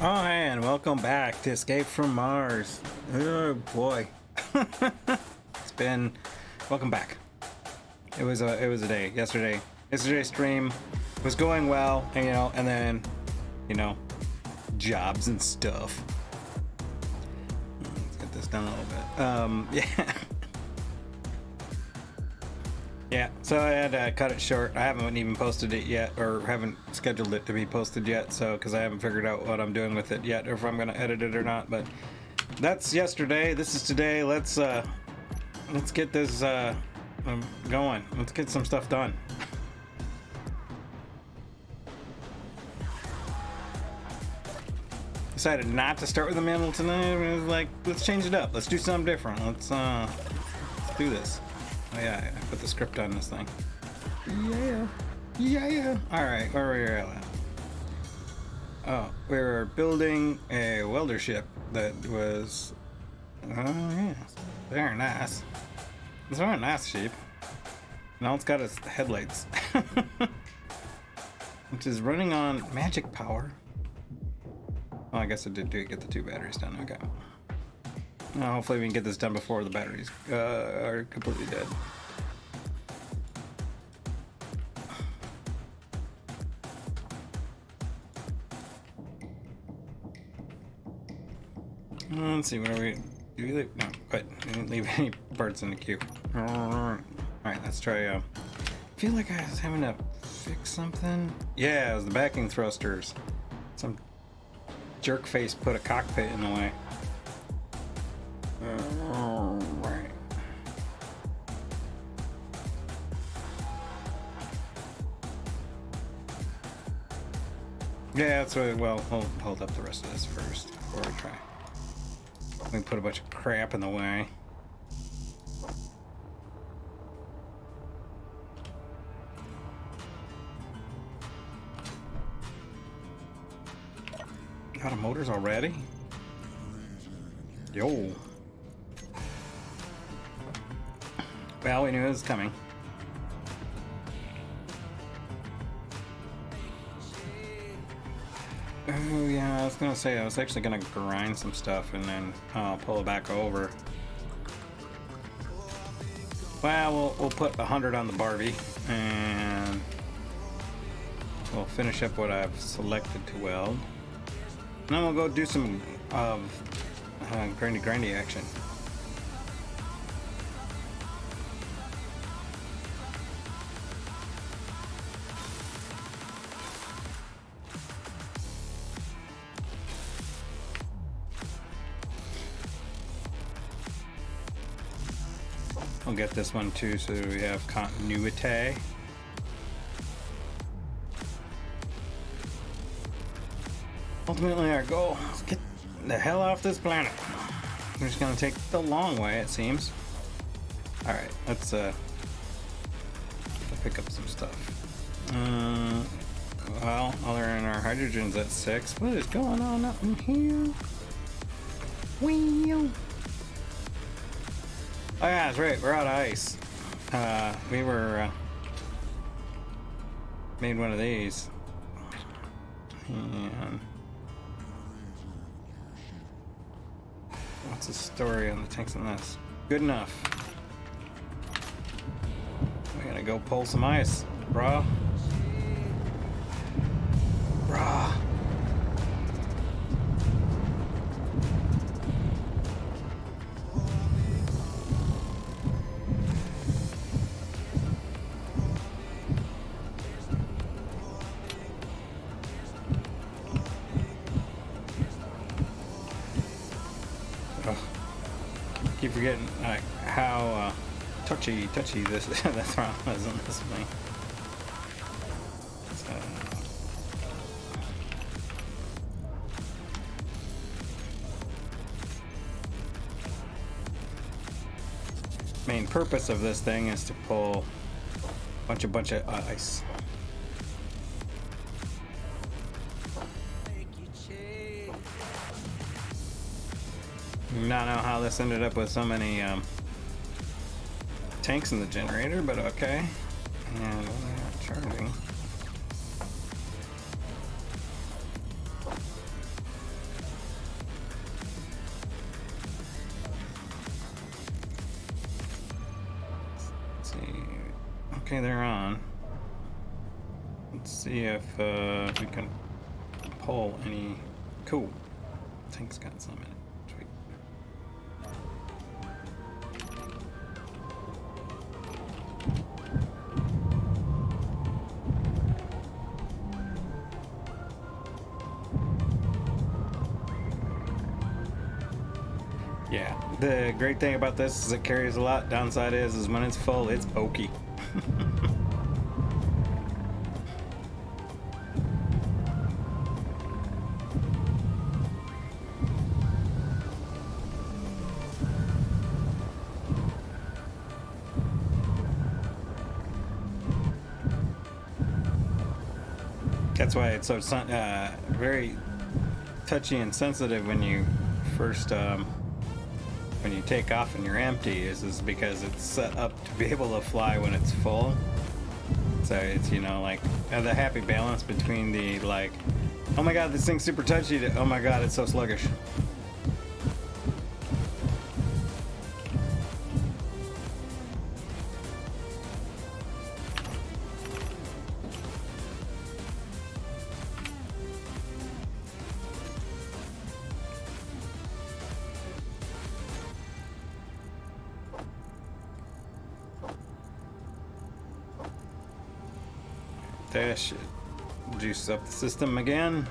Oh, hey, and welcome back to Escape from Mars. Oh boy, it's been. Welcome back. It was a day yesterday. Yesterday's stream was going well, and then, jobs and stuff. Let's get this done a little bit. Yeah. Yeah, so I had to cut it short. I haven't even posted it yet, or haven't scheduled it to be posted yet, so because I haven't figured out what I'm doing with it yet, or if I'm going to edit it or not. But that's yesterday. This is today. Let's get this going. Let's get some stuff done. Decided not to start with the manual tonight. I was like, let's change it up. Let's do something different. Let's do this. Oh yeah, I put the script on this thing. Yeah. All right, where were we at? Oh, we were building a welder ship that was, oh yeah, very nice. It's a very nice ship. Now it's got its headlights, which is running on magic power. Well, I guess it did get the 2 batteries done. Okay. Now, hopefully we can get this done before the batteries are completely dead. Let's see, what are we... Do we leave? No, quit. We didn't leave any parts in the queue. Alright, let's try... I feel like I was having to fix something. Yeah, it was the backing thrusters. Some jerk face put a cockpit in the way. Right. Yeah, that's what. Well, hold up the rest of this first before we try. We put a bunch of crap in the way. Out of motors already? Yo. Well, we knew it was coming. Oh yeah, I was gonna say I was actually gonna grind some stuff and then pull it back over. Well, we'll put 100 on the Barbie and we'll finish up what I've selected to weld. And then we'll go do some grindy action. I'll get this one too, so we have continuity. Ultimately, our goal is get the hell off this planet. We're just gonna take the long way, it seems. All right, let's pick up some stuff. Well, other than our hydrogen's at 6. What is going on up in here? Wheel. Oh yeah, that's right. We're out of ice. We were made one of these, and what's the story on the tanks on this? Good enough. We gotta go pull some ice, brah. Keep forgetting how touchy this the throttle is on this thing. Main purpose of this thing is to pull a bunch of ice. Not know how this ended up with so many tanks in the generator, but okay. And we're not charging. Okay, they're on. Let's see if we can pull any. Cool. Tank's got some in it. Sweet. Yeah, the great thing about this is it carries a lot. Downside is when it's full, it's pokey. That's why it's so very touchy and sensitive when you first when you take off and you're empty is because it's set up to be able to fly when it's full. So it's, you know, like the happy balance between the like, oh my god, this thing's super touchy, to, oh my god, it's so sluggish. That should juice up the system again.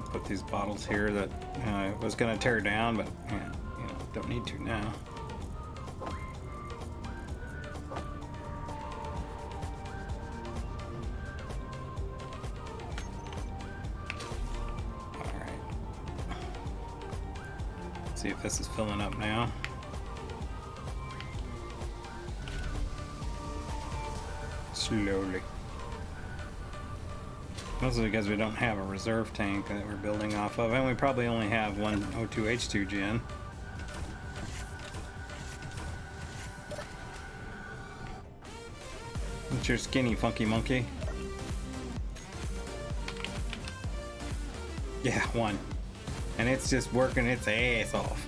Put these bottles here that I was going to tear down, but yeah, you know, don't need to now. All right. Let's see if this is filling up now. Slowly. Mostly because we don't have a reserve tank that we're building off of, and we probably only have one O2H2 gen. What's your skinny funky monkey? Yeah, one. And it's just working its ass off.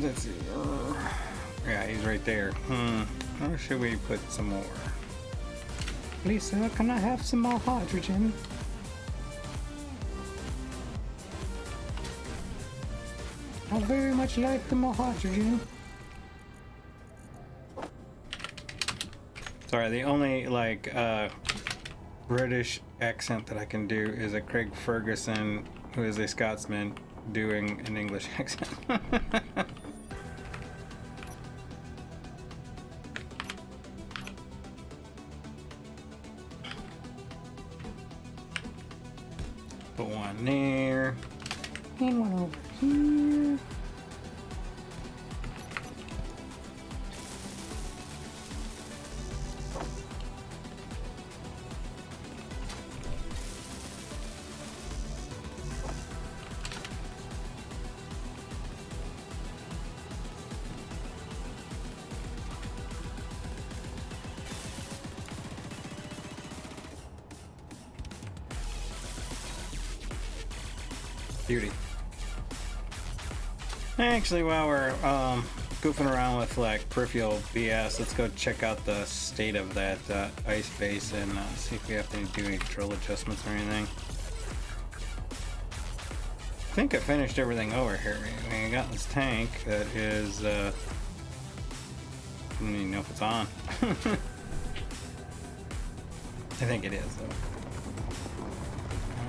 Let's see. Yeah, he's right there. Or should we put some more? Lisa, can I have some more hydrogen? I very much like the more hydrogen. Sorry, the only like British accent that I can do is a Craig Ferguson, who is a Scotsman, doing an English accent. Put one there, and one over here. Beauty. Actually, while we're goofing around with like peripheral BS, let's go check out the state of that ice base and see if we have to do any drill adjustments or anything. I think I finished everything over here. I got this tank that is I don't even know if it's on. I think it is though.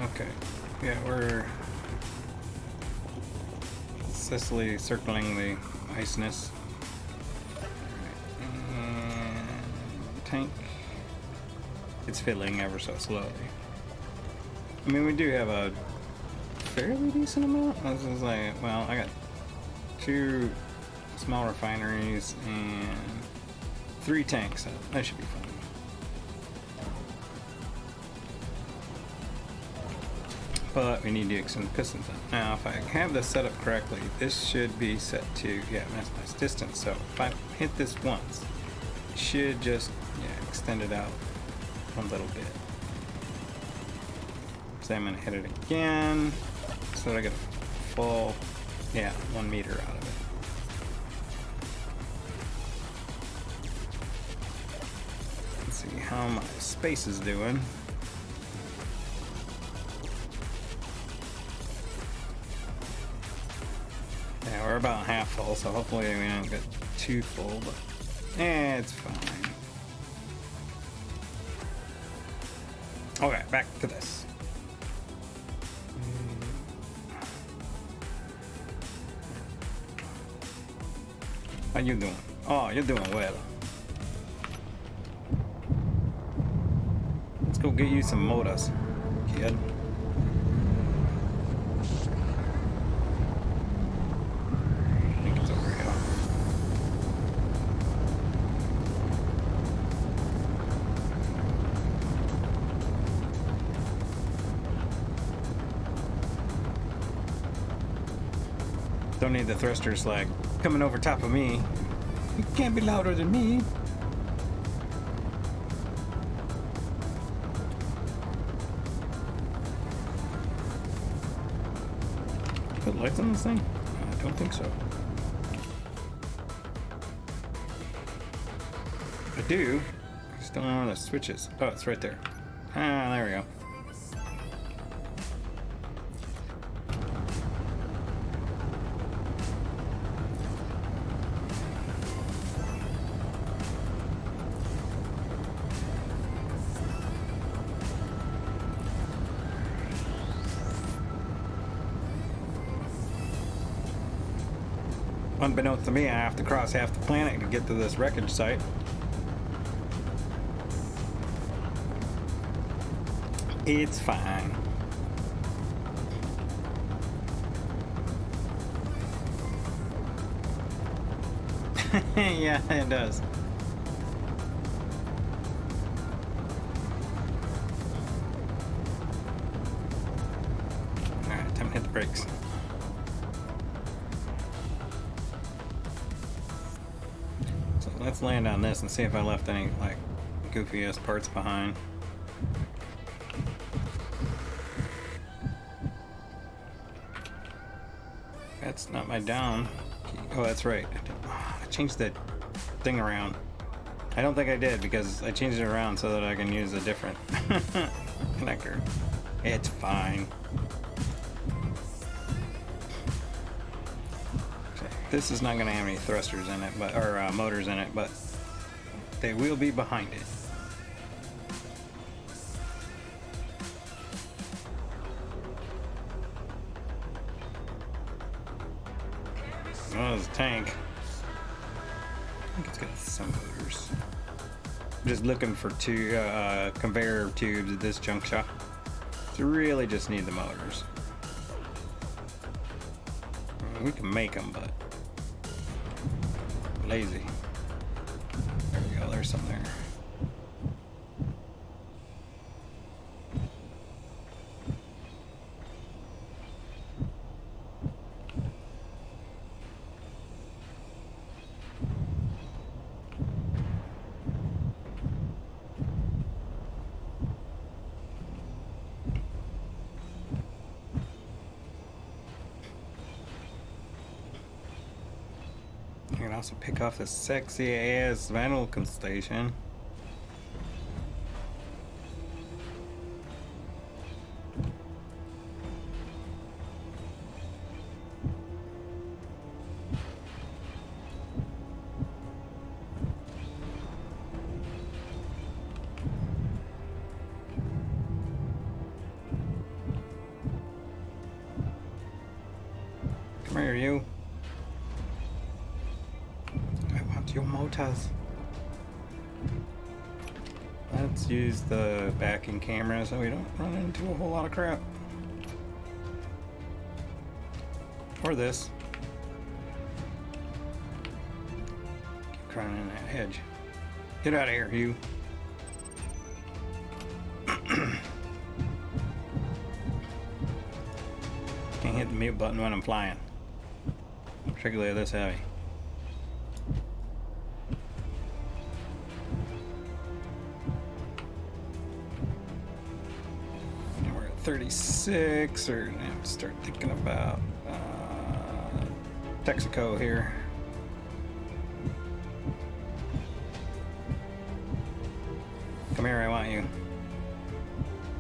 Okay. Yeah, we're Cecily circling the iceness. And tank. It's filling ever so slowly. I mean, we do have a fairly decent amount. This is like, well, I got 2 small refineries and 3 tanks, so that should be fun. But we need to extend the pistons up. Now, if I have this set up correctly, this should be set to, yeah, maximize distance. So if I hit this once, it should just, yeah, extend it out a little bit. So I'm gonna hit it again, so that I get a full Yeah, 1 meter out of it. Let's see how my space is doing. Yeah, we're about half full, so hopefully we don't get too full, but it's fine. Okay, back to this. How you doing? Oh, you're doing well. Let's go get you some motors, kid. I think it's over here. Don't need the thruster slag coming over top of me. You can't be louder than me. Put lights on this thing? I don't think so. I do. I just don't know where the switch is. Oh, it's right there. Ah, there we go. Unbeknownst to me, I have to cross half the planet to get to this wreckage site. It's fine. Yeah, it does. Alright, time to hit the brakes. Let's land on this and see if I left any like goofy ass parts behind. That's not my down. Oh, that's right. I changed the thing around. I don't think I did because I changed it around so that I can use a different connector. It's fine. This is not going to have any thrusters in it, but or motors in it, but they will be behind it. Oh, there's a tank. I think it's got some motors. I'm just looking for two conveyor tubes at this junk shop. So really just need the motors. We can make them, but lazy. There we go, there's some there. You can also pick off this sexy ass vinyl station. Come here, you. Your motors. Let's use the backing camera so we don't run into a whole lot of crap. Or this. Keep crying in that hedge. Get out of here, you. Can't hit the mute button when I'm flying. Particularly this heavy. We're at 36, or I have to start thinking about Texaco here. Come here, I want you.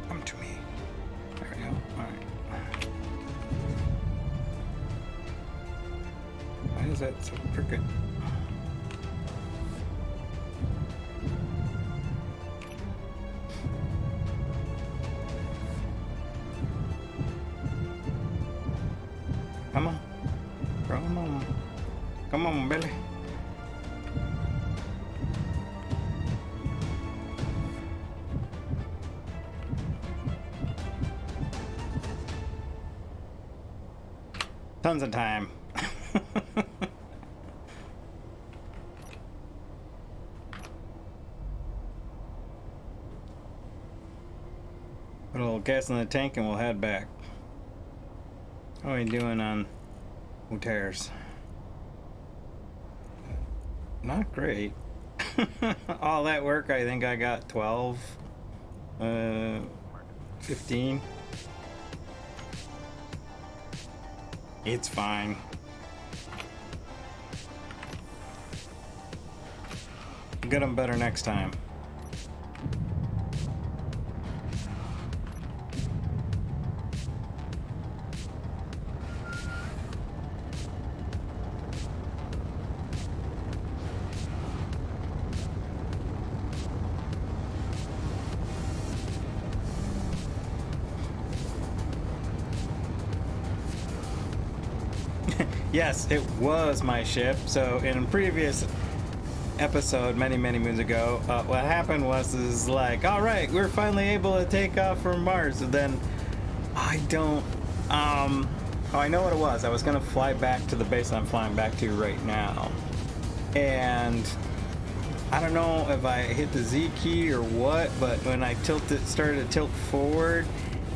Come to me. There we go. Alright. Why is that so crooked? Come on. Come on. Come on, Billy. Tons of time. Put a little gas in the tank and we'll head back. How are we doing on tears? Not great. All that work, I think I got 12, 15. It's fine. Get them better next time. Yes, it was my ship. So in a previous episode, many moons ago, what happened was like, all right, we're finally able to take off from Mars. And then I don't, oh, I know what it was. I was going to fly back to the base I'm flying back to right now. And I don't know if I hit the Z key or what, but when I started to tilt forward,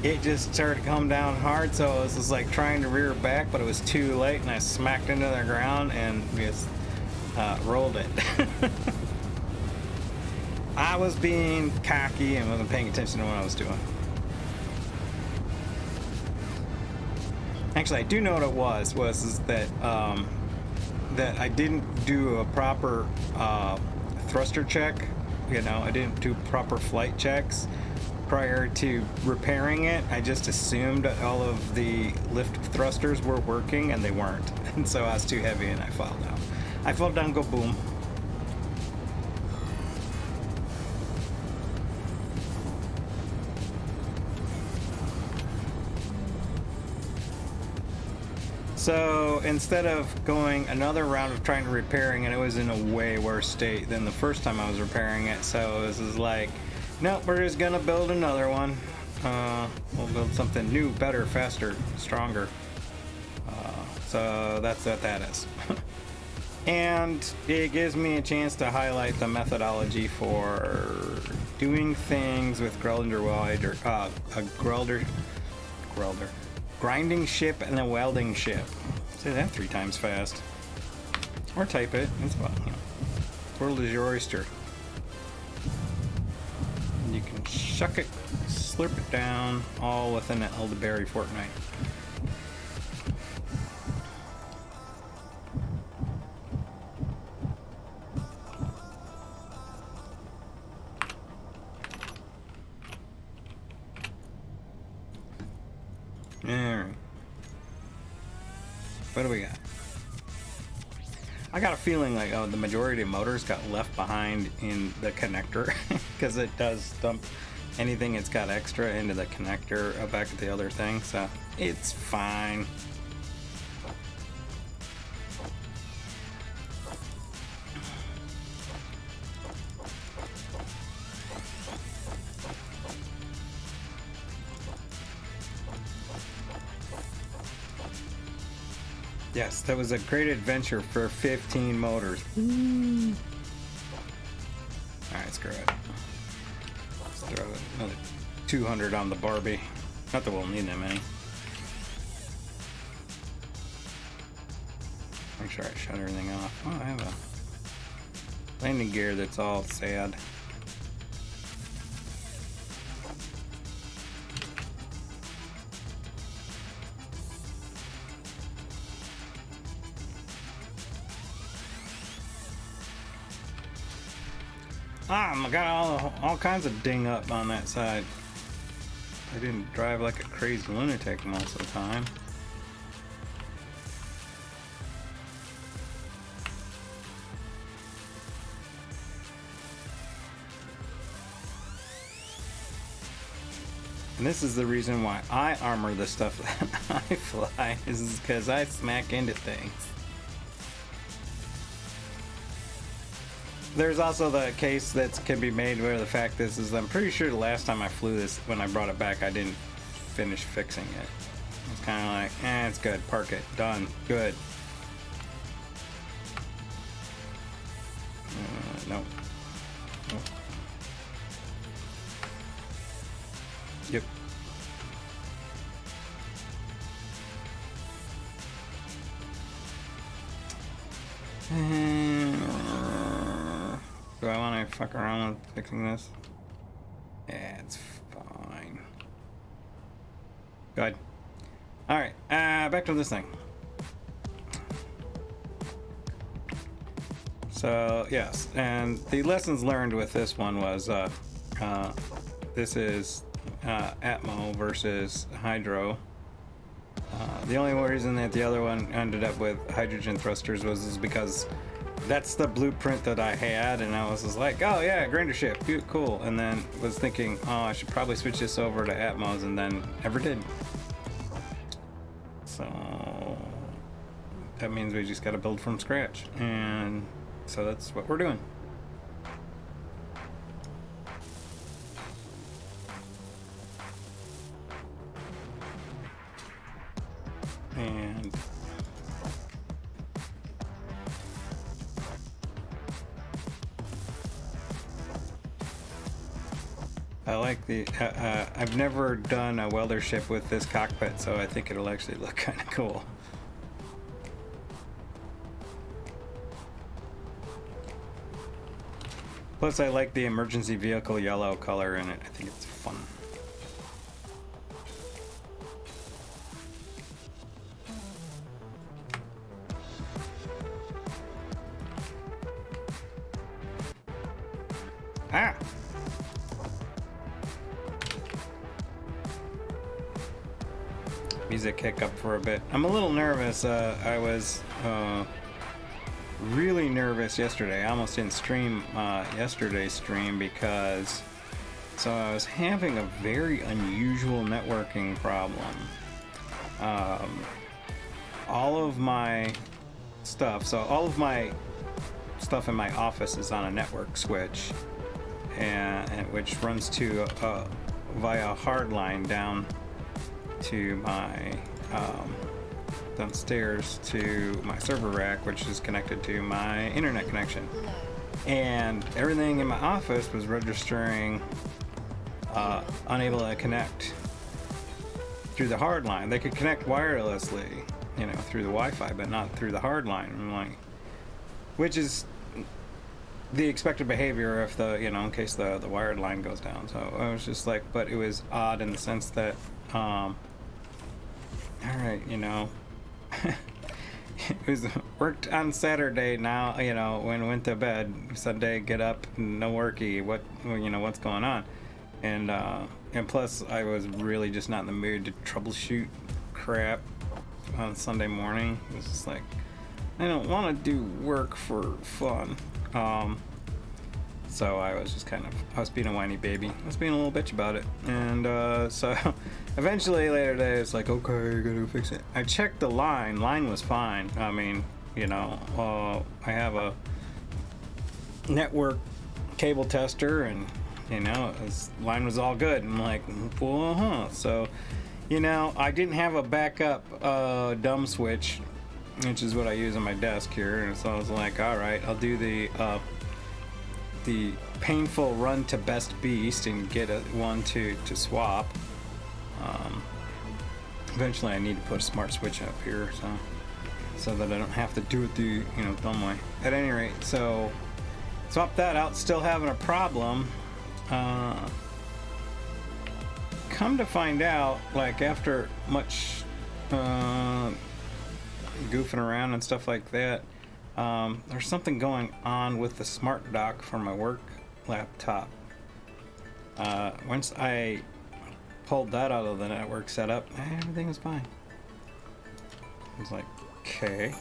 it just started to come down hard, so I was just like trying to rear back, but it was too late, and I smacked into the ground and just rolled it. I was being cocky and wasn't paying attention to what I was doing. Actually, I do know what it was that that I didn't do a proper thruster check. You know, I didn't do proper flight checks prior to repairing it. I just assumed that all of the lift thrusters were working, and they weren't. And so I was too heavy and I fell down. I fell down, go boom. So instead of going another round of trying to repairing it, it was in a way worse state than the first time I was repairing it. So this is like, nope, we're just gonna build another one. We'll build something new, better, faster, stronger. So that's what that is. And it gives me a chance to highlight the methodology for doing things with grinding ship and a welding ship. Say that 3 times fast. Or type it. It's fun. You know. World is your oyster. And you can shuck it, slurp it down, all within an elderberry fortnight. Alright. What do we got? I got a feeling like, oh, the majority of motors got left behind in the connector because it does dump anything it's got extra into the connector back at the other thing, so it's fine. Yes, that was a great adventure for 15 motors. Alright, screw it. Let's throw another 200 on the Barbie. Not that we'll need that many. Make sure I shut everything off. Oh, I have a landing gear that's all sad. I got all kinds of ding up on that side. I didn't drive like a crazy lunatic most of the time. And this is the reason why I armor the stuff that I fly, is because I smack into things. There's also the case that can be made where the fact is I'm pretty sure the last time I flew this, when I brought it back, I didn't finish fixing it. It's kind of like, it's good, park it, done, good. Nope. Nope. Yep. Do I want to fuck around with fixing this? Yeah, it's fine. Good. Alright, back to this thing. So, yes, and the lessons learned with this one was, this is Atmo versus Hydro. The only reason that the other one ended up with hydrogen thrusters was because that's the blueprint that I had, and I was just like, oh yeah, grinder ship, cool. And then was thinking, oh, I should probably switch this over to Atmos, and then never did. So that means we just got to build from scratch, and so that's what we're doing. And I like the, I've never done a welder ship with this cockpit, so I think it'll actually look kind of cool. Plus I like the emergency vehicle yellow color in it. I think it's fun. Ah! Music hiccup for a bit. I'm a little nervous. I was really nervous yesterday. I almost didn't stream yesterday's stream because I was having a very unusual networking problem. All of my stuff in my office is on a network switch, and which runs to via hardline down to my downstairs to my server rack, which is connected to my internet connection. And everything in my office was registering unable to connect through the hard line. They could connect wirelessly, you know, through the Wi-Fi, but not through the hard line. I'm like, which is the expected behavior if the, you know, in case the wired line goes down. So I was just like, but it was odd in the sense that, all right, you know, it was worked on Saturday. Now, you know, when I went to bed Sunday, get up, no worky. What, you know, what's going on? And plus I was really just not in the mood to troubleshoot crap on Sunday morning. It was just like, I don't want to do work for fun. So I was just I was being a whiny baby. I was being a little bitch about it. And so eventually later today, it's like, okay, you gotta fix it. I checked the line. Line was fine. I mean, you know, I have a network cable tester, and, you know, line was all good. And I'm like, well, So, you know, I didn't have a backup dumb switch, which is what I use on my desk here. And so I was like, all right, I'll do the painful run to Best Beast and get one to swap. Eventually I need to put a smart switch up here so that I don't have to do it the, you know, dumb way. At any rate, so swap that out, still having a problem. Come to find out, like, after much goofing around and stuff like that, there's something going on with the smart dock for my work laptop. Once I pulled that out of the network setup, everything was fine. I was like, okay.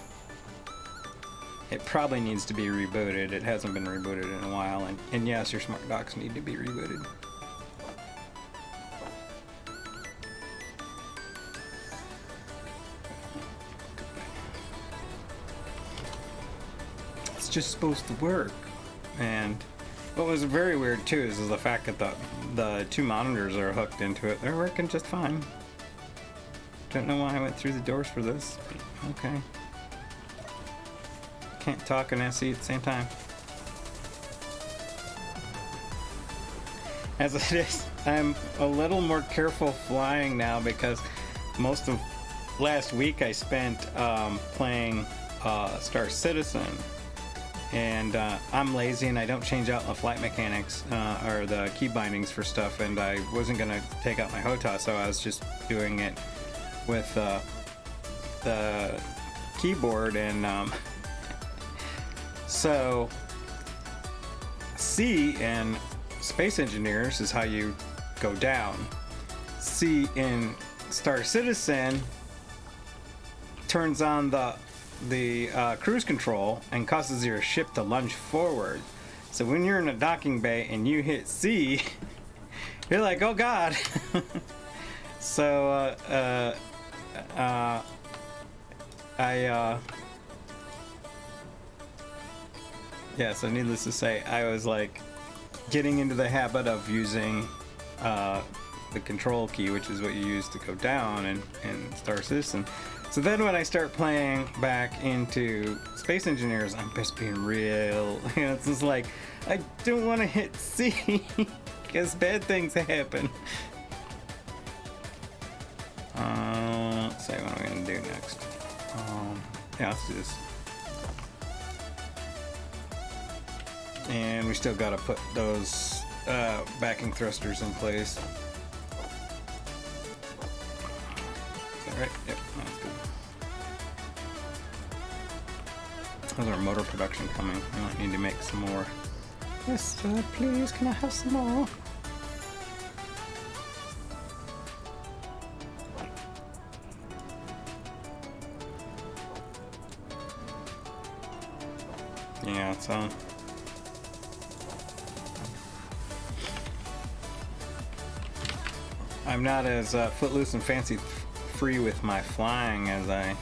It probably needs to be rebooted. It hasn't been rebooted in a while, and yes, your smart docks need to be rebooted. It's just supposed to work. And what was very weird too is the fact that the two monitors are hooked into it. They're working just fine. Don't know why I went through the doors for this, but okay. Can't talk and SE at the same time. As it is, I'm a little more careful flying now because most of last week I spent playing Star Citizen, and I'm lazy and I don't change out the flight mechanics or the key bindings for stuff, and I wasn't gonna take out my HOTAS, so I was just doing it with the keyboard, and so C in Space Engineers is how you go down. C in Star Citizen turns on the cruise control and causes your ship to lunge forward. So when you're in a docking bay and you hit C, you're like, oh god. So yeah, so needless to say, I was like getting into the habit of using the control key, which is what you use to go down in Star Citizen. So then when I start playing back into Space Engineers, I'm just being real. You know, it's just like, I don't want to hit C because bad things happen. Let's see what I'm going to do next. Yeah, let's do this. And we still got to put those backing thrusters in place. Is that right? Yep, that's good. How's our motor production coming? We might need to make some more. Yes, sir, please, can I have some more? Yeah, so I'm not as footloose and fancy free with my flying as I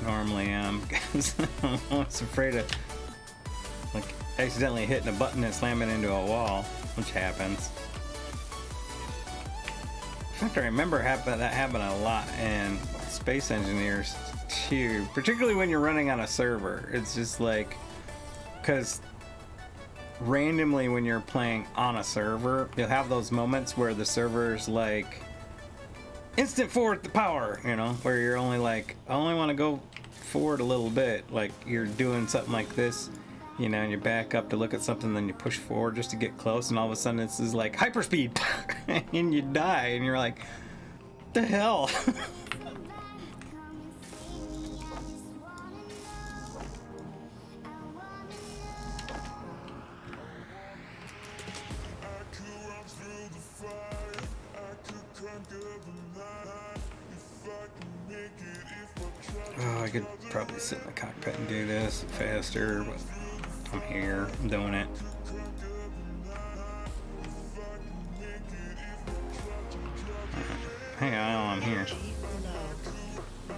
normally am because I'm always afraid of like accidentally hitting a button and slamming into a wall, which happens. In fact, I remember that happened a lot in Space Engineers too, particularly when you're running on a server. It's just like, because randomly when you're playing on a server, you'll have those moments where the server's like instant forward the power, you know, where you're only like, I only want to go forward a little bit, like you're doing something like this, you know, and you back up to look at something, then you push forward just to get close, and all of a sudden it's just like hyperspeed and you die, and you're like, what the hell? Oh, I could probably sit in the cockpit and do this faster, but I'm here, I'm doing it. Hang on, I'm here.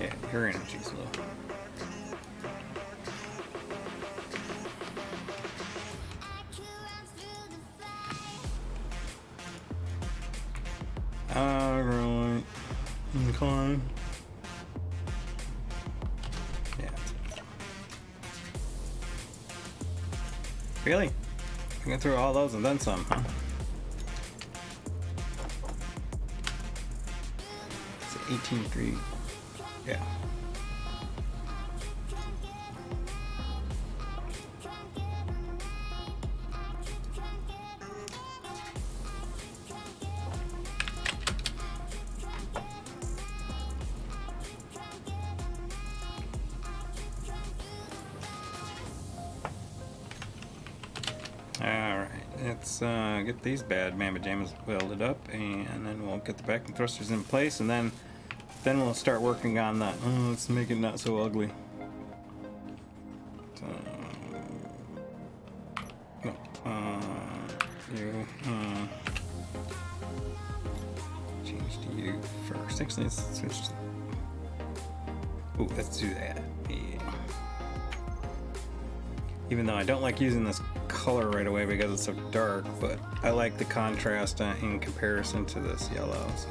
Yeah, your energy's low. Alright. Incline. Yeah. Really? I went through all those and then some, huh? It's 18.3. Yeah. let's get these bad mamma jammas welded up, and then we'll get the vacuum thrusters in place, and then we'll start working on that. Let's make it not so ugly. So, no, you change to you first. Actually, let's switch to. Ooh, let's do that. Yeah. Even though I don't like using this color right away because it's so dark, but I like the contrast in comparison to this yellow, so.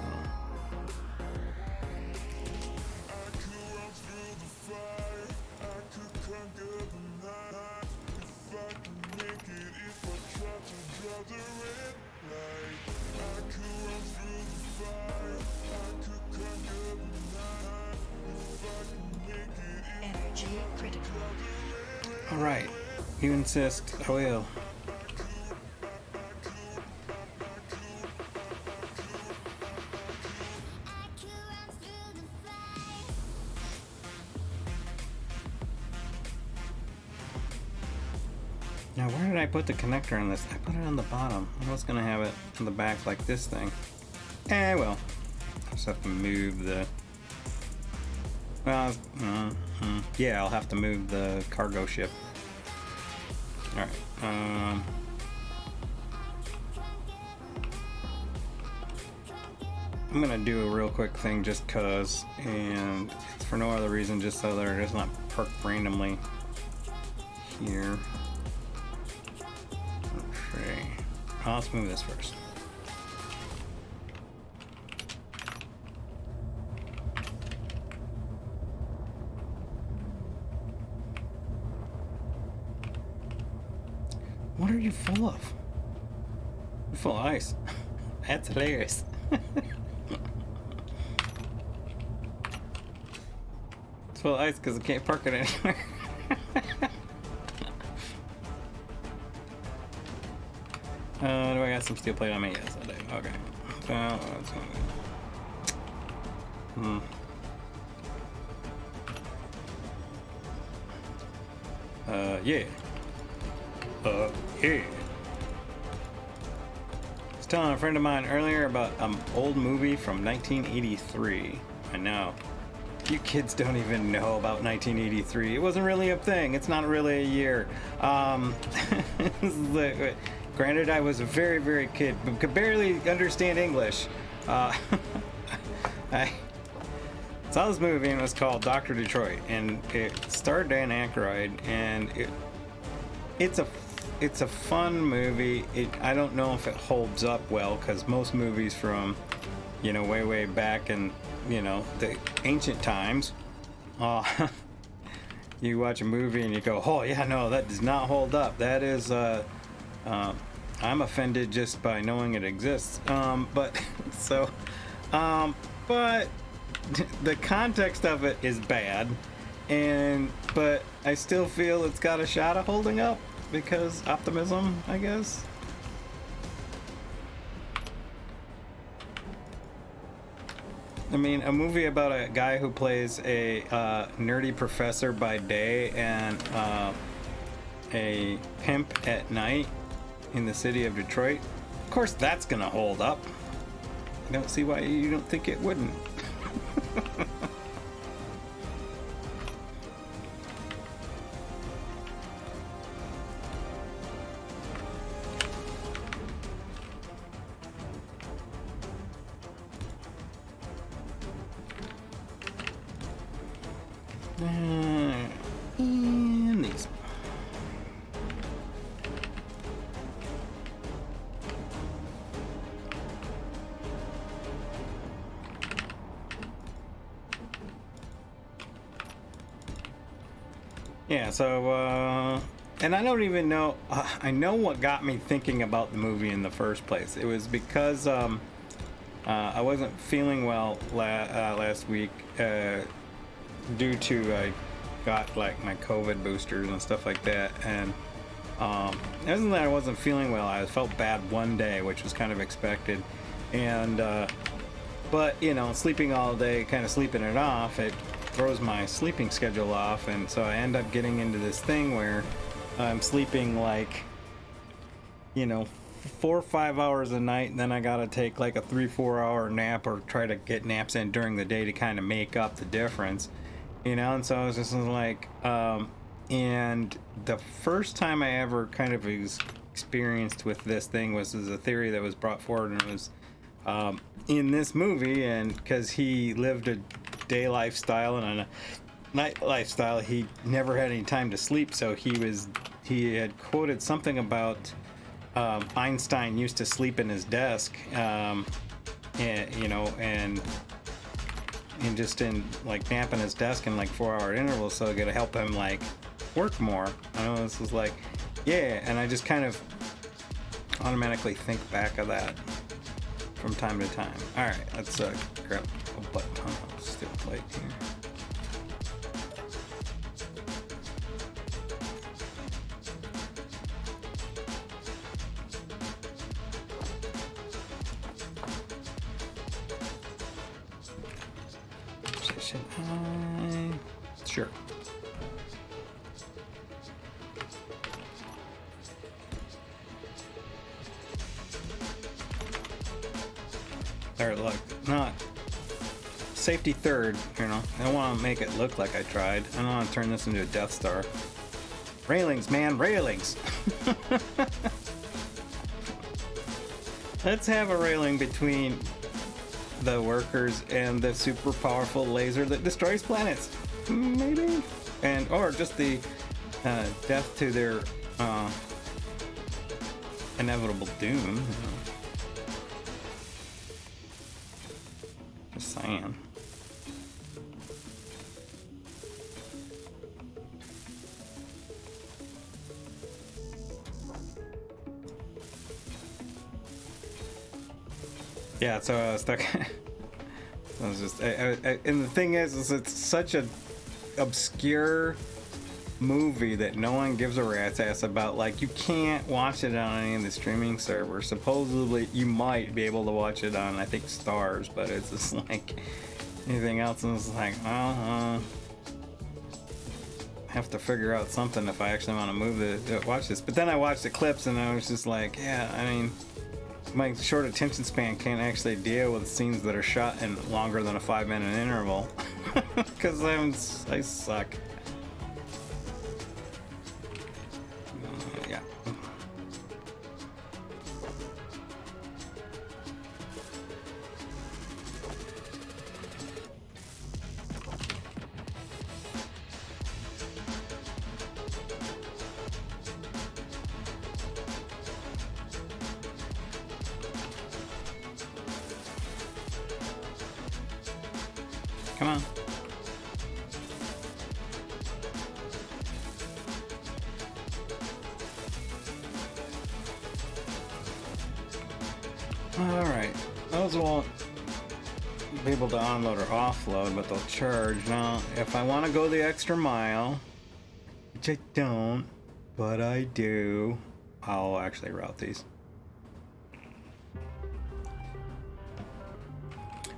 Energy critical. All right. You insist, I will. Now, where did I put the connector on this? I put it on the bottom. I was gonna have it on the back like this thing. Well, I just have to move the. Well, yeah, I'll have to move the cargo ship. Alright, I'm gonna do a real quick thing just cause, and it's for no other reason, just so they're just not parked randomly here. Okay, let's move this first. What are you full of? You're full of ice. That's hilarious. It's full of ice because I can't park it anywhere. Do I got some steel plate on me? Yes, I do. Okay. So, that's yeah. Yeah. I was telling a friend of mine earlier about an old movie from 1983. I know. You kids don't even know about 1983. It wasn't really a thing. It's not really a year. Granted, I was a very, very kid, but could barely understand English. I saw this movie and it was called Dr. Detroit, and it starred Dan Aykroyd, and it's a fun movie. I don't know if it holds up well, because most movies from, way back in, the ancient times, you watch a movie and you go, oh yeah, no, that does not hold up. That is, I'm offended just by knowing it exists. But the context of it is bad, but I still feel it's got a shot of holding up. Because optimism, I guess. I mean, a movie about a guy who plays a nerdy professor by day and a pimp at night in the city of Detroit. Of course, that's gonna hold up. I don't see why you don't think it wouldn't. And these. Yeah, so, and I don't even know, I know what got me thinking about the movie in the first place. It was because I wasn't feeling well last week due to I got like my COVID boosters and stuff like that, and it wasn't that I wasn't feeling well. I felt bad one day, which was kind of expected, and but sleeping all day, kind of sleeping it off, it throws my sleeping schedule off, and so I end up getting into this thing where I'm sleeping like 4 or 5 hours a night, and then I gotta take like a 3-4 hour nap or try to get naps in during the day to kind of make up the difference, you know. And so I was just like, and the first time I ever kind of experienced with this thing was a theory that was brought forward, and it was in this movie, and because he lived a day lifestyle and a night lifestyle, he never had any time to sleep. So he had quoted something about Einstein used to sleep in his desk, and you know, and just in like nap in his desk in like 4-hour intervals, so it could help him like work more. I know this was like, yeah, and I just kind of automatically think back of that from time to time. All right, let's grab a butt ton of steel plate here. Position high. Sure. Or look, not safety third, you know. I don't want to make it look like I tried. I don't want to turn this into a Death Star. Railings, man, railings. Let's have a railing between the workers and the super powerful laser that destroys planets, maybe, and or just the death to their inevitable doom. You know. Just saying. Yeah, so I was stuck. I was just, and the thing is it's such a obscure movie that no one gives a rat's ass about. Like, you can't watch it on any of the streaming servers. Supposedly, you might be able to watch it on, I think, Stars, but it's just like anything else, and it's like, well, have to figure out something if I actually want to watch this. But then I watched the clips, and I was just like, yeah, I mean, my short attention span can't actually deal with scenes that are shot in longer than a 5-minute interval, because I suck. Yeah. Come on. Alright. Those won't be able to unload or offload, but they'll charge. Now, if I want to go the extra mile, which I don't, but I do, I'll actually route these.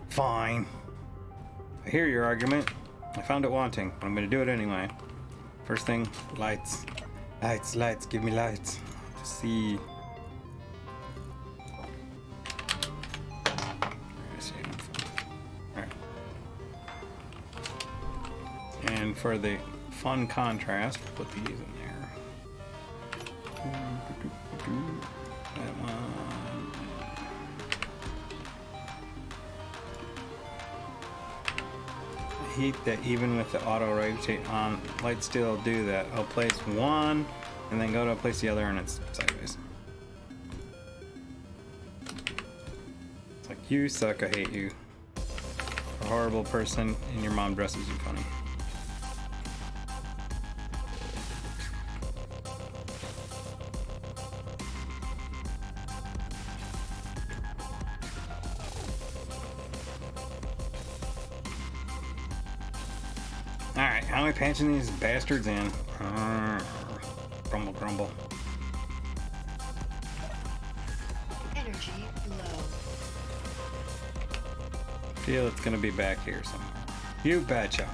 Fine. I hear your argument. I found it wanting, but I'm going to do it anyway. First thing, lights. Lights, lights, give me lights. Just see. Alright. And for the fun contrast, we'll put these in there. That one. Heat that even with the auto rotate on, light still do that. I'll place one and then go to place the other, and it's sideways. It's like, you suck, I hate you. You're a horrible person, and your mom dresses you funny. Alright, how am I patching these bastards in? Grumble, grumble. Energy low. Feel it's gonna be back here somewhere. You betcha.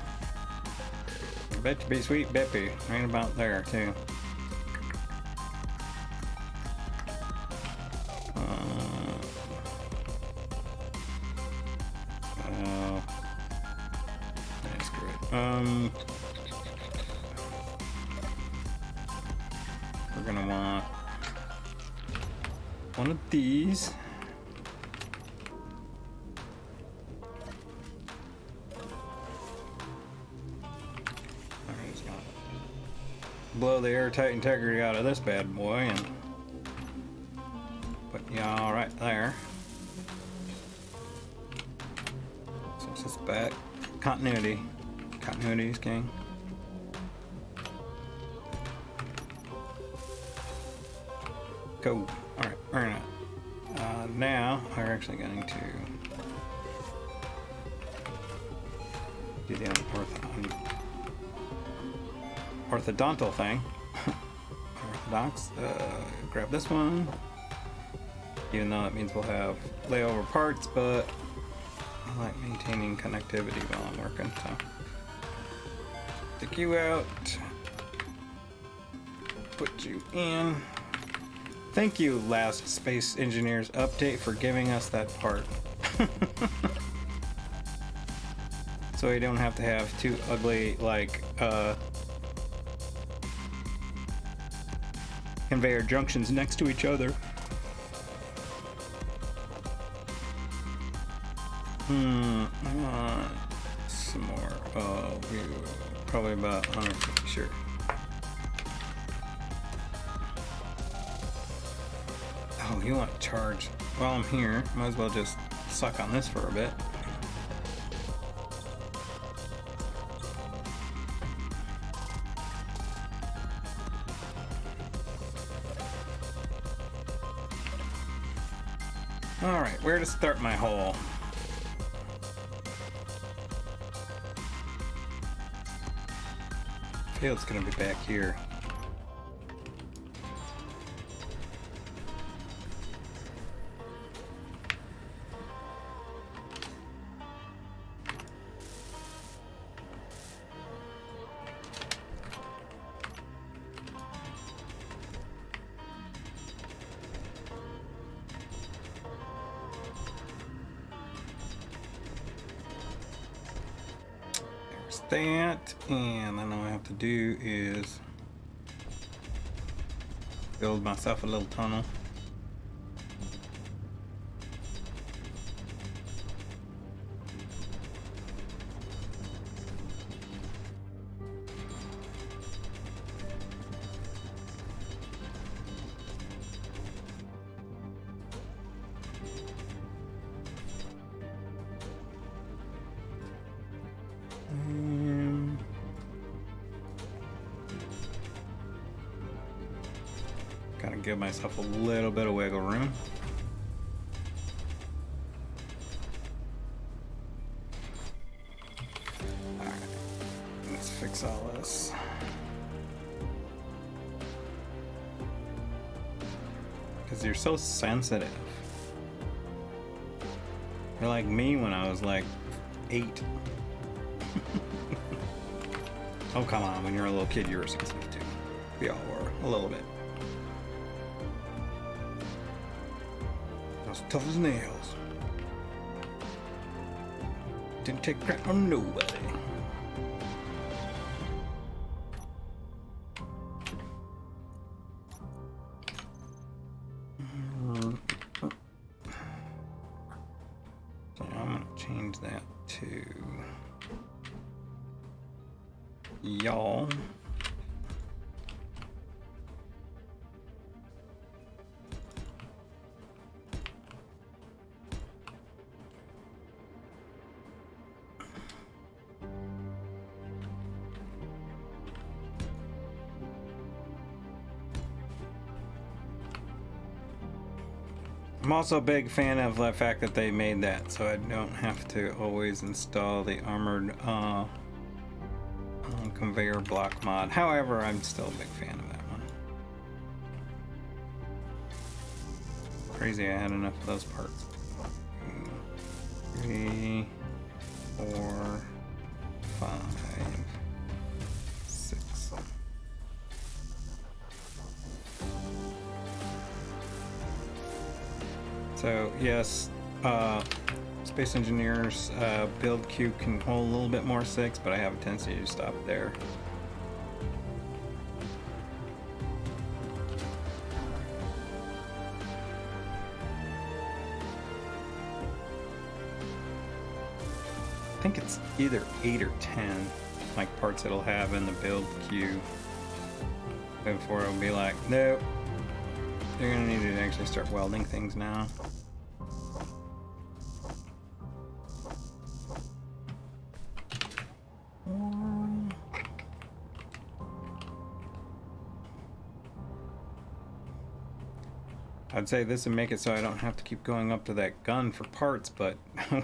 I bet you be sweet Beppy. Right about there, too. We're gonna want one of these. Blow the airtight integrity out of this bad boy and put y'all right there. So it's just back. Continuity. Continuity is king. Go. Alright, we're gonna now we're actually going to do the orthodontal thing. Orthodox. Grab this one. Even though it means we'll have layover parts, but I like maintaining connectivity while I'm working, so take you out. Put you in. Thank you, last Space Engineers update, for giving us that part. So we don't have to have two ugly, like, conveyor junctions next to each other. I want some more. Oh, probably about 150, sure. Oh, you want to charge while I'm here? Might as well just suck on this for a bit. Alright, where to start my hole? I feel it's gonna be back here. That, and then all I have to do is build myself a little tunnel. Gotta give myself a little bit of wiggle room. Alright, let's fix all this. Because you're so sensitive. You're like me when I was like 8. Oh, come on, when you're a little kid, you were sensitive too. We all were, a little bit. I was tough as nails. Didn't take crap from nobody. So I'm gonna change that to y'all. I'm also a big fan of the fact that they made that so I don't have to always install the armored conveyor block mod. However, I'm still a big fan of that one. Crazy I had enough of those parts. 3, 4, 5, 6. So yes, Space Engineers build queue can hold a little bit more 6, but I have a tendency to stop there. I think it's either 8 or 10 like parts it'll have in the build queue before it'll be like, nope, you're gonna need to actually start welding things now. I'd say this would make it so I don't have to keep going up to that gun for parts, but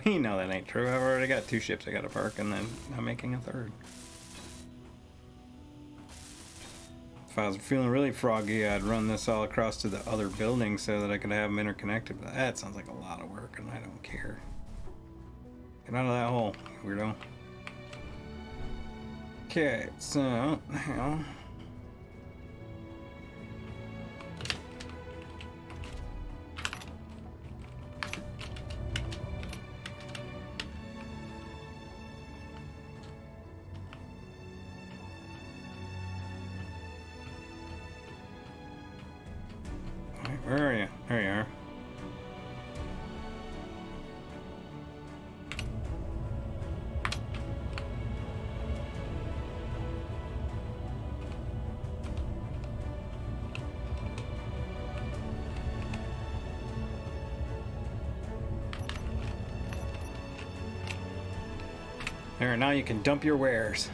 we know that ain't true. I've already got 2 ships I gotta park, and then I'm making a 3rd. If I was feeling really froggy, I'd run this all across to the other building so that I could have them interconnected, but that sounds like a lot of work, and I don't care. Get out of that hole, weirdo. Okay, so now... Where are you? There you are. There, now you can dump your wares.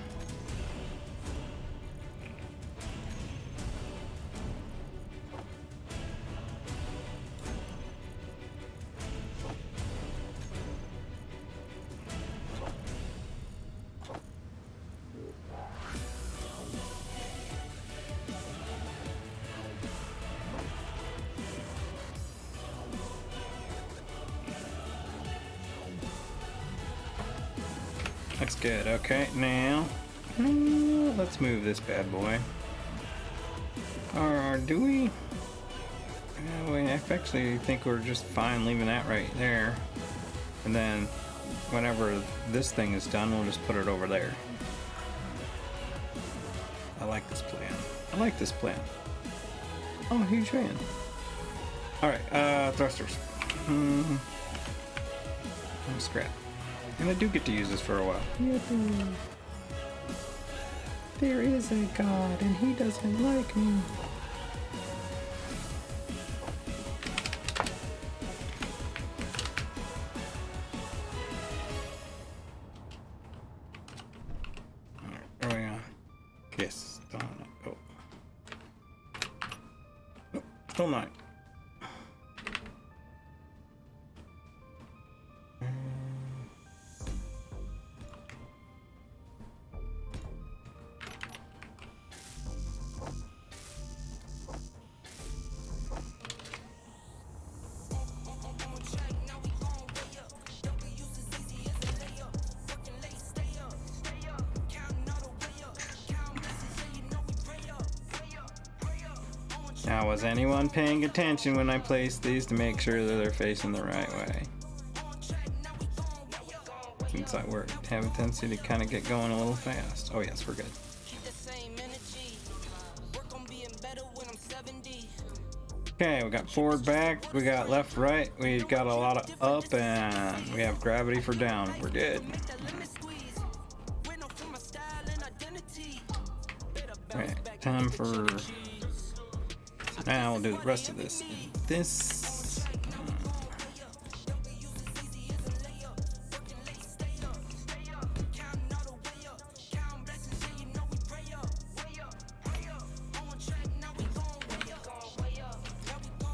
That's good. Okay, now let's move this bad boy. Or do we? I actually think we're just fine leaving that right there. And then whenever this thing is done, we'll just put it over there. I like this plan. I like this plan. I'm a huge fan. Alright, thrusters. Scrap. And I do get to use this for a while. Yippee. There is a God, and he doesn't like me. Alright, where are we on? Yes, still not. Oh. Nope, still not. Now, was anyone paying attention when I placed these to make sure that they're facing the right way? Since I have a tendency to kind of get going a little fast. Oh yes, we're good. Okay, we got forward, back, we got left, right, we got a lot of up, and we have gravity for down. We're good. Alright, time for... Now we'll do the rest of this.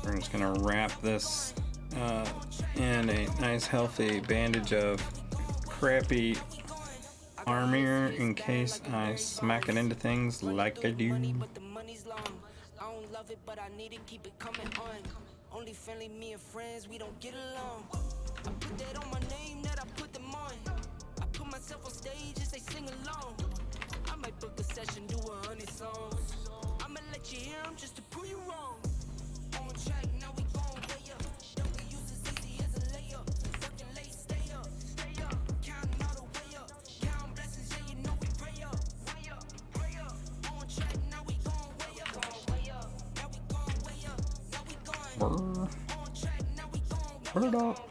We're just gonna wrap this in a nice healthy bandage of crappy armor in case I smack it into things like I do. But I need to keep it coming on. Only friendly, me and friends, we don't get along. I put that on my name, that I put them on. I put myself on stage as they sing along. I might book a session, do 100 songs. I'ma let you hear them just to prove you wrong. On track, now we gon' way up. Don't be used as easy as a layup. Working late, stay Bird off.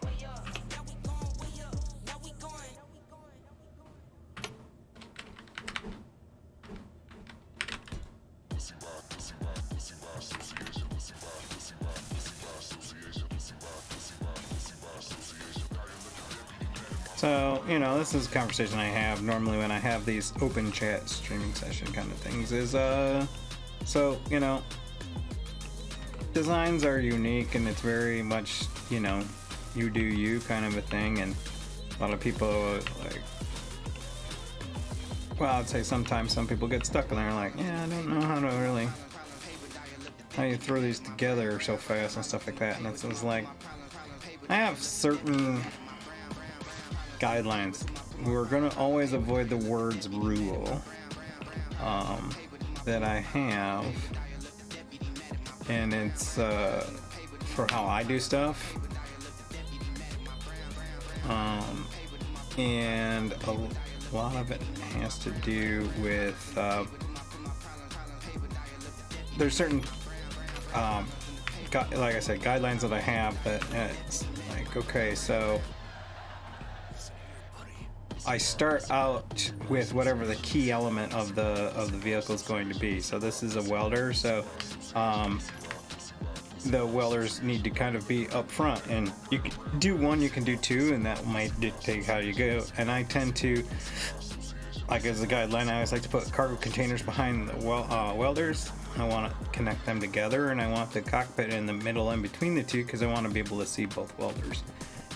So, you know, this is a conversation I have normally when I have these open chat streaming session kind of things is, so, you know, designs are unique and it's very much, you know, you do you kind of a thing, and a lot of people like, well, I'd say sometimes some people get stuck and they're like, yeah, I don't know how you throw these together so fast and stuff like that, and it's like, I have certain guidelines. We're gonna always avoid the words rule that I have, and it's for how I do stuff, and a lot of it has to do with there's certain like I said, guidelines that I have that it's like, okay, so I start out with whatever the key element of the vehicle is going to be. So this is a welder, so the welders need to kind of be up front, and you can do one, you can do two, and that might dictate how you go. And I tend to, like as a guideline, I always like to put cargo containers behind the welders. I want to connect them together, and I want the cockpit in the middle in between the two because I want to be able to see both welders.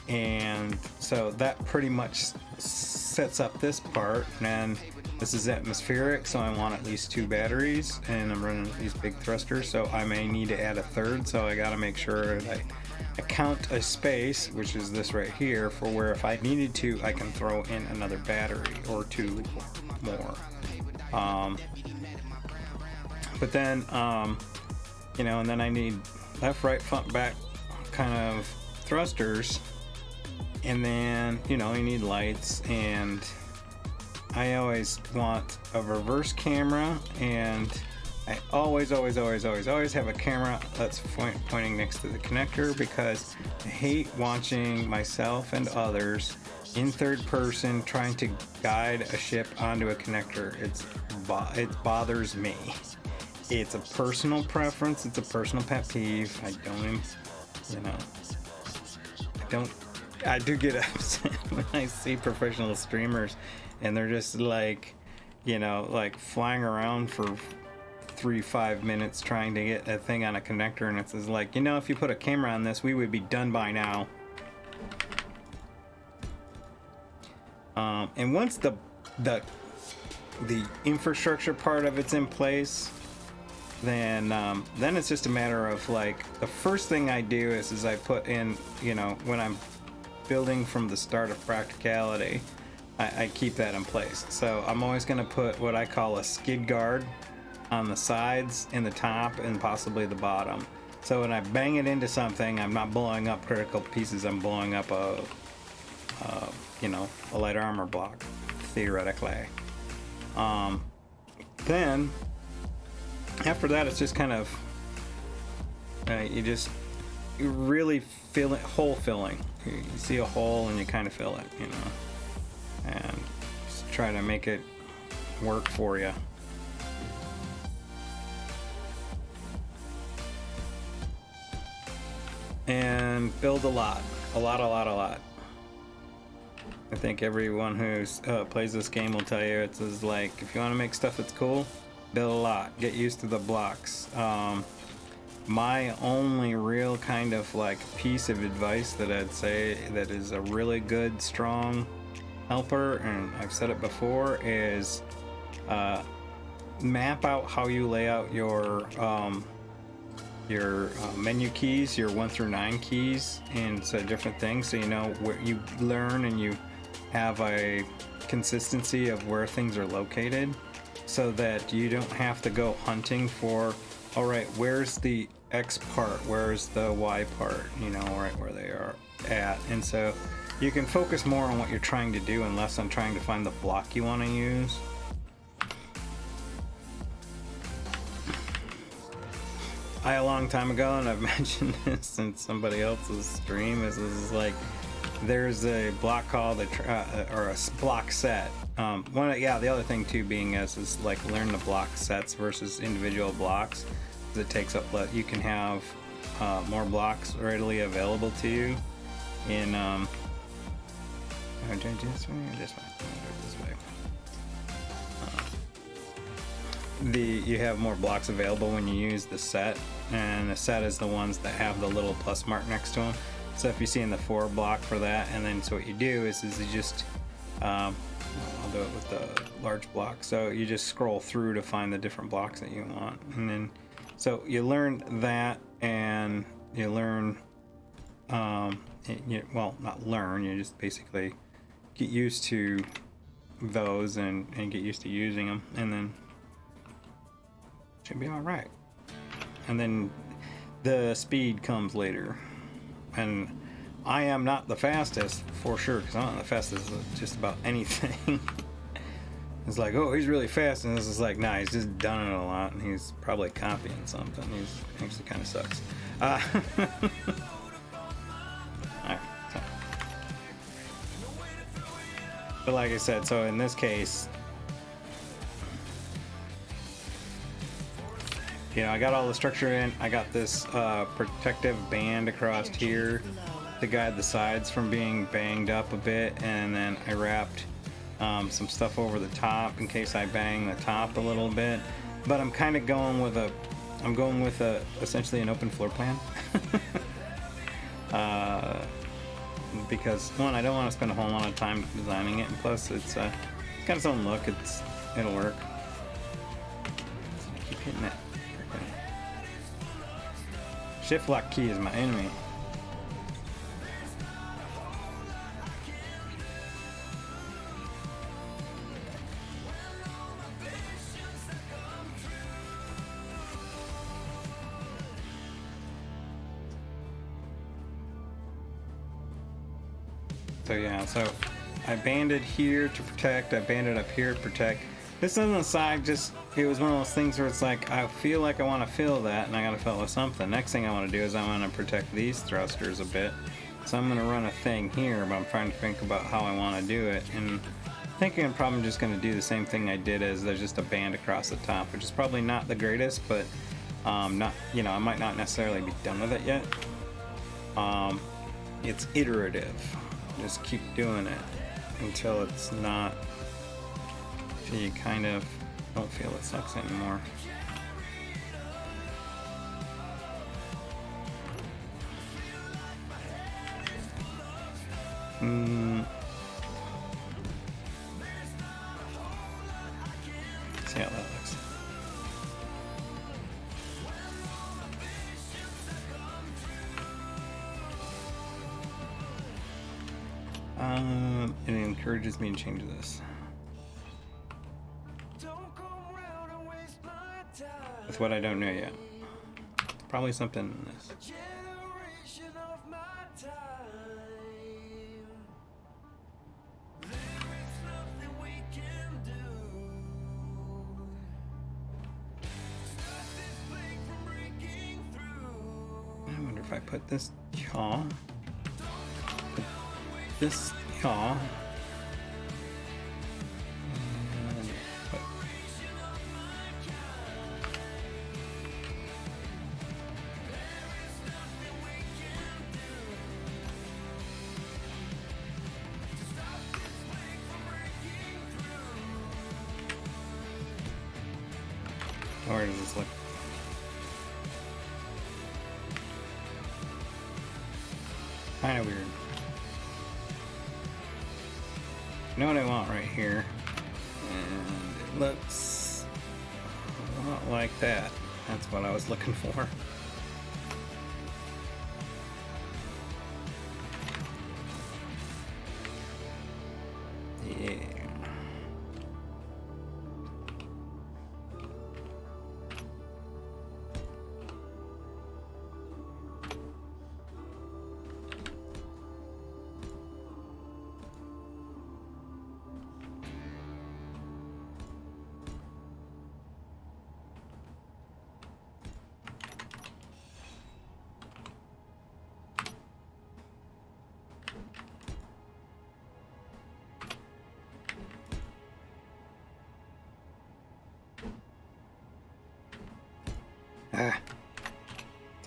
And so that pretty much sets up this part. And this is atmospheric, so I want at least 2 batteries, and I'm running these big thrusters, so I may need to add a third. So I got to make sure that I count a space, which is this right here, for where if I needed to, I can throw in another battery or 2 more. But then, you know, and then I need left, right, front, back kind of thrusters. And then, you know, you need lights, and I always want a reverse camera, and I always have a camera that's pointing next to the connector, because I hate watching myself and others in third person trying to guide a ship onto a connector. It bothers me. It's a personal preference. It's a personal pet peeve. I do get upset when I see professional streamers and they're just like, you know, like flying around for 3-5 minutes trying to get a thing on a connector, and it's like, you know, if you put a camera on this, we would be done by now. And once the infrastructure part of it's in place, then it's just a matter of like, the first thing I do is I put in, you know, when I'm building from the start of practicality, I keep that in place. So I'm always going to put what I call a skid guard on the sides and the top and possibly the bottom. So when I bang it into something, I'm not blowing up critical pieces. I'm blowing up a light armor block, theoretically. Then after that, it's just kind of you really fill it, hole filling. You see a hole and you kind of fill it, you know, and just try to make it work for you. And build a lot. I think everyone who plays this game will tell you it's like, if you want to make stuff that's cool, build a lot. Get used to the blocks. My only real kind of like piece of advice that I'd say that is a really good, strong helper, and I've said it before, is map out how you lay out your menu keys, your 1 through 9 keys, and so different things, so you know where you learn and you have a consistency of where things are located, so that you don't have to go hunting for, all right, where's the X part, where's the Y part, you know, right where they are at. And so you can focus more on what you're trying to do and less on trying to find the block you want to use. a long time ago, and I've mentioned this in somebody else's stream, is like there's a block called or a block set. The other thing too being is like learn the block sets versus individual blocks. It takes up, you can have more blocks readily available to you in this way. You have more blocks available when you use the set, and the set is the ones that have the little plus mark next to them. So if you see in the 4 block for that, and then so what you do is you just I'll do it with the large block. So you just scroll through to find the different blocks that you want, and then so you learn that, and you learn not learn, you just basically get used to those and get used to using them, and then should be all right. And then the speed comes later, and I am not the fastest for sure, because I'm not the fastest at just about anything. It's like, oh, he's really fast, and this is like, nah, he's just done it a lot, and he's probably copying something. He's actually kind of sucks. Alright, so. But like I said, so in this case, you know, I got all the structure in. I got this protective band across here to guide the sides from being banged up a bit, and then I wrapped some stuff over the top in case I bang the top a little bit. But I'm kind of going with essentially an open floor plan. Because one, I don't want to spend a whole lot of time designing it, and plus it's got its own look. It'll work. So I keep hitting that. Okay. Shift lock key is my enemy. So yeah, so I banded here to protect, I banded up here to protect. This on the side, it was one of those things where it's like, I feel like I want to fill that, and I gotta fill it with something. Next thing I want to do is I want to protect these thrusters a bit. So I'm gonna run a thing here, but I'm trying to think about how I want to do it. And I think I'm probably just gonna do the same thing I did, as there's just a band across the top, which is probably not the greatest, but I might not necessarily be done with it yet. It's iterative. Just keep doing it until it's not, until you kind of don't feel it sucks anymore. See how that looks. It encourages me to change this. With what I don't know yet. Probably something in this. I wonder if I put this this yaw. Where does this look? Kind of weird. You know what I want right here? And it looks a lot like that. That's what I was looking for. Yeah.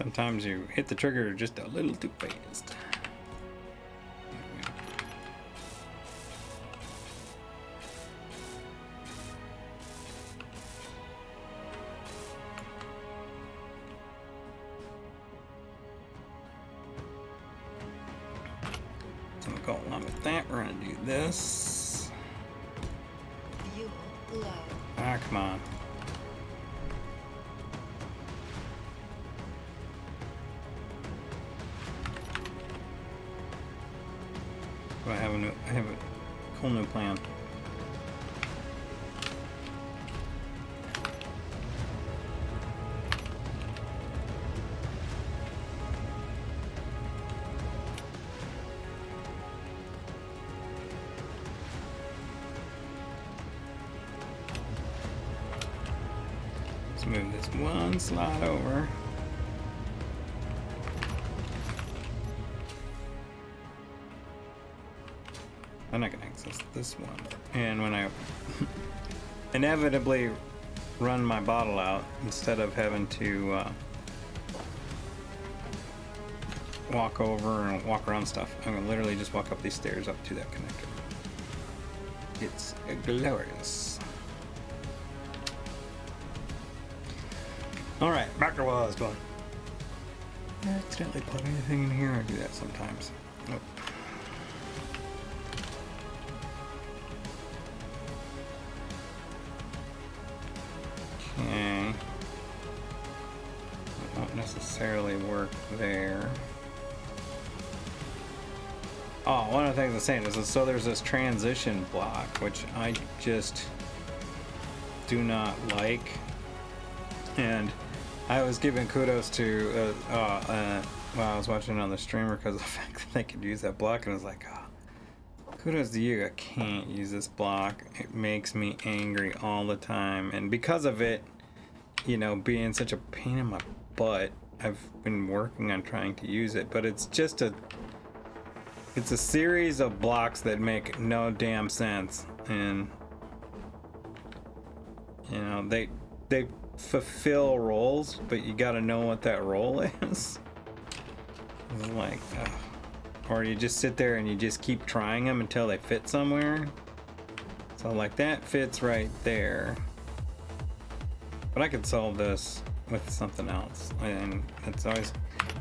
Sometimes you hit the trigger just a little too fast. So we'll go along with that. We're gonna do this. Fuel low. Ah, come on. I have a cool new plan. Let's move this one slot over. Then I can access this one. And when I inevitably run my bottle out, instead of having to walk over and walk around stuff, I'm gonna literally just walk up these stairs up to that connector. It's glorious. Alright, back to what I was going. I accidentally put anything in here. I do that sometimes. Nope. Okay. That won't necessarily work there. Oh, one of the things I'm saying is, so there's this transition block, which I just do not like. And I was giving kudos to, well, I was watching it on the streamer because of the fact that they could use that block, and I was like, oh, kudos to you. I can't use this block. It makes me angry all the time. And because of it, you know, being such a pain in my butt, I've been working on trying to use it, but it's just it's a series of blocks that make no damn sense. And, you know, they fulfill roles, but you gotta know what that role is. It's like, or you just sit there and you just keep trying them until they fit somewhere. So like that fits right there, but I could solve this with something else. And it's always,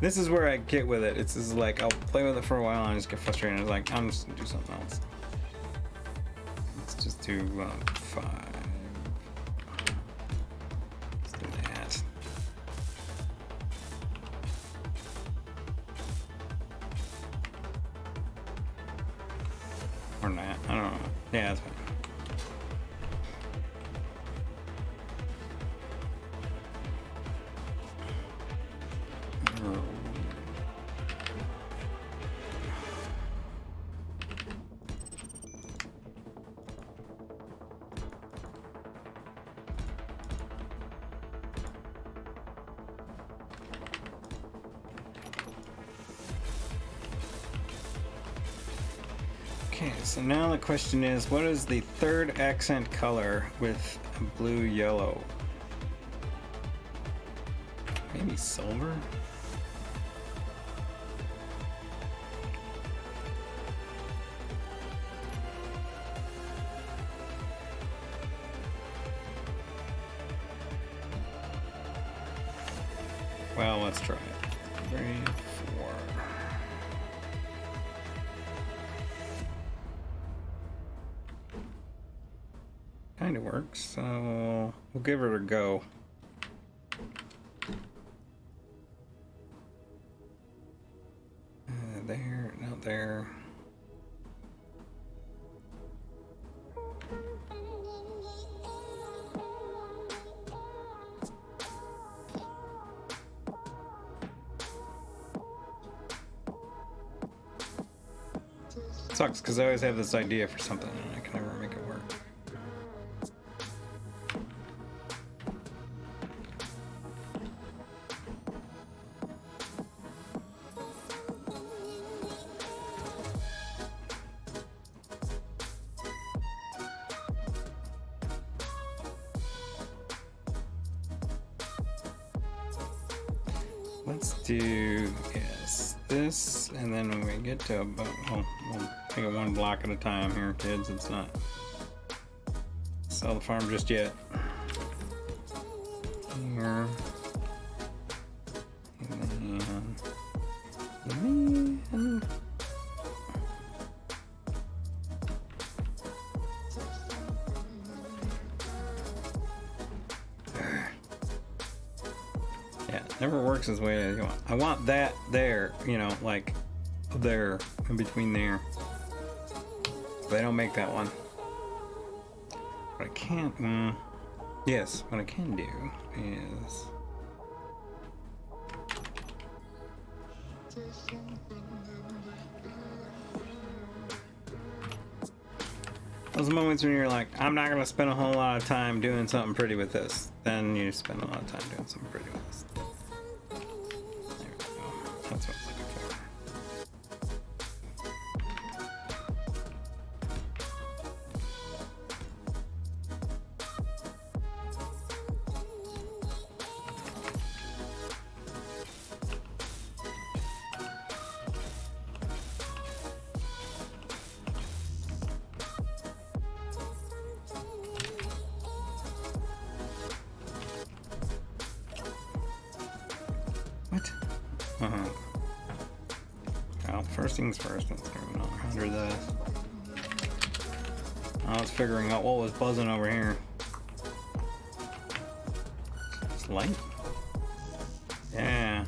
this is where I get with it. It's just like, I'll play with it for a while and I just get frustrated. It's like, I'm just gonna do something else. Let's just do 5. Or not, I don't know. Yeah, that's fine. Okay, so now the question is, what is the third accent color with blue yellow? Maybe silver? Well, let's try it. 3, 4. Kind of works, so we'll give it a go. There, not there. Sucks, because I always have this idea for something and I can never make it work. Let's do this, and then when we get to about, we'll take it one block at a time here, kids. It's not sell the farm just yet. Here. And then, yeah, it never works as way as you want. I want that there, you know, like there, in between there. They don't make that one. What I can't, yes, what I can do is those moments when you're like, I'm not gonna spend a whole lot of time doing something pretty with this. Then you spend a lot of time doing something pretty with this. There we go. That's what I was looking for. What? Well, first things first, let's turn on under this. I was figuring out what was buzzing over here. It's light? Yeah.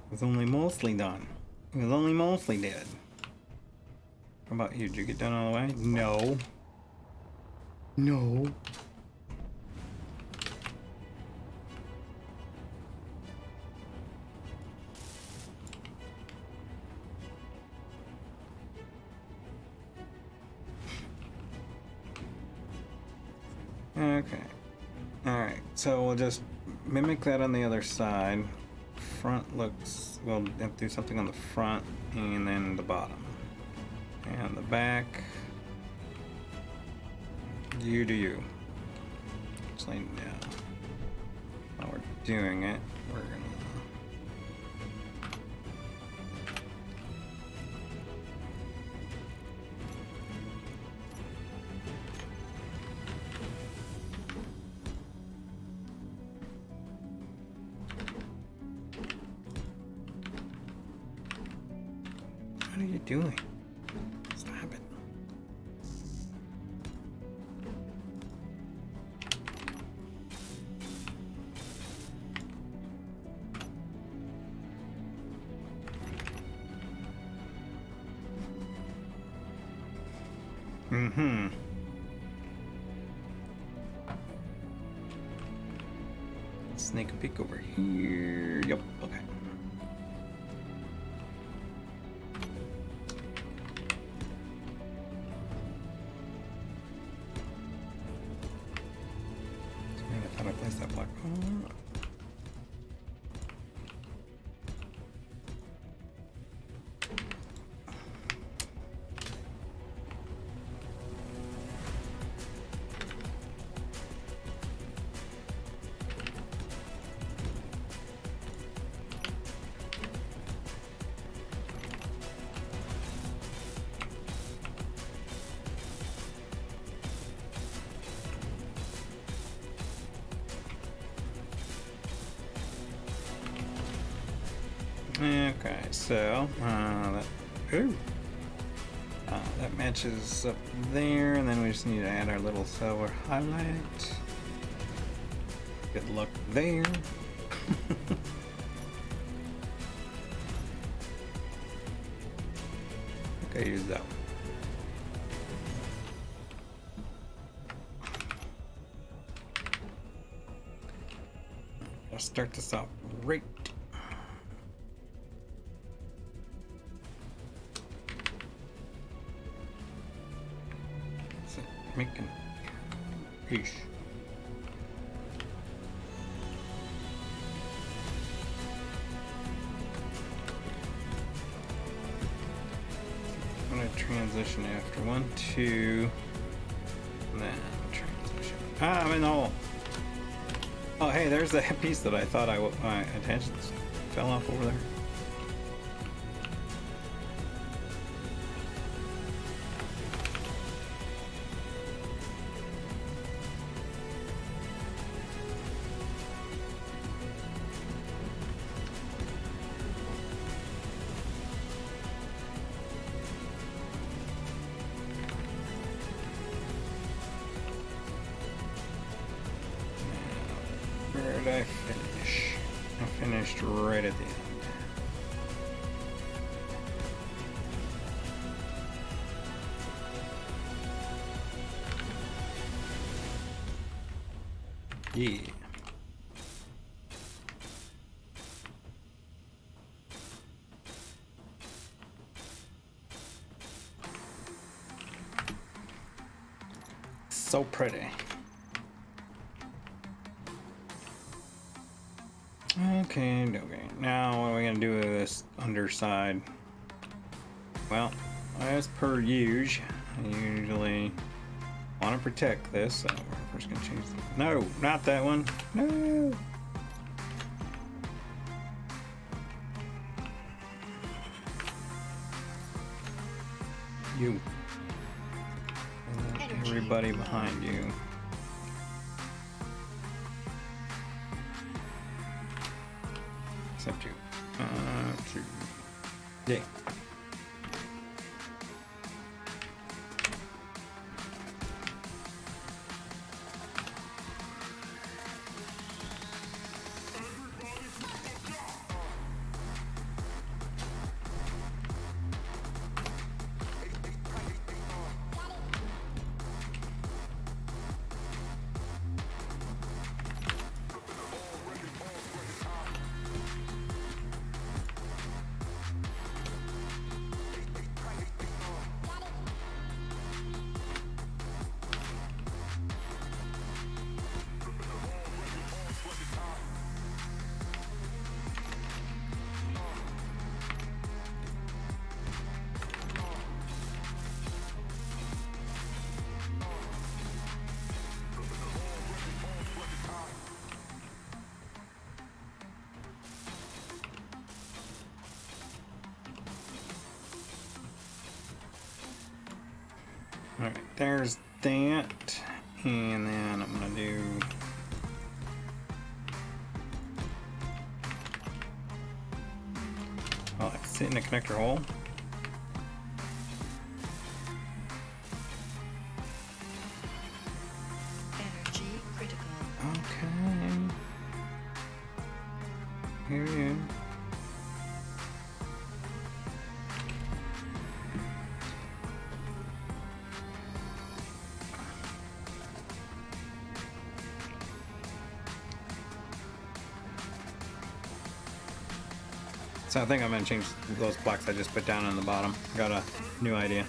It was only mostly done. It was only mostly dead. How about you? Did you get done all the way? No. No. Okay. Alright, so we'll just mimic that on the other side. Front looks, we'll have to do something on the front and then the bottom. And the back, you do you. Actually, no. While we're doing it, we're gonna. What are you doing? Stop it. Mm-hmm. Snake a peek over here. Yep, okay. I thought I placed that block. Oh. Okay, so that matches up there, and then we just need to add our little silver highlight. Good luck there. Okay, use that one. I'll start this off right. Making ish. I'm gonna transition transition after 1, 2, then transition. Ah, I'm in the hole. Oh, hey, there's that piece that I thought my attention fell off over there. Where did I finish? I finished right at the end. Yeah. So pretty. Okay, now what are we gonna do with this underside? Well, as per usual, I usually want to protect this, so we're first gonna change the... No, not that one. No. You. And everybody behind you. Except you. Yeah. Alright, there's that. And then I'm gonna do... Oh, I can sit in a connector hole. Energy critical. Okay. Here we go. So I think I'm gonna change those blocks I just put down on the bottom. Got a new idea.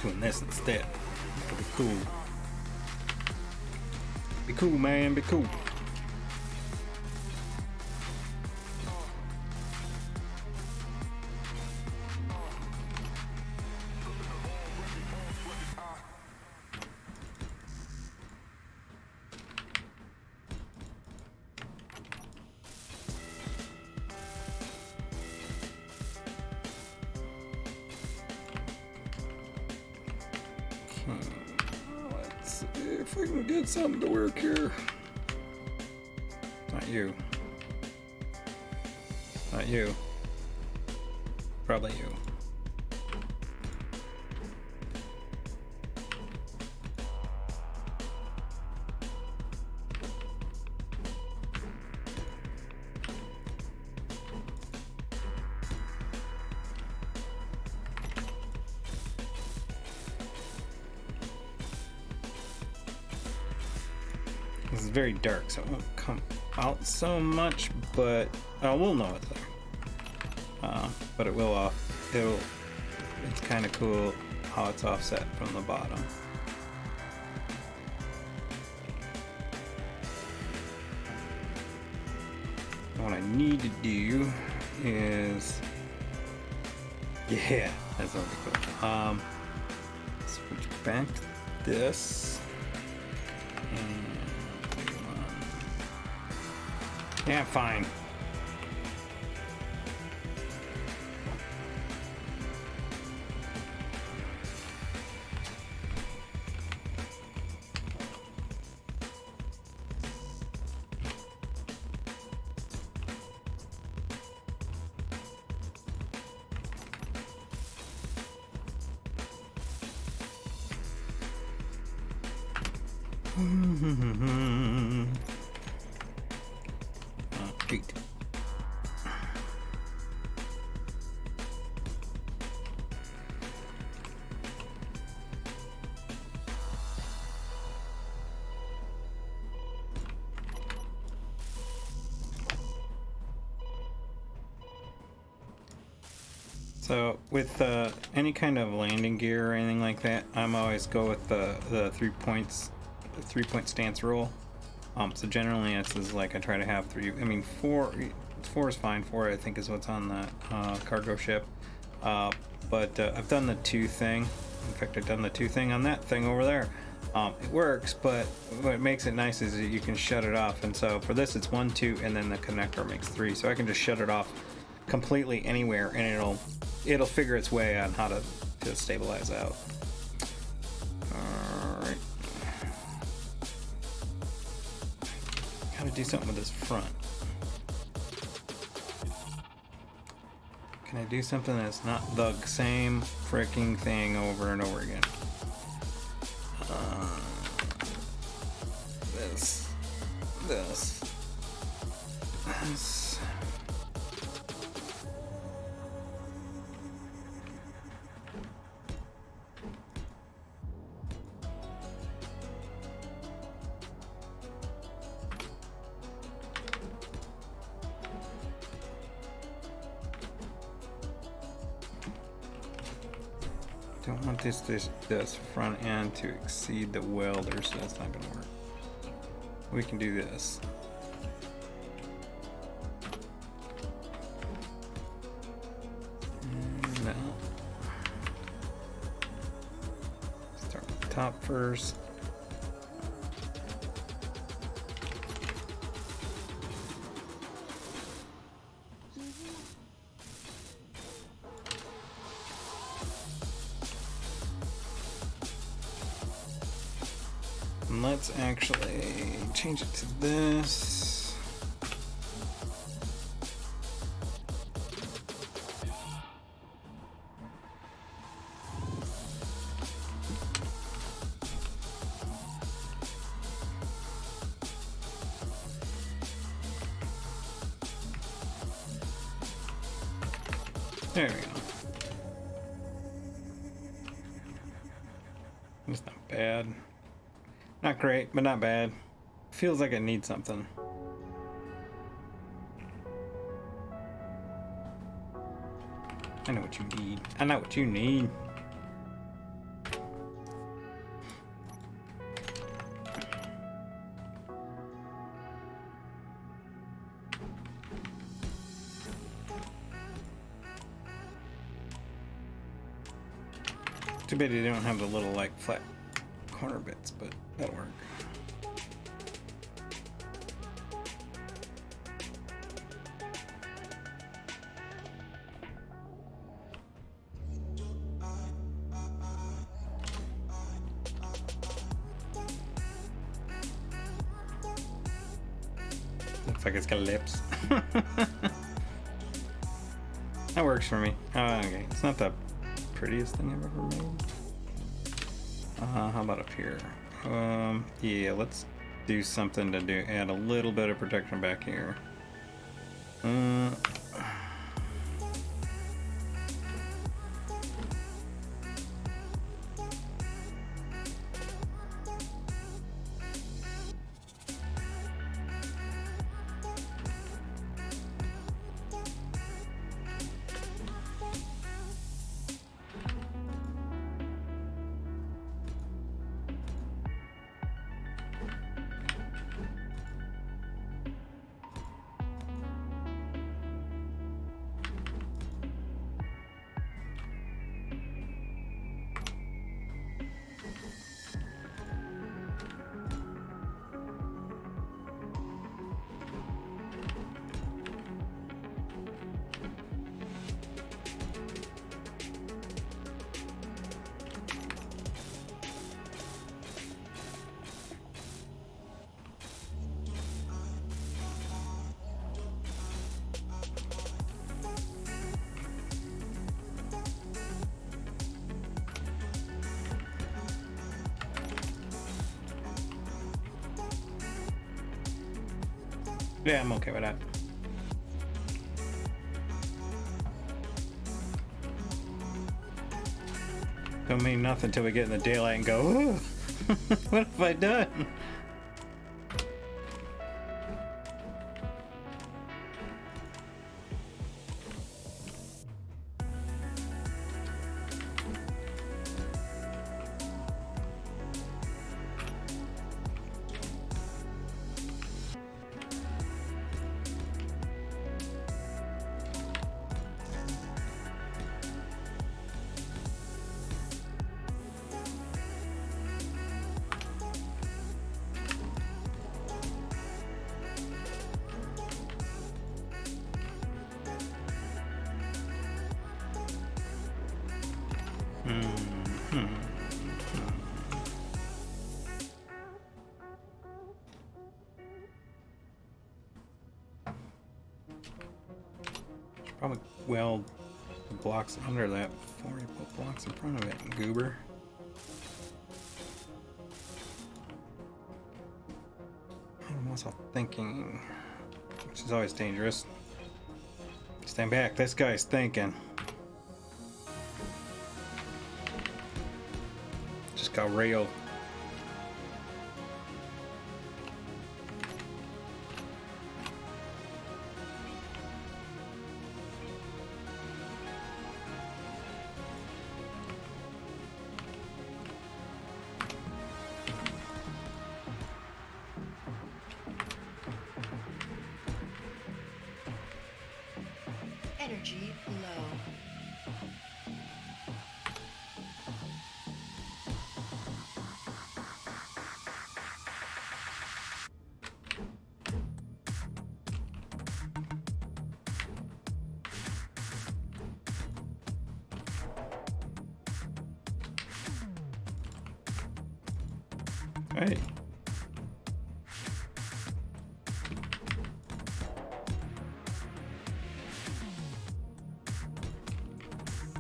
Doing this instead. It'll be cool. Be cool, man. Be cool. Let's see if we can get something to work here. Not you. Not you. Probably you. This is very dark, so it won't come out so much, but we'll know it though. But it will off. It's kind of cool how it's offset from the bottom. What I need to do is, yeah, that's really cool. Switch back to this. And yeah, fine. Great. So with any kind of landing gear or anything like that, I'm always go with the 3 points. 3-point stance rule. So generally this is like I try to have four is fine. 4 I think is what's on the cargo ship, but I've done the 2 thing. In fact, I've done the 2 thing on that thing over there. It works, but what makes it nice is that you can shut it off, and so for this it's 1, 2, and then the connector makes 3, so I can just shut it off completely anywhere and it'll figure its way on how to stabilize out. Gotta do something with this front. Can I do something that's not the same freaking thing over and over again? This. Don't want this front end to exceed the welder, so that's not going to work. We can do this. And now, start with the top first. And let's actually change it to this. There we go. It's not bad. Not great, but not bad. Feels like it needs something. I know what you need. I know what you need. Too bad you don't have the little like flat corner bits, but that'll work. Looks like it's got lips. That works for me. Okay, it's not the prettiest thing I've ever made. How about up here? Yeah, let's do something to add a little bit of protection back here. Yeah, I'm okay with that. Don't mean nothing till we get in the daylight and go, ooh, what have I done? Probably weld the blocks under that before you put blocks in front of it, goober. I'm also thinking, which is always dangerous. Stand back, this guy's thinking. Just got railed. Energy low. Hey.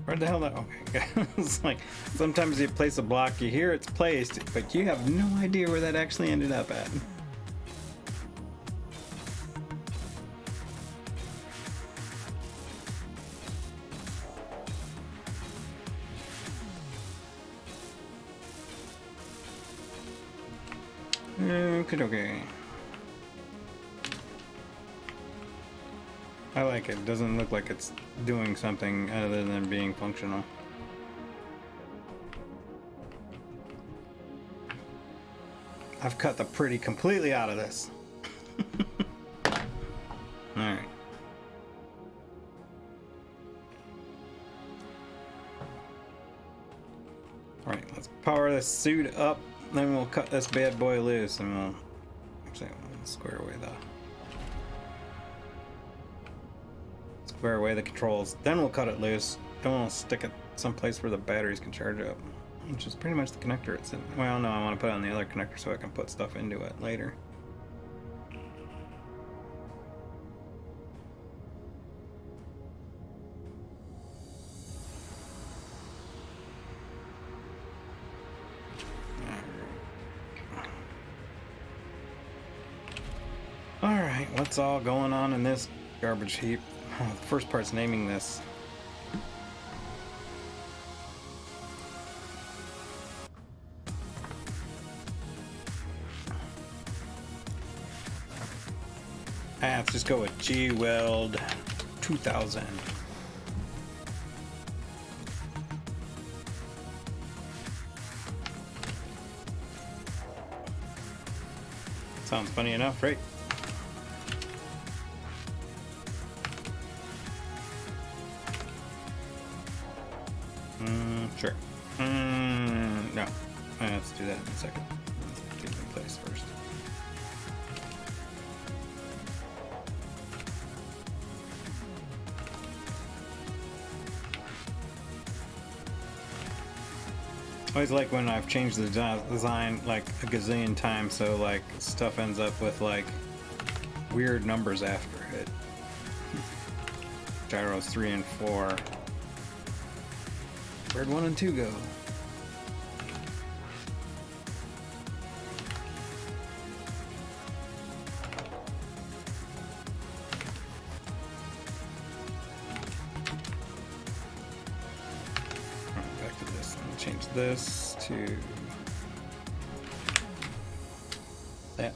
Where the hell that? Okay, it's like sometimes you place a block, you hear it's placed, but you have no idea where that actually ended up at. Okay. I like it. It doesn't look like it's doing something other than being functional. I've cut the pretty completely out of this. Alright. Alright, let's power this suit up, then we'll cut this bad boy loose and we'll actually square away the controls. Then we'll cut it loose. Then we'll stick it someplace where the batteries can charge up, which is pretty much the connector it's in. Well, no, I want to put it on the other connector so I can put stuff into it later. Alright, what's all going on in this garbage heap? Oh, the first part's naming this. Let's just go with G Weld 2000. Sounds funny enough, right? Sure. No. Let's do that in a second. Let's get it in place first. I always like when I've changed the design like a gazillion times, so like stuff ends up with like weird numbers after it. Gyros 3 and 4. Where'd 1 and 2 go? change this to that.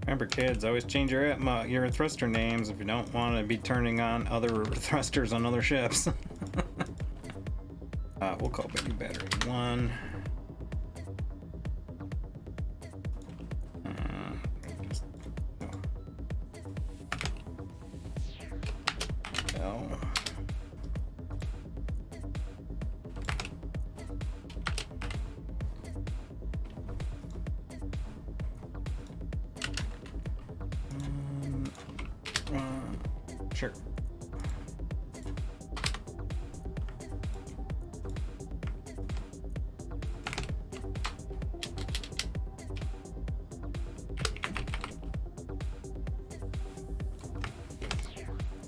Remember, kids, always change your thruster names if you don't want to be turning on other thrusters on other ships. We'll call baby battery 1. L. Sure.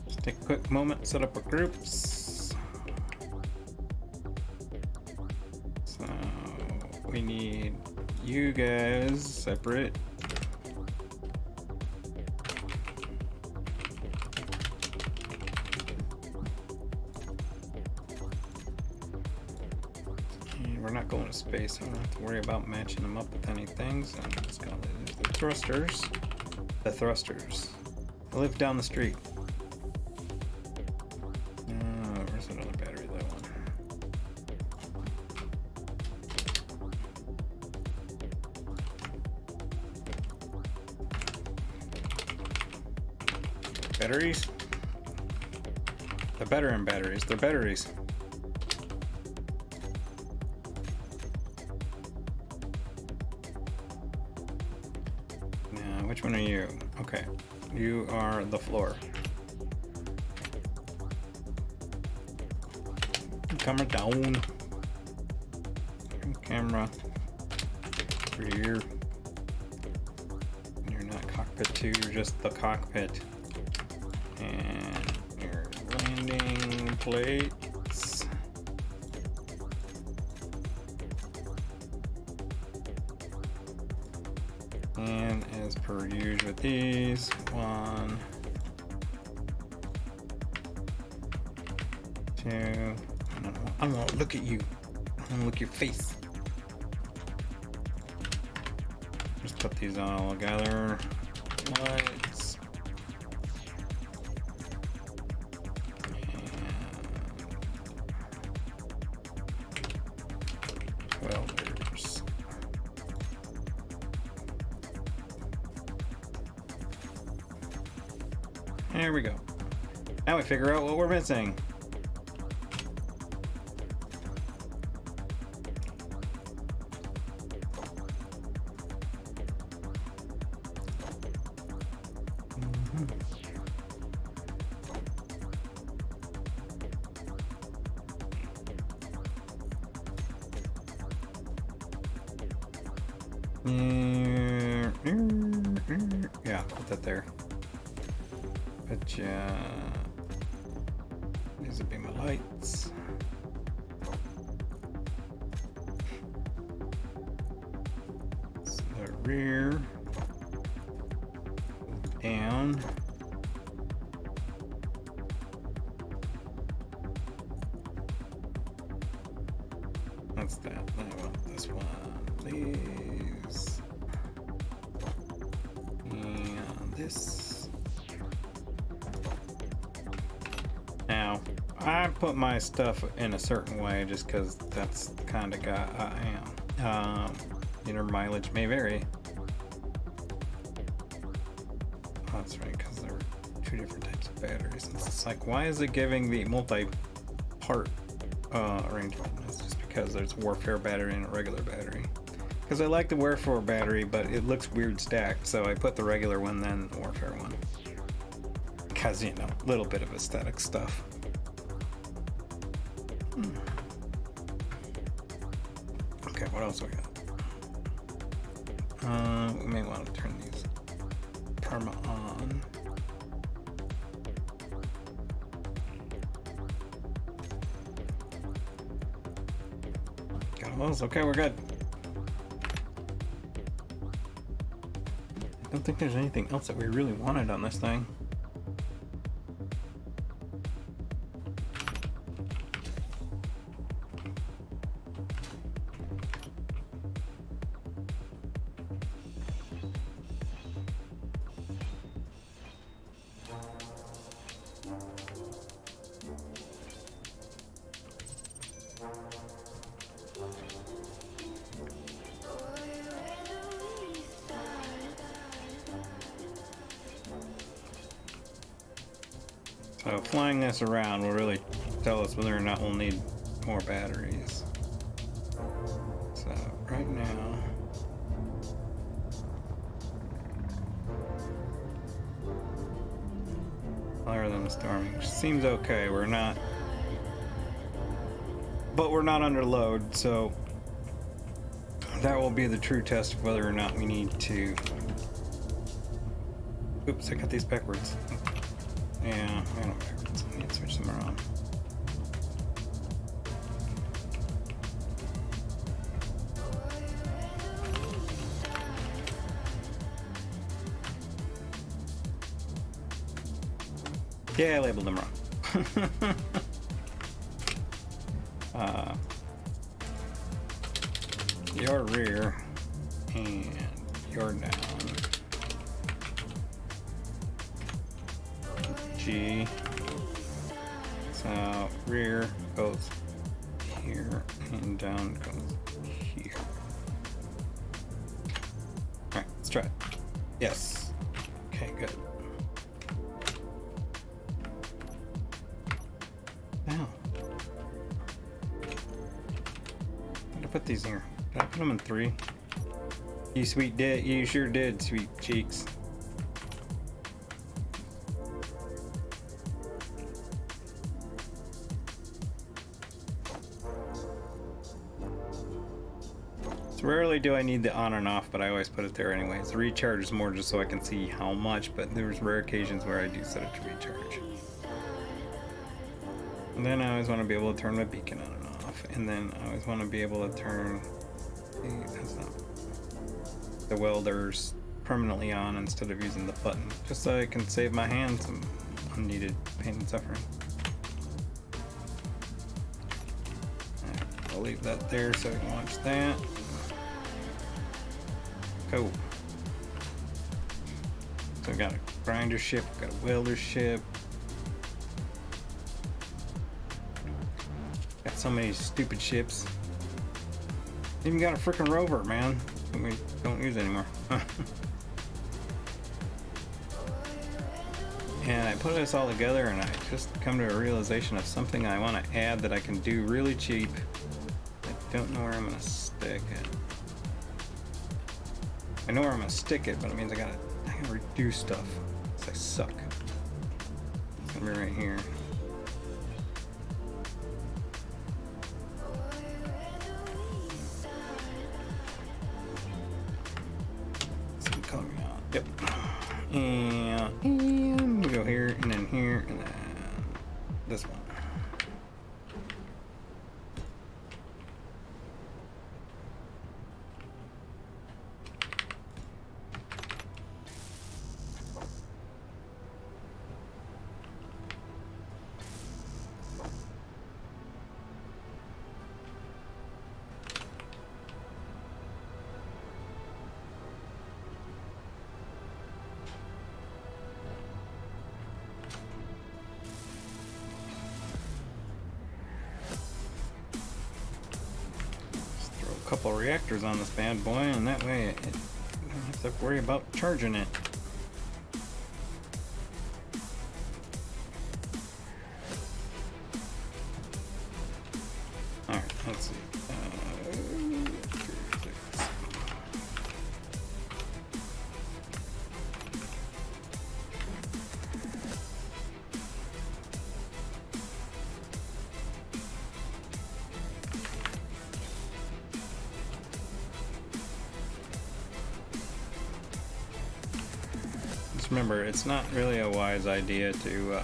Just take a quick moment, set up our groups. So we need you guys separate. We're not going to space, so I don't have to worry about matching them up with anything. So I'm just going to use the thrusters. The thrusters. I live down the street. Where's that other battery? That one. Batteries? They're better in batteries. They're batteries. Which one are you? Okay, you are the floor. Camera down. Camera rear. You're not cockpit 2, you're just the cockpit. And your landing plates. And as per usual with these, 1, 2. I don't want to look at you. I want to look at your face. Just put these on all together. Lights. And welders. There we go. Now we figure out what we're missing. Yeah, put that there. But these would be my lights. So the rear, down. That's that. I want this one, please. And this. Now, I put my stuff in a certain way just because that's the kind of guy I am. Inner mileage may vary. Oh, that's right, because there are 2 different types of batteries. And it's like, why is it giving the multi-part arrangement? It's just because there's a warfare battery and a regular battery. Because I like the warfare battery, but it looks weird stacked, so I put the regular one, then the warfare one. Because, you know, a little bit of aesthetic stuff. Okay, what else we got? We may want to turn these perma on. close. Okay, we're good. I don't think there's anything else that we really wanted on this thing. So flying this around will really tell us whether or not we'll need more batteries. So right now, higher than the storming, which seems okay. We're not, but we're not under load, so that will be the true test of whether or not we need to. Oops, I got these backwards. Yeah, I got them backwards. I need to switch them around. Yeah, I labeled them wrong. Your rear and your down. G. So rear goes here and down goes here. Alright, let's try it. Yes. Okay, good. Now. Where'd I put these here? Did I put them in 3? You sweet did. You sure did, sweet cheeks. Rarely do I need the on and off, but I always put it there anyways. The recharge is more just so I can see how much, but there's rare occasions where I do set it to recharge. And then I always want to be able to turn my beacon on and off. And then I always want to be able to turn the welders permanently on instead of using the button, just so I can save my hands some unneeded pain and suffering. Right, I'll leave that there so I can watch that. Cool. So we got a grinder ship, got a welder ship. Got so many stupid ships. Even got a freaking rover, man. That we don't use anymore. And I put this all together and I just come to a realization of something I want to add that I can do really cheap. I don't know where I'm going to stick it. I know where I'm gonna stick it, but it means I gotta reduce stuff. Cause I suck. It's gonna be right here. Some coming out. Yep. And we go here, and then here, and then this one. Couple reactors on this bad boy, and that way I don't have to worry about charging it. Alright, let's see. Remember, it's not really a wise idea to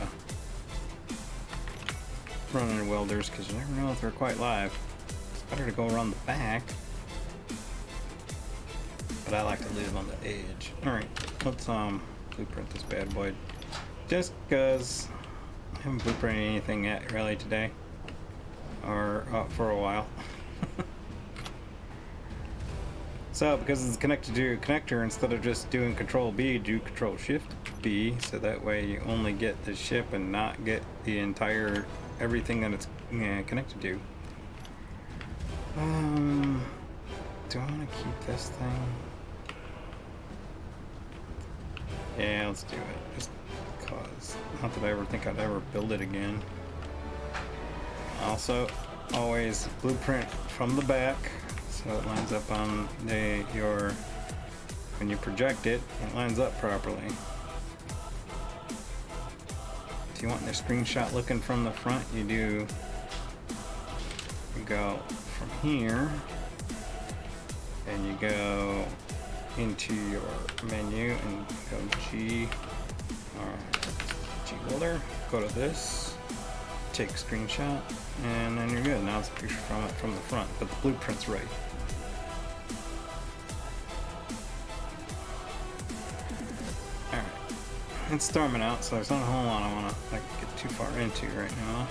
run into welders because you never know if they're quite live. Better to go around the back. But I like to live on the edge. Alright, let's blueprint this bad boy. Just because I haven't blueprinted anything yet really today. Or for a while. So because it's connected to your connector, instead of just doing Control B, do Control Shift B, so that way you only get the ship and not get the entire everything that it's connected to. Do I want to keep this thing? Yeah, let's do it. Just cause. Not that I ever think I'd ever build it again. Also, always blueprint from the back, so it lines up on when you project it, it lines up properly. If you want the screenshot looking from the front, you go from here, and you go into your menu and go G welder, go to this, take a screenshot, and then you're good. Now it's a picture from the front, but the blueprint's right. Alright. It's storming out, so there's not a whole lot I want to get too far into right now.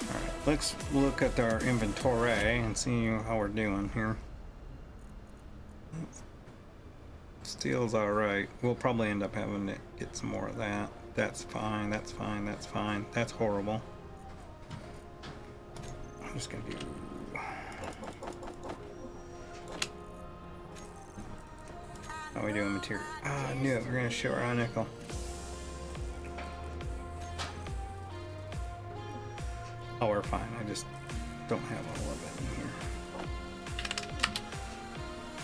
Alright, let's look at our inventory and see how we're doing here. Steel's alright. We'll probably end up having to get some more of that. That's fine, that's fine, that's fine. That's horrible. I'm just gonna do... How are we doing material? Ah, I knew it. We're gonna show our nickel. Oh, we're fine. I just don't have all of it in here.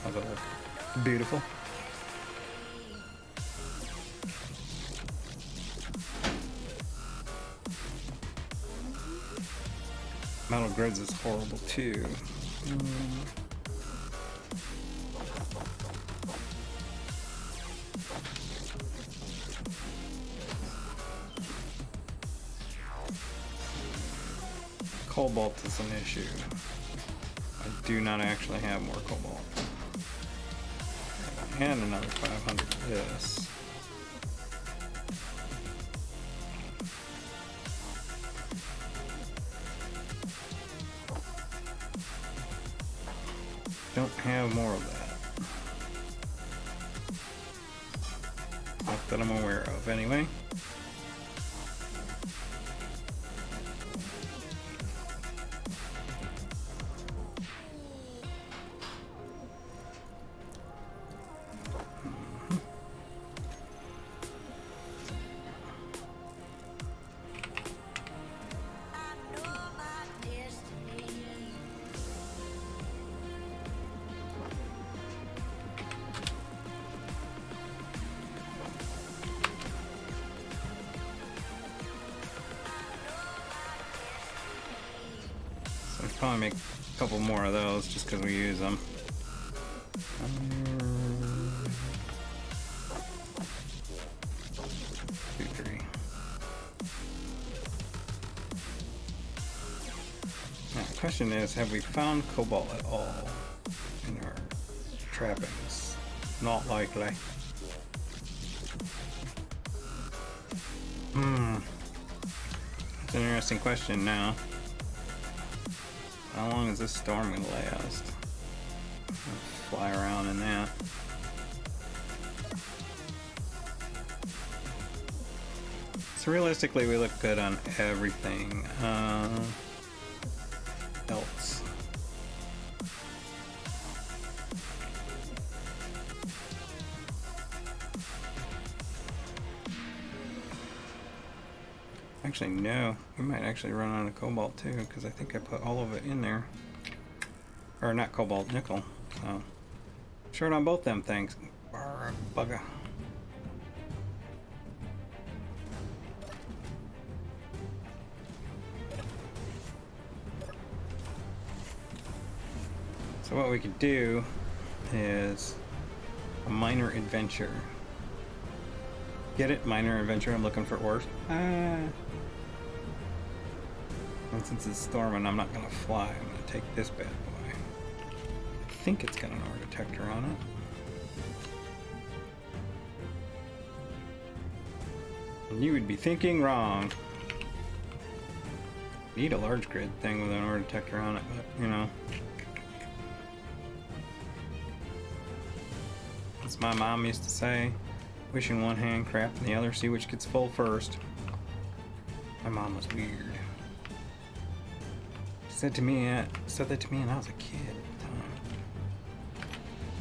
How's that look? Beautiful. Metal grids is horrible too. Cobalt is an issue. I do not actually have more cobalt. And another 500 of this. Don't have more of that. Not that I'm aware of, anyway. Probably make a couple more of those just because we use them. 2, 3. Now the question is, have we found cobalt at all in our trappings? Not likely. That's an interesting question now. How long is this storm going to last? I'll fly around in that. So realistically, we look good on everything else. Actually, no. We might actually run out of cobalt too, because I think I put all of it in there. Or not cobalt, nickel. So, short on both them things. Bugger. So what we could do is a minor adventure. Get it? Minor adventure. I'm looking for ores. And since it's storming, I'm not gonna fly. I'm gonna take this bad boy. I think it's got an ore detector on it. And you would be thinking wrong. Need a large grid thing with an ore detector on it, but you know. As my mom used to say, wishing one hand crap and the other, see which gets full first. My mom was weird. She said that to me when I was a kid at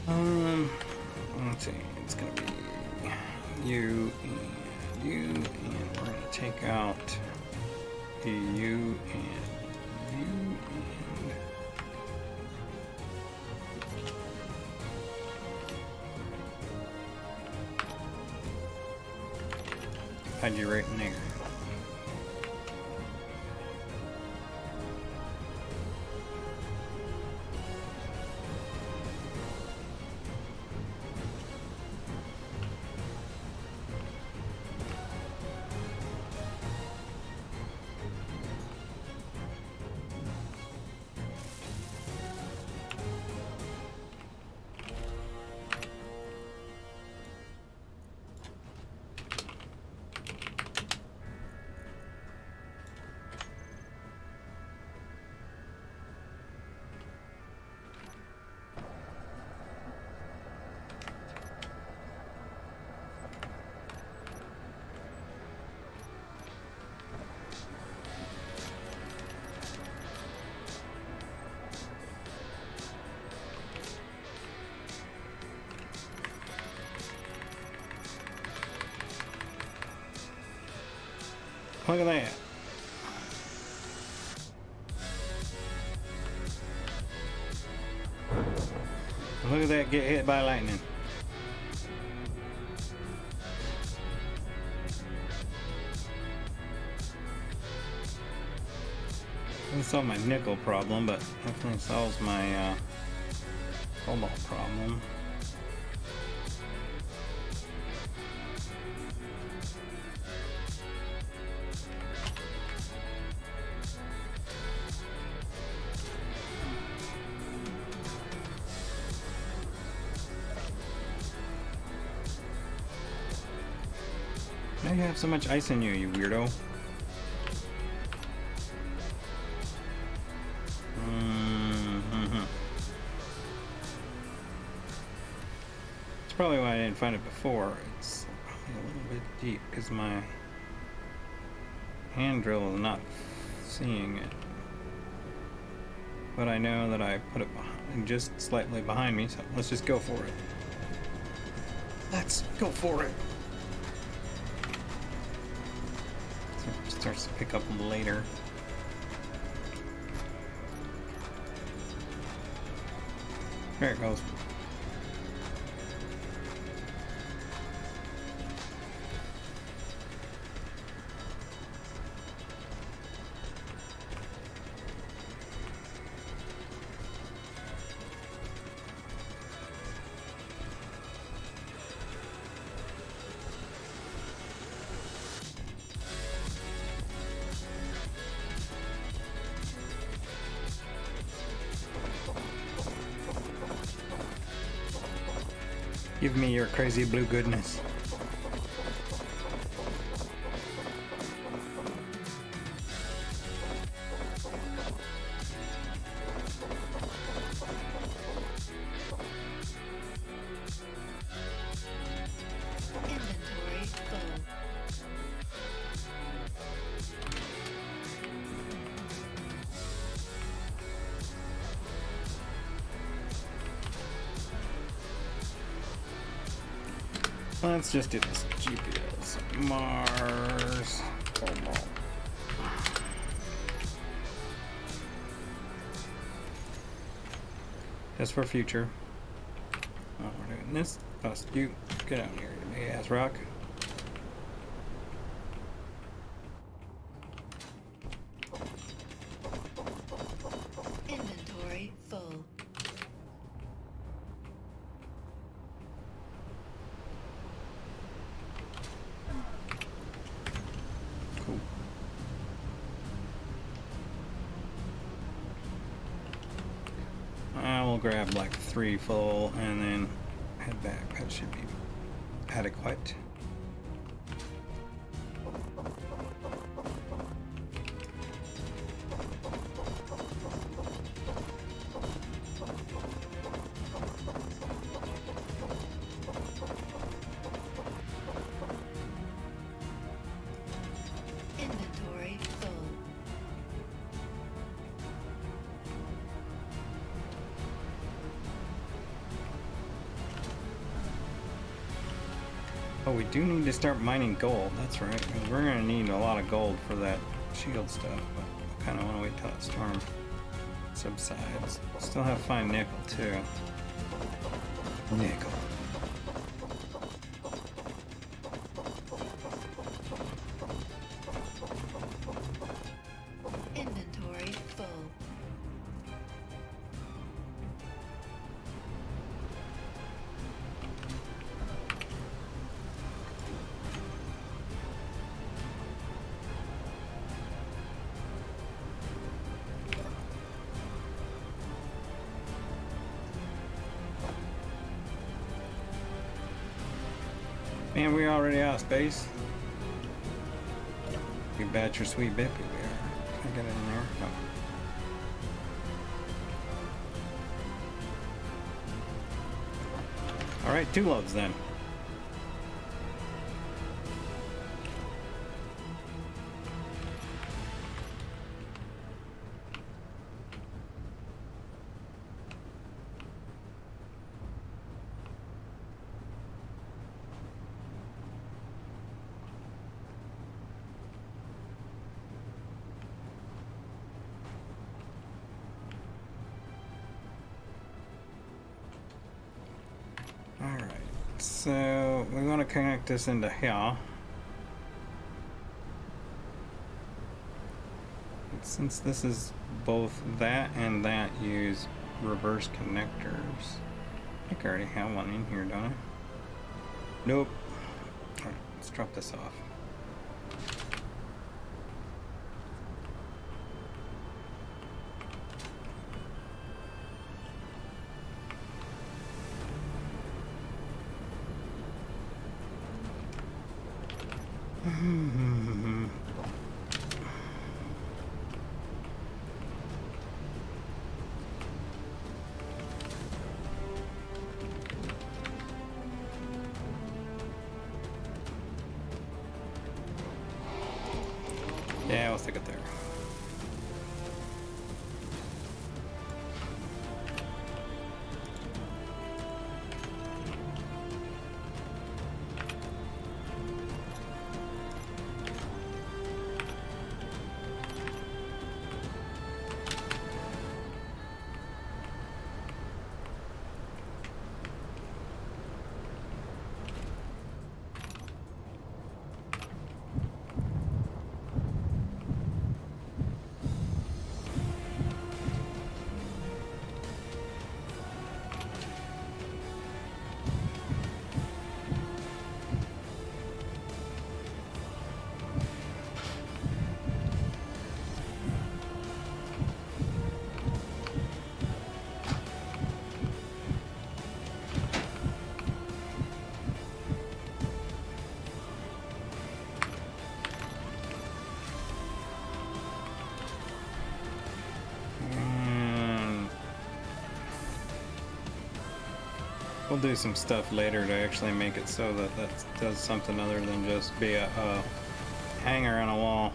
the time. Let's see, it's gonna be you and you, and we're gonna take out the you and you and hide you right in there. Look at that. Look at that get hit by lightning. Doesn't solve my nickel problem, but definitely solves my cobalt problem. Why do you have so much ice in you, you weirdo? That's probably why I didn't find it before. It's probably a little bit deep because my hand drill is not seeing it. But I know that I put it behind, just slightly behind me, so let's just go for it. Let's go for it. Starts to pick up later. There it goes. Give me your crazy blue goodness. Inventory full. Let's just do this. GPS. Mars. Cobalt. Just for future. Oh, we're doing this. Bust you. Get out here, you big ass rock. Inventory full. grab like 3 full and then head back. That should be adequate. Inventory full. Oh, we do need to start mining gold. That's right. 'Cause we're gonna need a lot of gold for that shield stuff. But I kind of want to wait till that storm subsides. Still have fine nickel too. Nickel. Inventory full. Man, we're already out of space. You bet your sweet bippy we are. Can I get in there? No. Alright, 2 loads then. Alright, so we want to connect this into here. And since this is both that and that use reverse connectors. I think I already have one in here, don't I? Nope. Alright, let's drop this off. Yeah, we'll stick it there. We'll do some stuff later to actually make it so that that does something other than just be a hanger on a wall.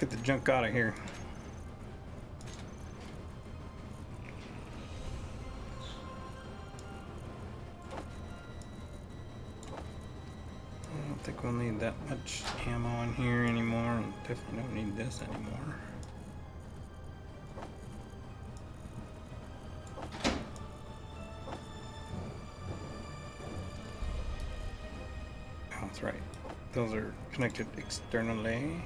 get the junk out of here. I don't think we'll need that much ammo in here anymore. Definitely don't need this anymore. Oh, that's right. Those are connected externally.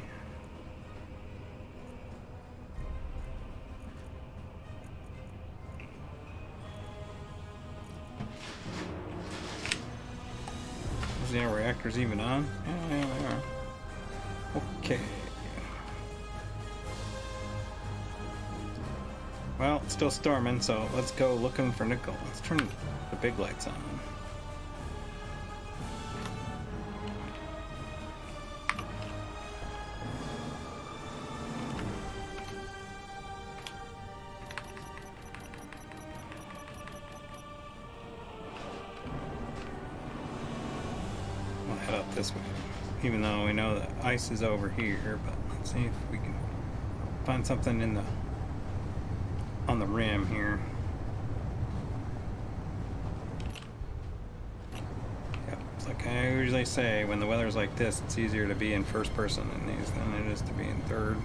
Is the reactors even on? Yeah, they are. Okay. Well, it's still storming, so let's go looking for nickel. Let's turn the big lights on. We'll head up this way, even though we know that ice is over here, but let's see if we can find something in the on the rim here. Yep, it's like I usually say, when the weather's like this, it's easier to be in first person in these than it is to be in third.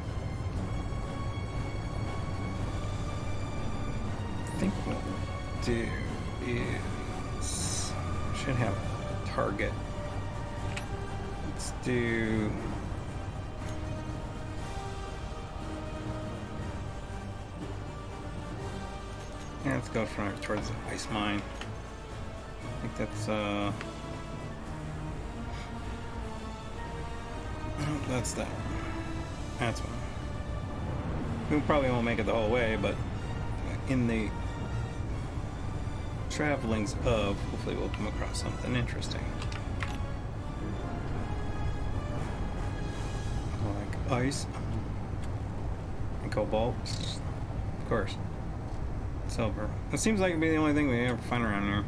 I think what we'll do is, should have a target. Let's do yeah, let's go towards the ice mine. I think that's oh, that's that one. That's one. We probably won't make it the whole way, but in the travelings of, hopefully we'll come across something interesting. Like ice and cobalt, of course. Silver. It seems like it'd be the only thing we ever find around here.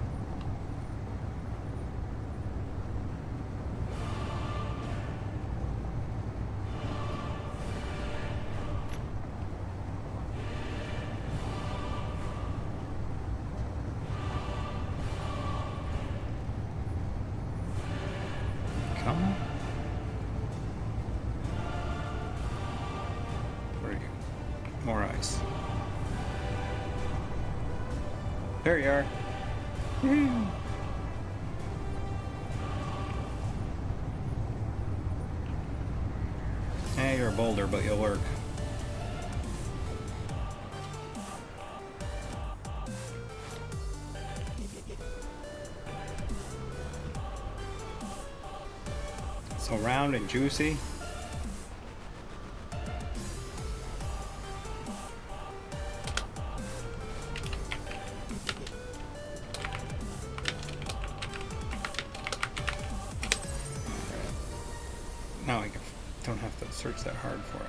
Come on. Where are you? More ice. There you are. Woo. Hey, you're a boulder, but you'll work. So round and juicy. Now I don't have to search that hard for it.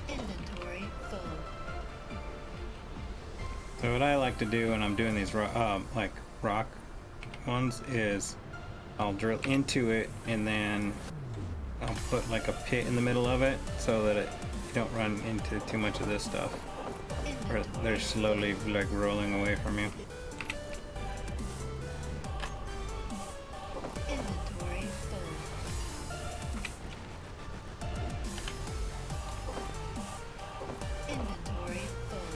Inventory full. So what I like to do when I'm doing these like rock ones is I'll drill into it and then I'll put like a pit in the middle of it so that you don't run into too much of this stuff, or they're slowly like rolling away from you. Inventory full. Inventory full.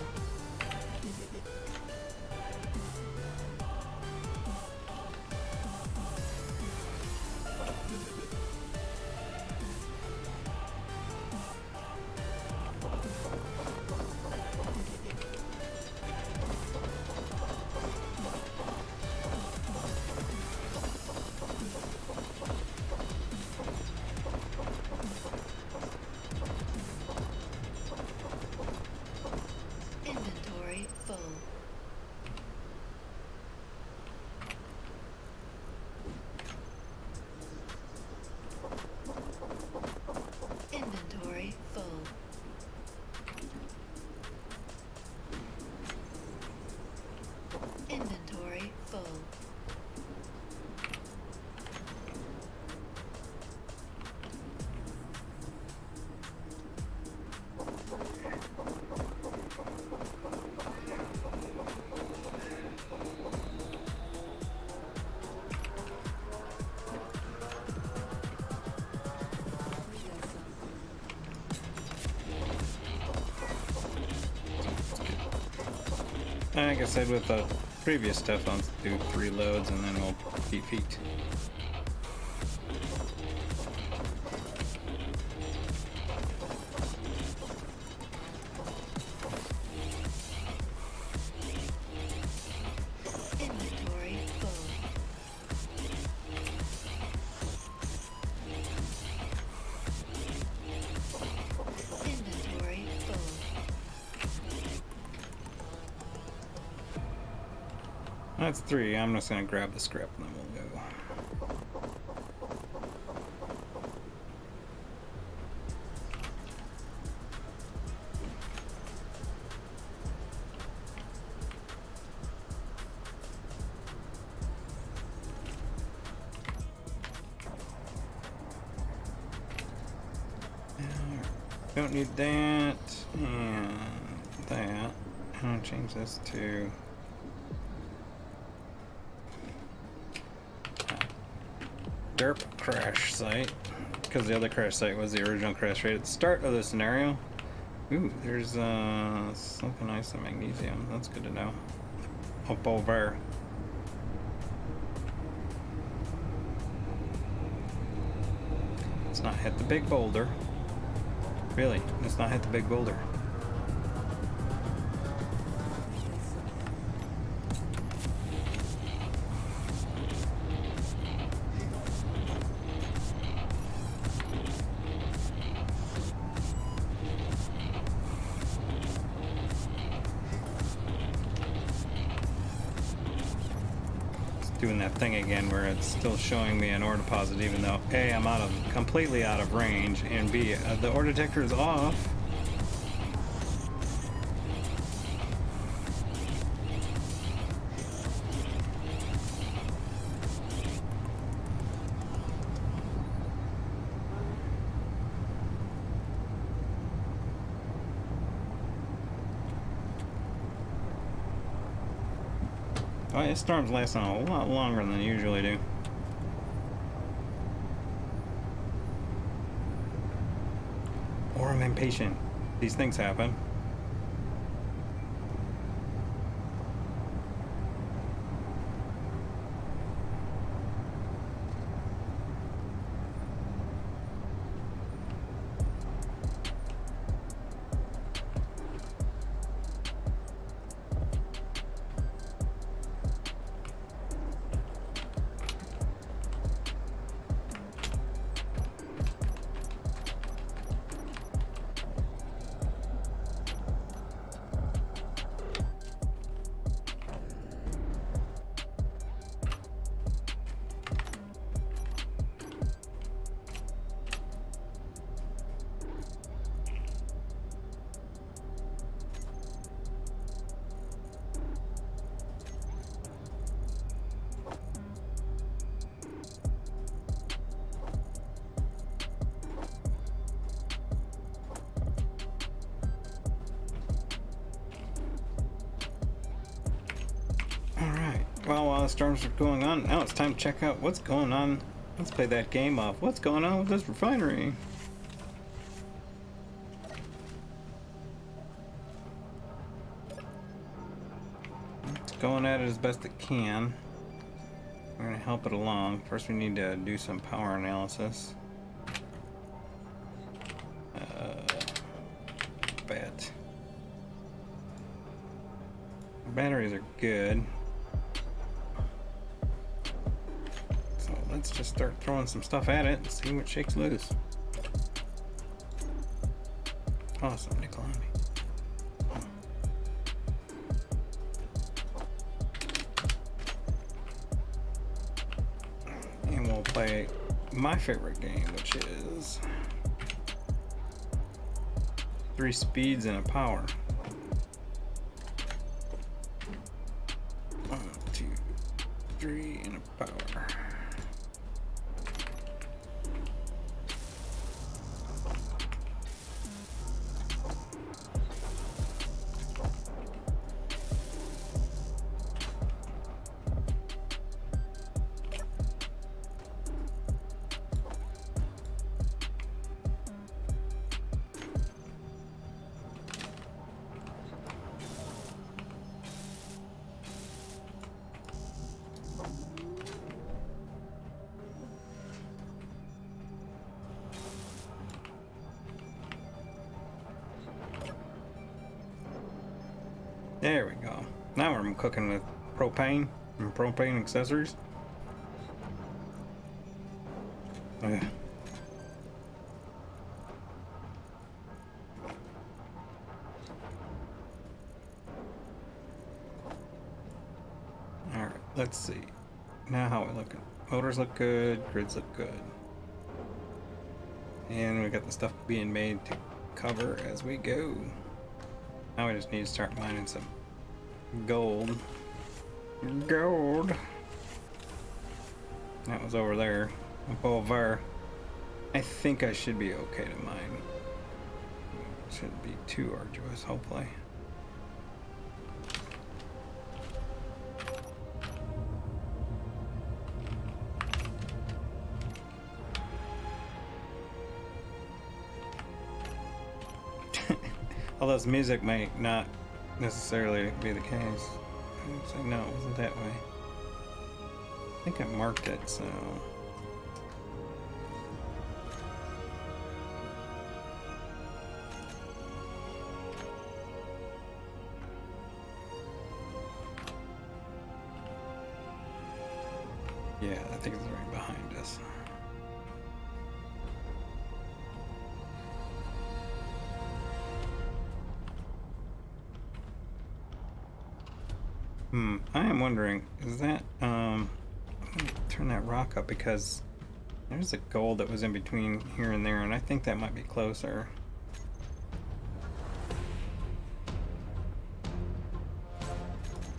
Like I said with the previous stuff, I'll do 3 loads and then we'll keep feet. Inventory full. Inventory full. That's 3. I'm just gonna grab the script and then we'll go. Don't need that and that. I'm gonna change this to derp crash site, because the other crash site was the original crash rate at the start of the scenario. Ooh, there's something nice in magnesium. That's good to know. Up over. Let's not hit the big boulder. Really, let's not hit the big boulder. Doing that thing again where it's still showing me an ore deposit even though A, I'm completely out of range, and B, the ore detector is off. Oh, yeah, storms last a lot longer than they usually do. Or I'm impatient. These things happen. Well, while the storms are going on, now it's time to check out what's going on. Let's play that game of what's going on with this refinery. It's going at it as best it can. We're going to help it along. First, we need to do some power analysis. Bet. Batteries are good. Let's just start throwing some stuff at it and see what shakes loose. Oh, somebody climbing. And we'll play my favorite game, which is 3 speeds and a power. 1, 2, 3 and a power. There we go. Now we're cooking with propane and propane accessories. Ugh. Alright, let's see. Now how we looking? Motors look good, grids look good. And we got the stuff being made to cover as we go. Now we just need to start mining some gold. Gold! That was over there. Up over. I think I should be okay to mine. Shouldn't be too arduous, hopefully. Although this music might not necessarily be the case. I would say no, it wasn't that way. I think I marked it, so... Yeah, I think it's right behind us. I am wondering, is that, I'm gonna turn that rock up because there's a gold that was in between here and there, and I think that might be closer.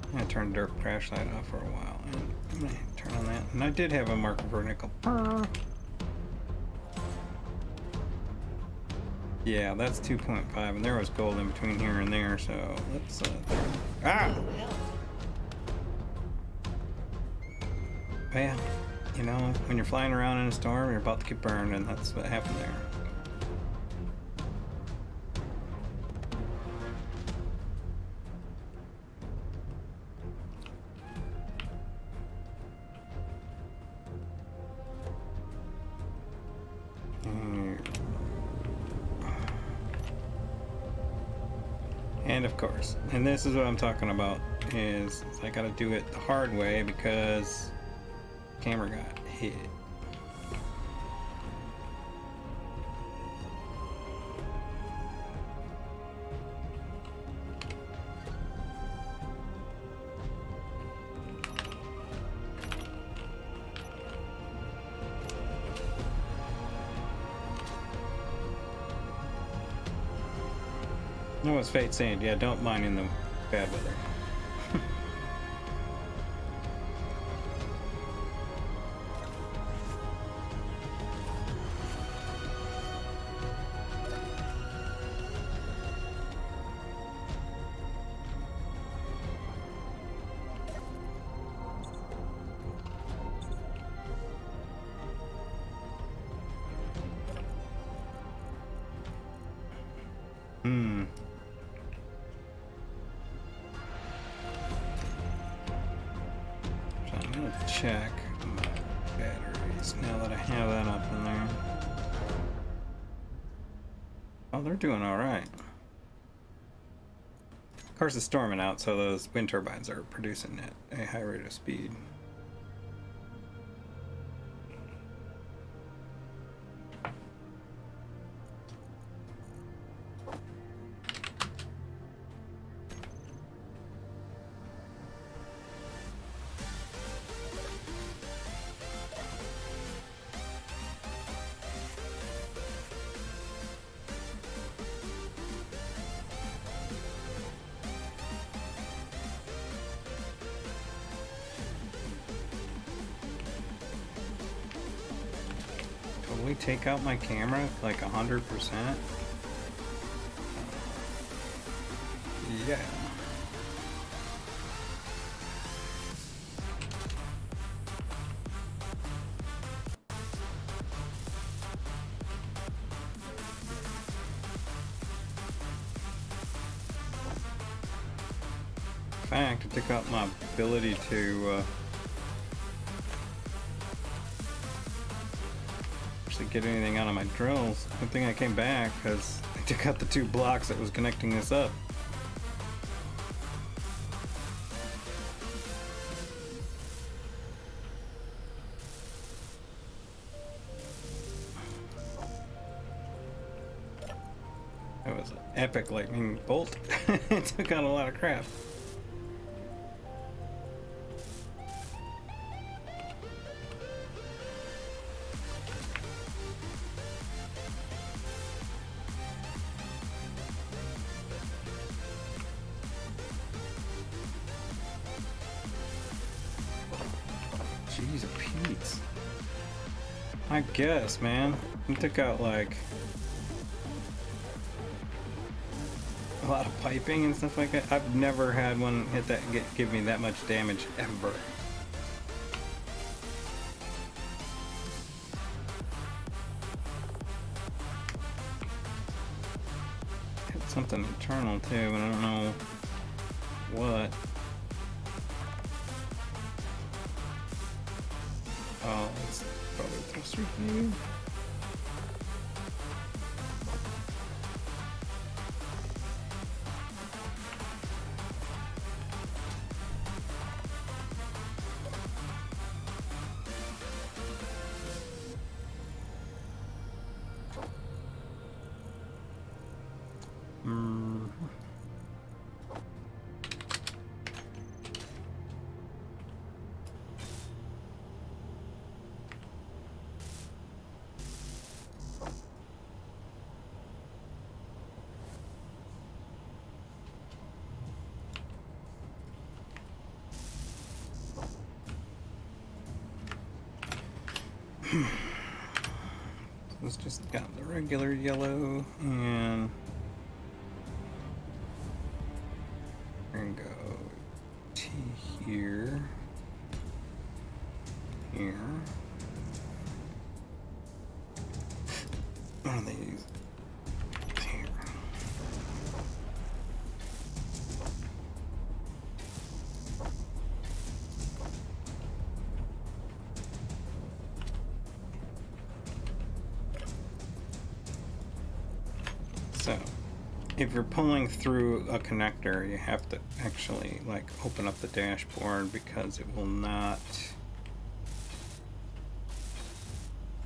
I'm gonna turn dirt crash light off for a while, and I'm gonna turn on that. And I did have a marker for nickel. Yeah, that's 2.5, and there was gold in between here and there, so let's, ah! Well, you know, when you're flying around in a storm, you're about to get burned, and that's what happened there. And of course, and this is what I'm talking about, is I gotta do it the hard way because camera got hit. No, what's Fate saying? Yeah, don't mine in the bad weather. So I'm gonna check my batteries now that I have that up in there. Oh, they're doing all right. Of course, it's storming out, so those wind turbines are producing at a high rate of speed. We take out my camera like 100%. Yeah. In fact, it took out my ability to get anything out of my drills. Good thing I came back because I took out the two blocks that was connecting this up. That was an epic lightning bolt. It took out a lot of crap. Jeez, Pete. I guess, man. He took out like a lot of piping and stuff like that. I've never had one hit that give me that much damage ever. Hit something internal too, but I don't know what. Oh, it's probably thruster maybe. This just got the regular yellow, and we're gonna go T here, here. One of these here. So, if you're pulling through a connector, you have to actually like open up the dashboard because it will not.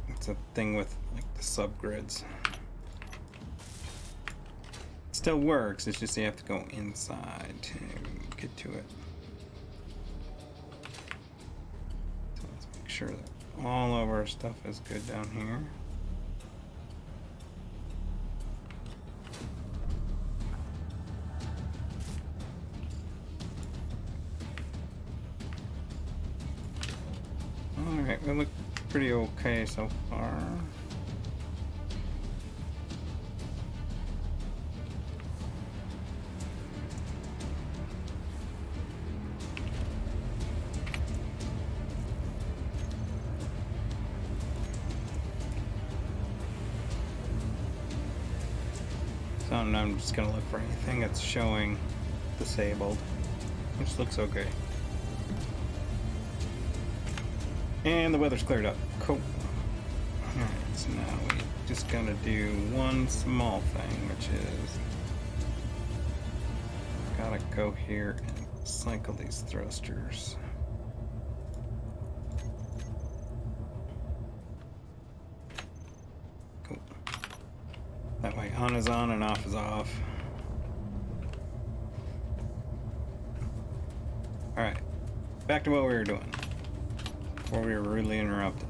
It's a thing with like the subgrids. Still works, it's just you have to go inside to get to it. So let's make sure that all of our stuff is good down here. Alright, we look pretty okay so far. So I'm just gonna look for anything that's showing disabled, which looks okay. And the weather's cleared up. Cool. Alright, so now we just gotta do one small thing, which is gotta go here and cycle these thrusters. Cool. That way on is on and off is off. Alright, back to what we were doing before we were rudely interrupted.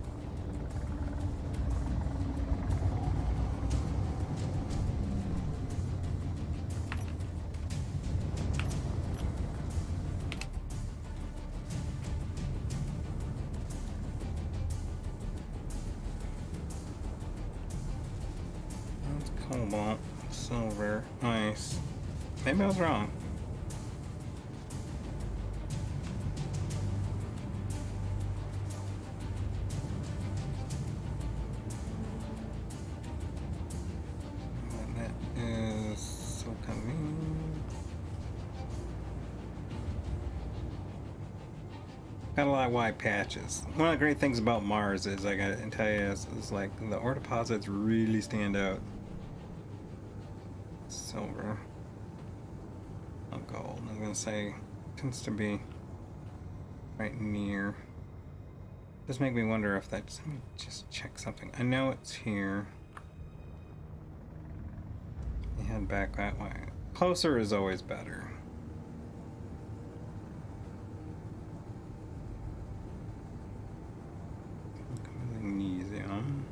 That's cobalt, silver, nice. Maybe I was wrong. Got a lot of white patches. One of the great things about Mars is, I gotta tell you, is like the ore deposits really stand out. Silver. Oh, gold. I'm gonna say tends to be right near. Just make me wonder if that's. Let me just check something. I know it's here. head back that way. Closer is always better. Magnesium.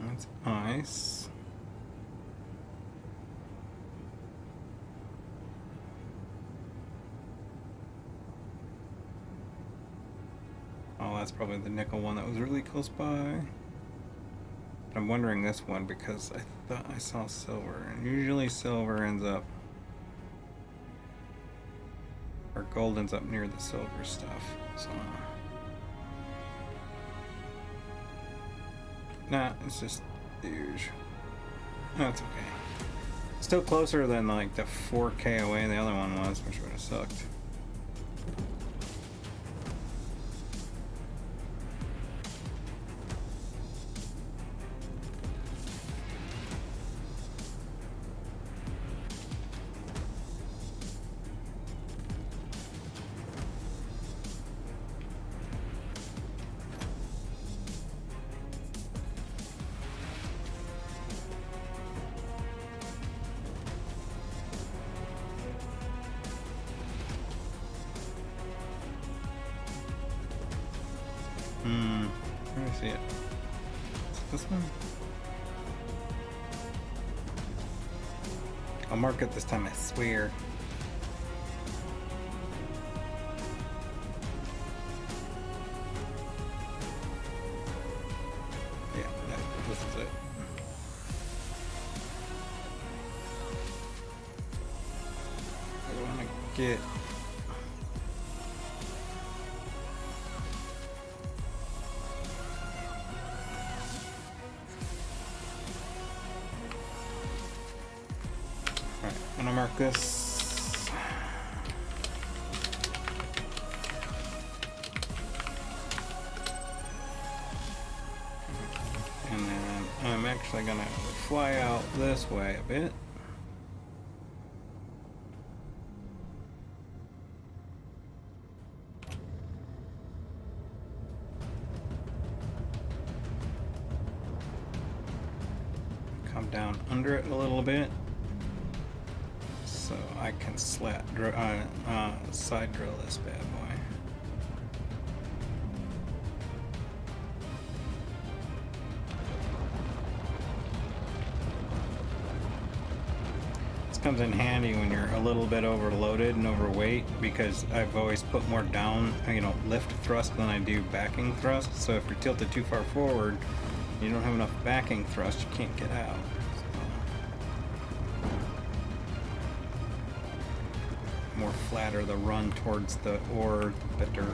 That's ice. Oh, that's probably the nickel one that was really close by. But I'm wondering this one because I thought I saw silver. And usually silver ends up, or gold ends up near the silver stuff. So, nah, it's just huge. That's okay. Still closer than like the 4K away the other one was, which would have sucked. Where do I see it? Is it this one? I'll mark it this time, I swear. Yeah, this is it. I want to get... I'm gonna mark this. And then I'm actually gonna fly out this way a bit. Come down under it a little bit. So I can side drill this bad boy. This comes in handy when you're a little bit overloaded and overweight, because I've always put more down, lift thrust than I do backing thrust. So if you're tilted too far forward, you don't have enough backing thrust, you can't get out. More flatter the run towards the ore, the better.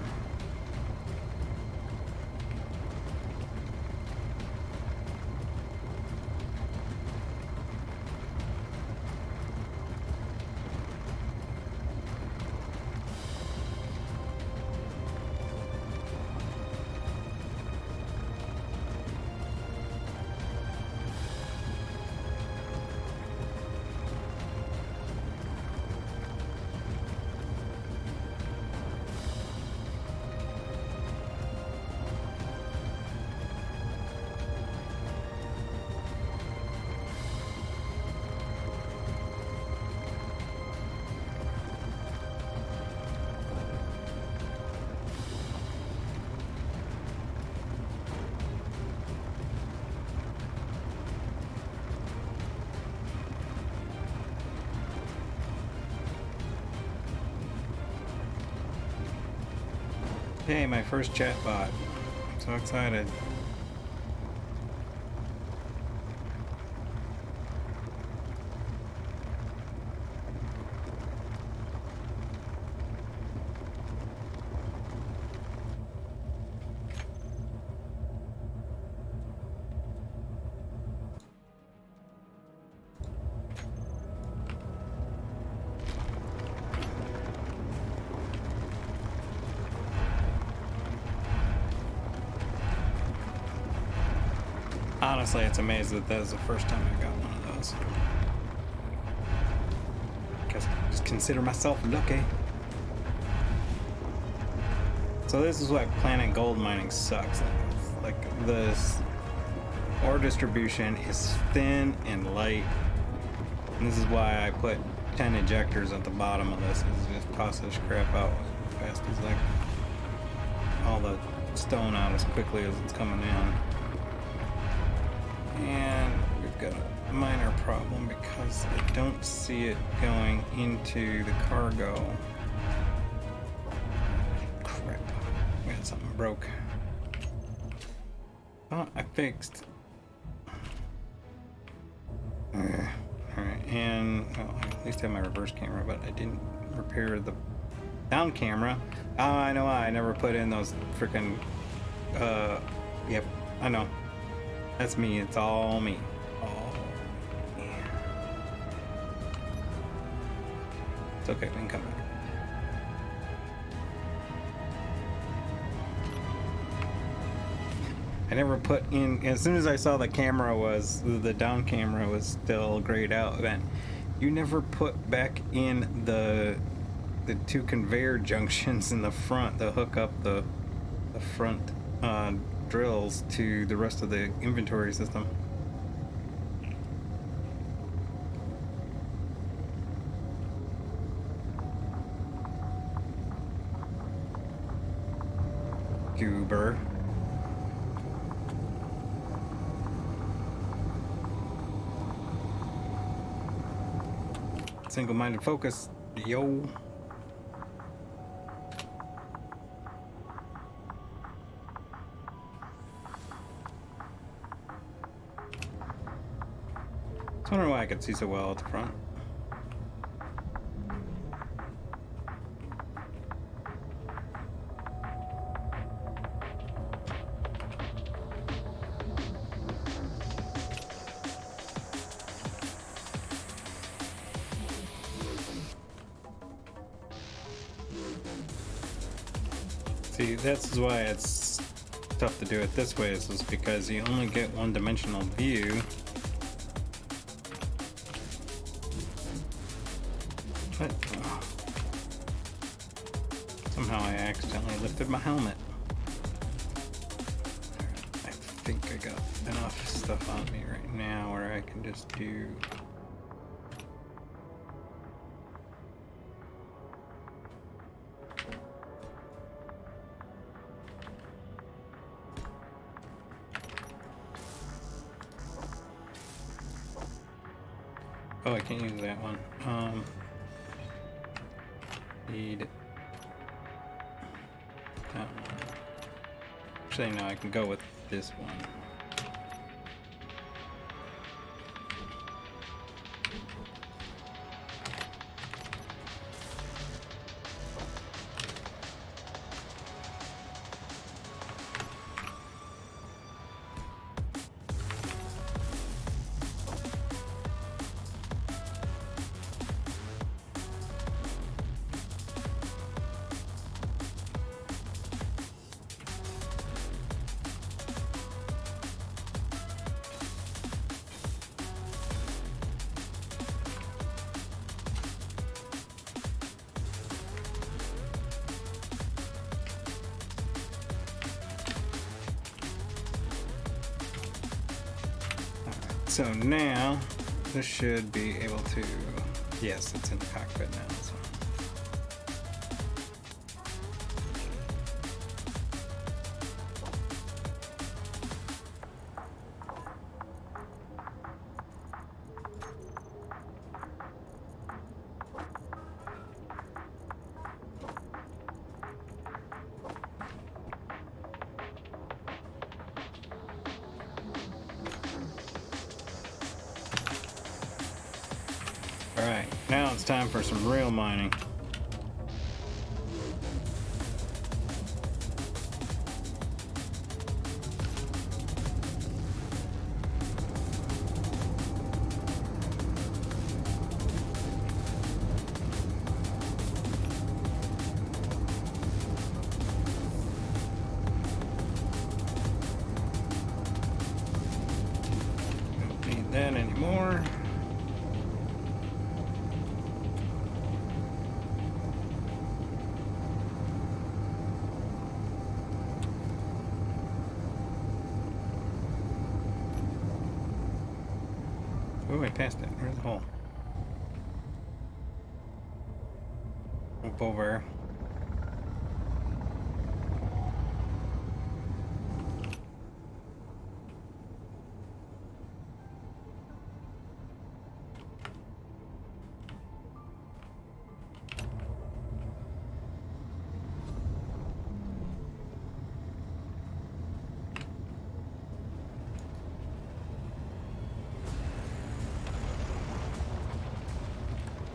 Hey, my first chatbot. I'm so excited. Honestly, it's amazing that that was the first time I got one of those. Guess I just consider myself lucky. So this is why planet gold mining sucks. Like this ore distribution is thin and light. And this is why I put 10 injectors at the bottom of this. Is just toss this crap out as fast as like all the stone out as quickly as it's coming in. And we've got a minor problem because I don't see it going into the cargo. Crap. We had something broke. Oh, I fixed. Okay. Alright, and well, I at least have my reverse camera, but I didn't repair the down camera. Oh, I know why. I never put in those freaking. Yep, I know. That's me. It's all me. All me. It's okay. We can come back. I never put in. As soon as I saw the down camera was still grayed out, then you never put back in the two conveyor junctions in the front to hook up the front drills to the rest of the inventory system. Goober. Single-minded focus, yo. I wonder why I could see so well at the front. See, that's why it's tough to do it this way, is because you only get one-dimensional view. But somehow I accidentally lifted my helmet. I think I got enough stuff on me right now where I can just do. Oh, I can't use that one. Need that one. Actually, no, I can go with this one. So now this should be able to, yes, it's in the cockpit now. So. Alright, now it's time for some real mining. Don't need that anymore. Oh, I passed it. Where's the hole? Up over.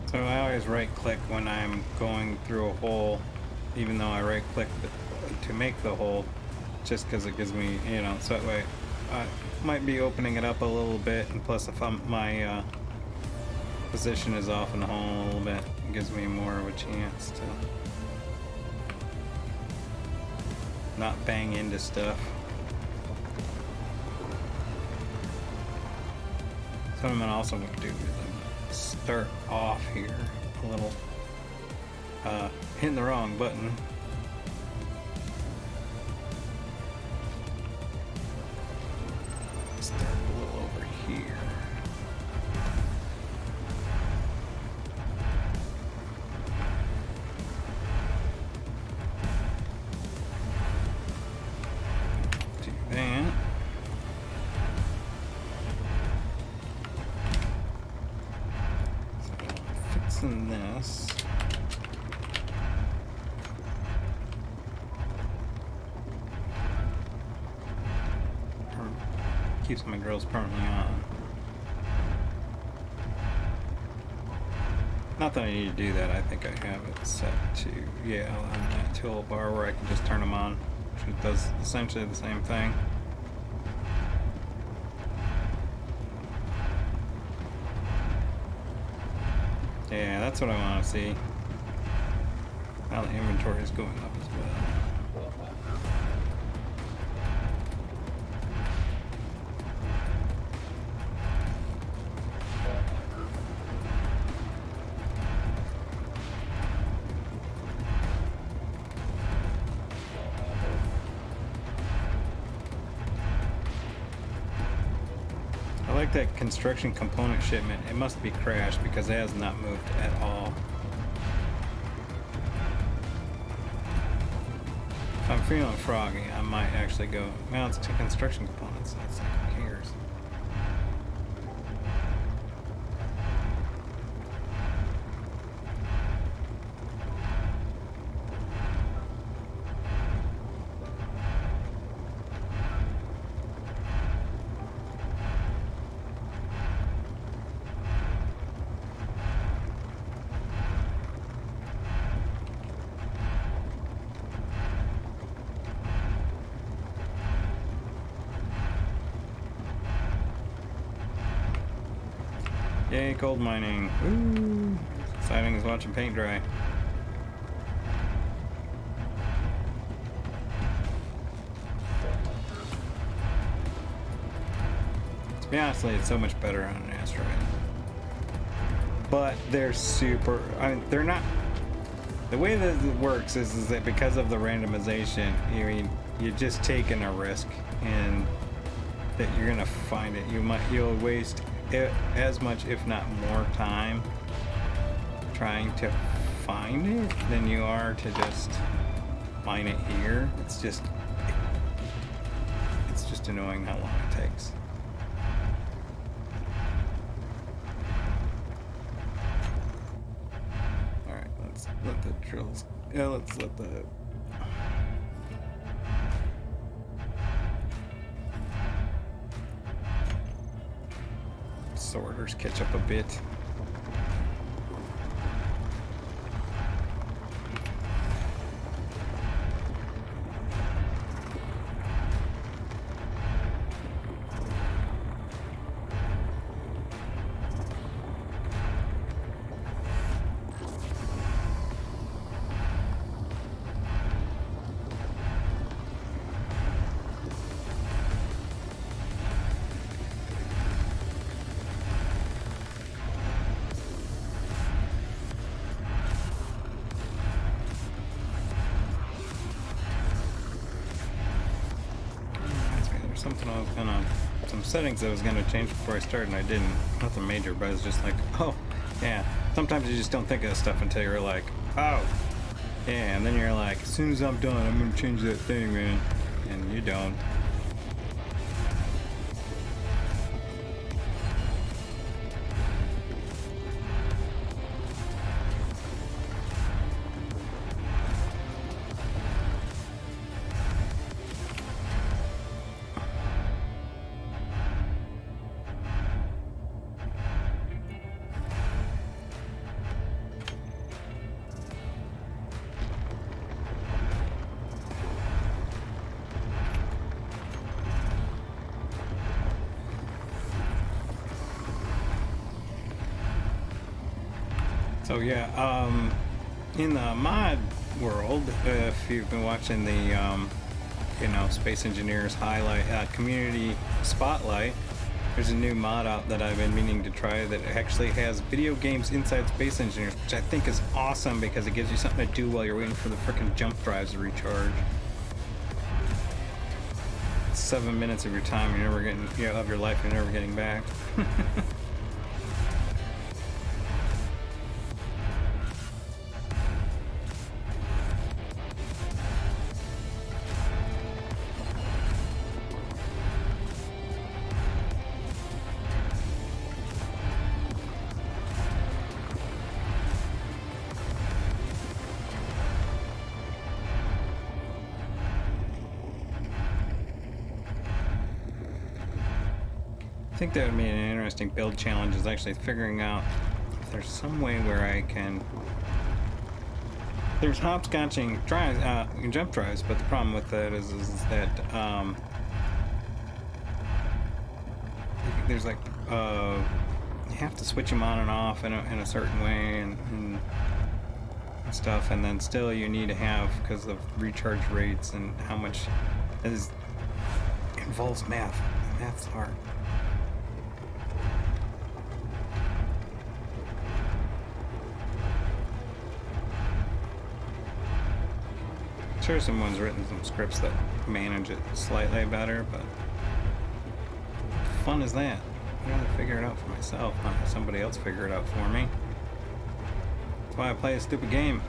So I always right click when I'm going through a hole, even though I right click to make the hole, just because it gives me, you know, so that way I might be opening it up a little bit, and plus if my position is off in the hole a little bit, it gives me more of a chance to not bang into stuff. So what I'm also going to do is start off here a little, hitting the wrong button. Start a little over here. Do that. Fixing this. Keeps my grills permanently on. Not that I need to do that, I think I have it set to, yeah, on that toolbar where I can just turn them on, which does essentially the same thing. Yeah, that's what I want to see. Now the inventory is going up as well. I like that construction component shipment. It must be crashed because it has not moved at all. If I'm feeling froggy, I might actually go, well, it's two construction components, so it's like, who cares? Yay, gold mining. Ooh. Exciting is watching paint dry. To be honest, it's so much better on an asteroid. But they're super, I mean, they're not, the way that it works is that because of the randomization, I mean, you're just taking a risk and that you're gonna find it. You'll waste as much, if not more, time trying to find it than you are to just mine it here. It's just annoying how long it takes. All right, let's let the drills. Yeah, let's let the sorters catch up a bit. Something I was gonna some settings I was gonna change before I started, and I didn't. Nothing major, but it's just like, oh, yeah. Sometimes you just don't think of stuff until you're like, oh, yeah, and then you're like, as soon as I'm done, I'm gonna change that thing, man, and you don't. So yeah, in the mod world, if you've been watching the, you know, Space Engineers highlight community spotlight, there's a new mod out that I've been meaning to try that actually has video games inside Space Engineers, which I think is awesome because it gives you something to do while you're waiting for the frickin' jump drives to recharge. 7 minutes of your time you're never getting, you know, of your life you're never getting back. I think that would be an interesting build challenge, is actually figuring out if there's some way where I can... There's hopscotching drives, jump drives, but the problem with that is that there's like you have to switch them on and off in a certain way and stuff, and then still you need to have, because of recharge rates and how much it involves math. Math's hard. Sure, someone's written some scripts that manage it slightly better, but fun is that? I'd rather figure it out for myself, not have somebody else figure it out for me. That's why I play a stupid game.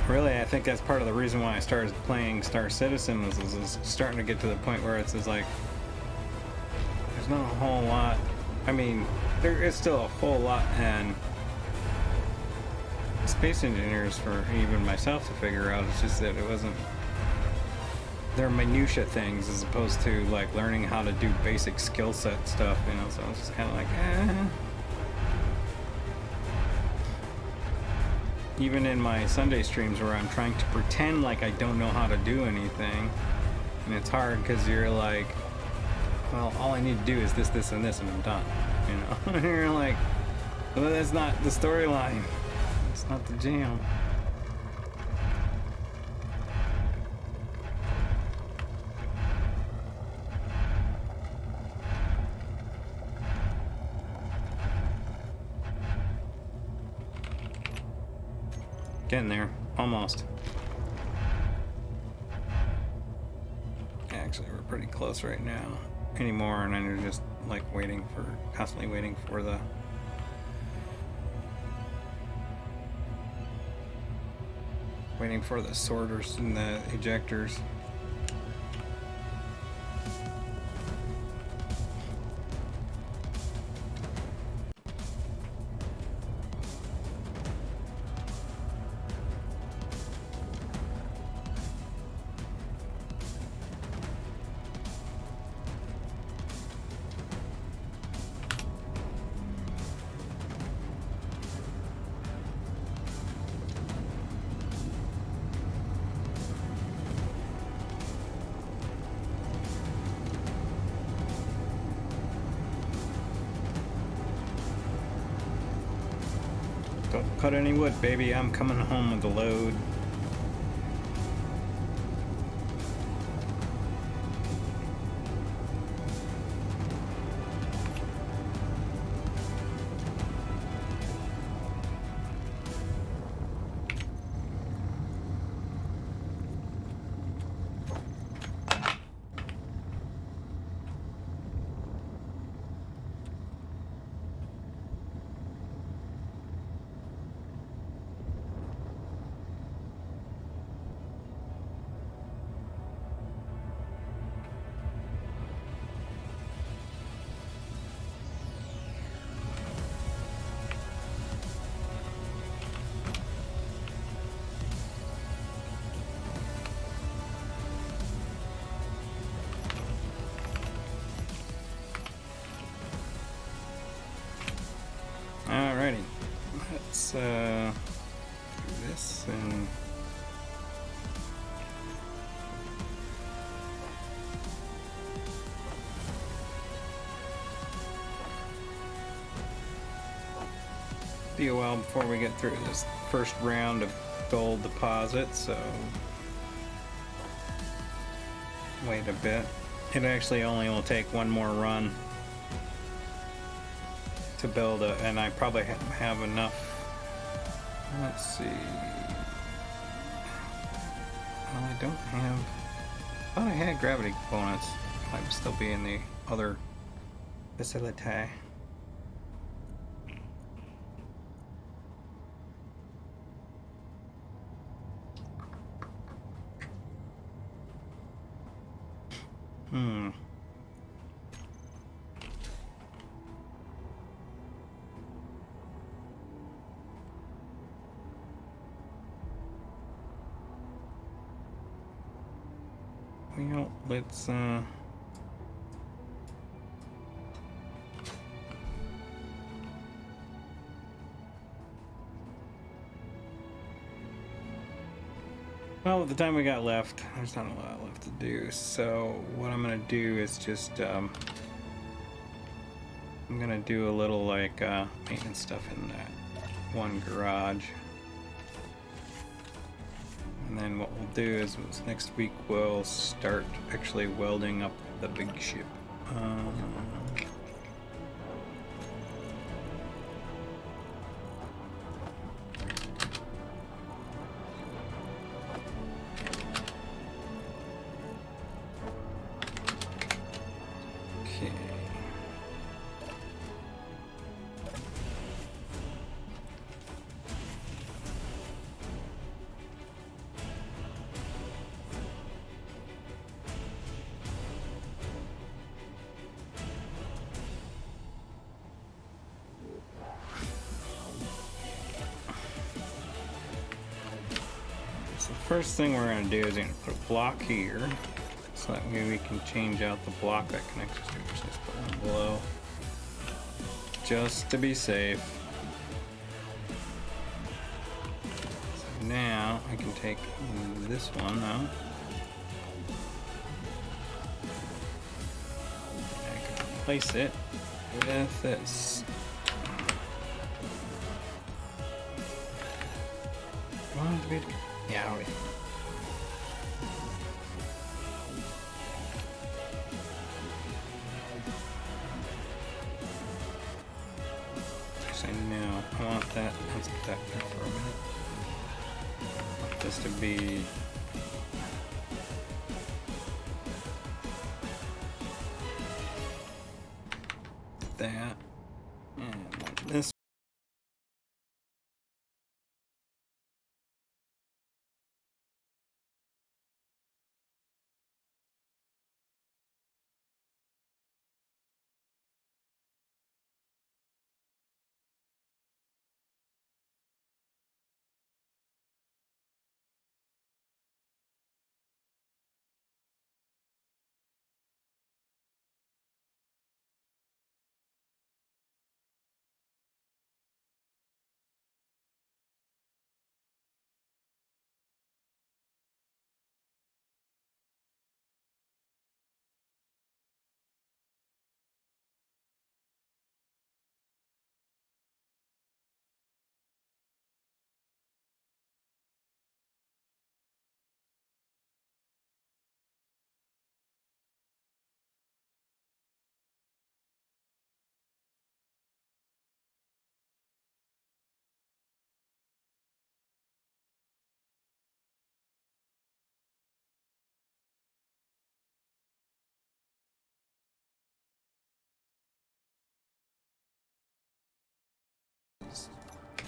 Really, I think that's part of the reason why I started playing Star Citizen was starting to get to the point where it's like there's not a whole lot. I mean, there is still a whole lot in Space Engineers for even myself to figure out. It's just that it wasn't. They're minutia things as opposed to like learning how to do basic skill set stuff, you know. So it's just kind of like, Even in my Sunday streams where I'm trying to pretend like I don't know how to do anything, and it's hard because you're like, well, all I need to do is this, this, and this, and I'm done, you know? And you're like, well, that's not the storyline. It's not the jam. Getting there, almost. Actually, we're pretty close right now. Anymore, and then you're just like constantly waiting for the sorters and the ejectors. Don't cut any wood, baby. I'm coming home with the load. Alrighty. Let's do this and be a while before we get through this first round of gold deposits, so wait a bit. It actually only will take one more run to build a, and I probably have enough. Let's see. Well, I don't have. I thought I had gravity components. Might still be in the other facility. Well, let's well, with the time we got left, there's not a lot left to do. So what I'm gonna do is just I'm gonna do a little like maintenance stuff in that one garage. And then what we'll do is next week we'll start actually welding up the big ship. Okay. First thing we're going to do is going to put a block here, so that way we can change out the block that connects to it. Just put one below, just to be safe. So now I can take this one out. I can replace it with this. Yeah, wait. Actually, no. I want that. Let's put that there for a minute. I want this to be that. And this.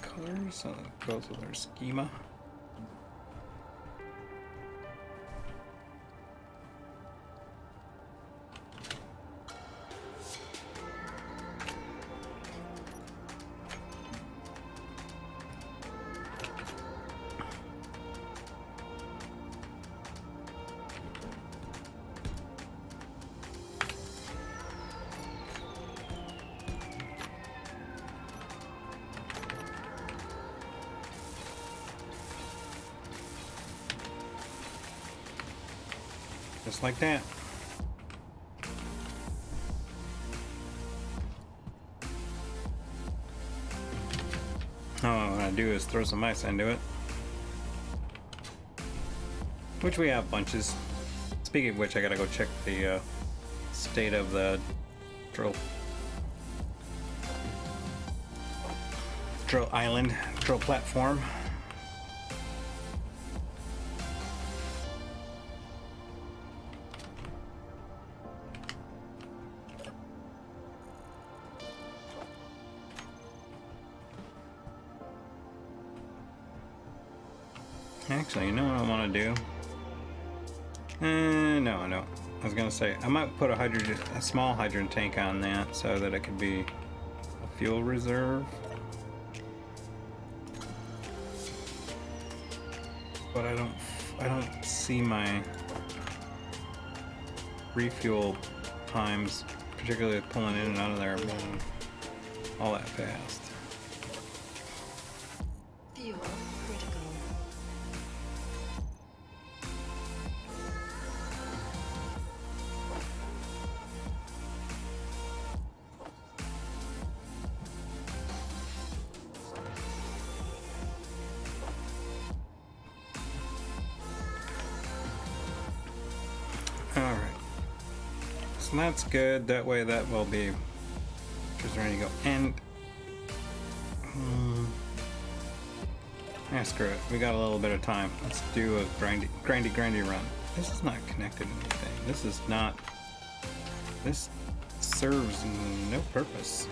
Colors, so that goes with our schema. Just like that. All I'm gonna do is throw some ice into it. Which we have bunches. Speaking of which, I gotta go check the state of the drill island, drill platform. Actually, you know what I want to do? No, I don't. I was gonna say I might put a small hydrogen tank on that so that it could be a fuel reserve. But I don't see my refuel times, particularly pulling in and out of there, being all that fast. Fuel critical. Alright. So that's good. That way that will be just ready to go. And yeah, screw it. We got a little bit of time. Let's do a grindy run. This is not connected to anything. This is not. This serves no purpose.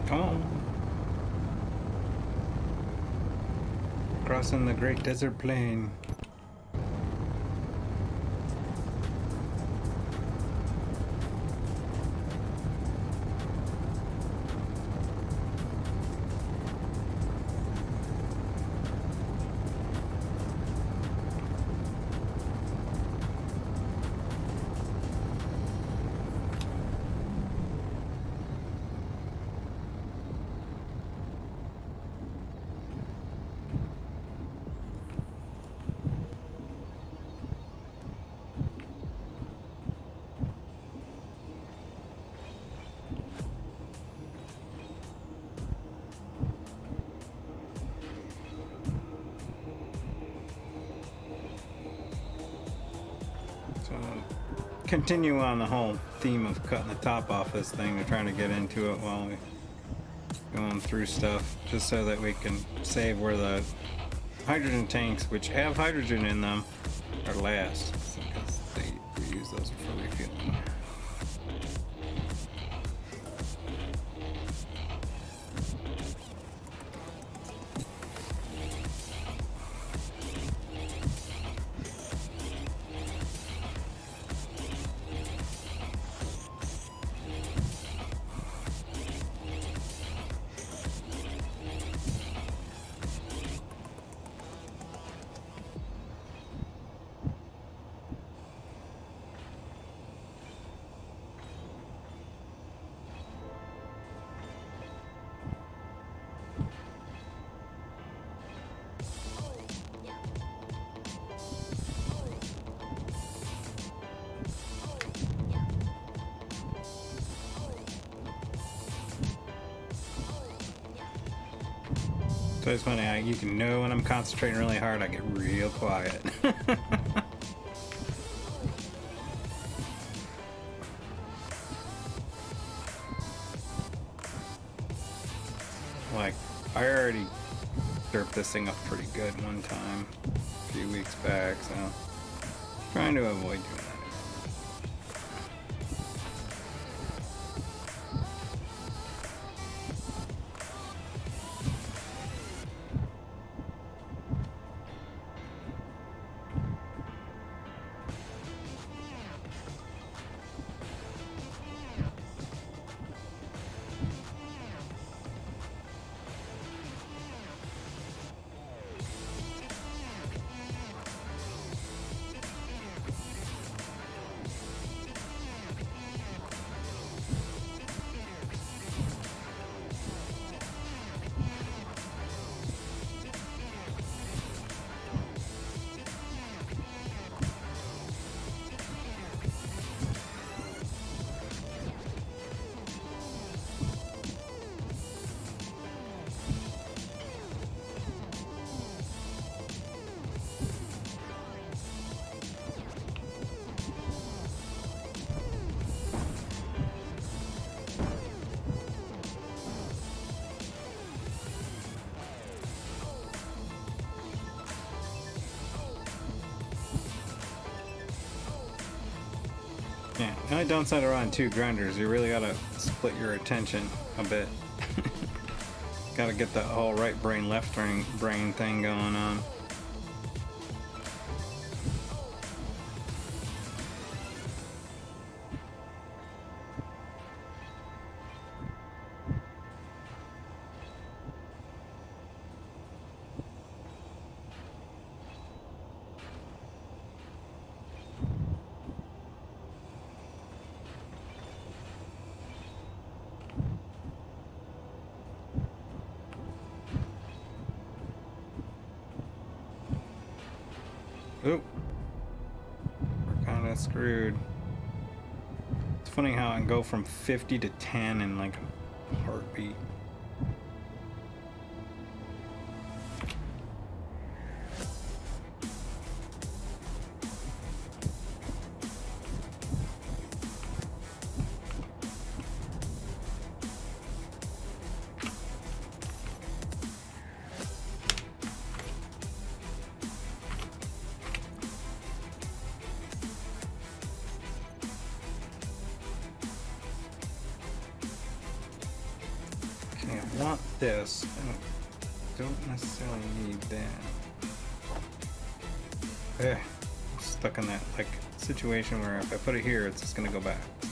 Come on. Crossing the Great Desert Plain. Continue on the whole theme of cutting the top off this thing. We're trying to get into it while we going through stuff, just so that we can save where the hydrogen tanks, which have hydrogen in them, are last, because we use those for refueling. So it's funny, you can know when I'm concentrating really hard, I get real quiet. Like, I already derped this thing up pretty good one time a few weeks back, so trying to avoid doing that. Yeah, the only downside around two grinders, you really gotta split your attention a bit. Gotta get that whole right brain, left brain thing going on. Oop. We're kind of screwed. It's funny how I can go from 50 to 10 in like a heartbeat. I want this. I don't necessarily need that. I'm stuck in that like situation where if I put it here, it's just gonna go back. So.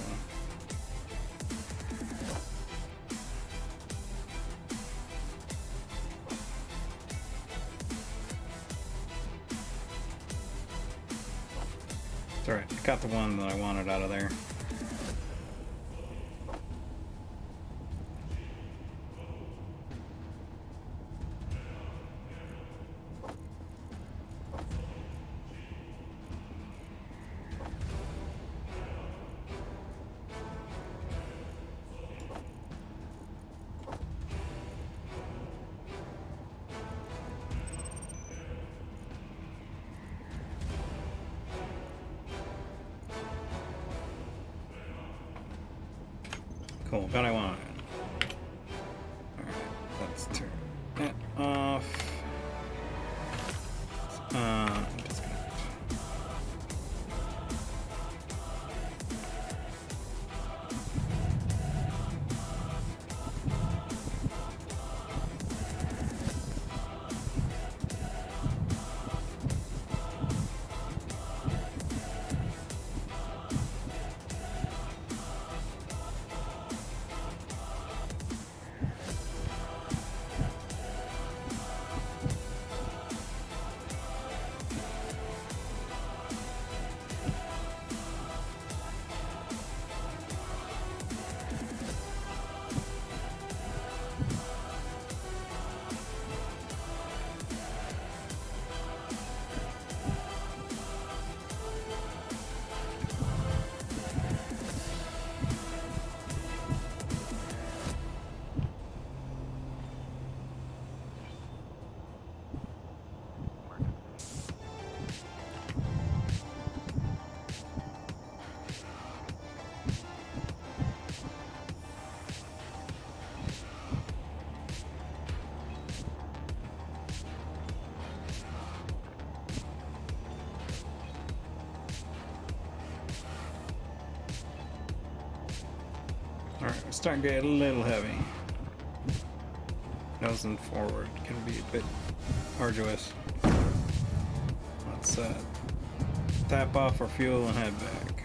It's alright. I got the one that I wanted out of there. Cool, got I want it. Alright, let's turn that off. Disconnect. Alright, we're starting to get a little heavy. Nosing forward can be a bit arduous. Let's tap off our fuel and head back.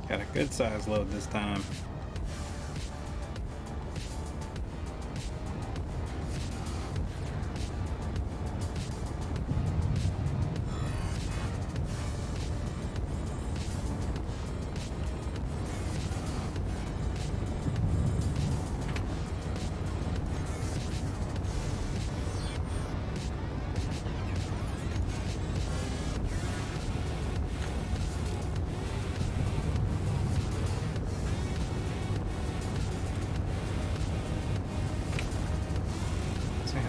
Got a good size load this time.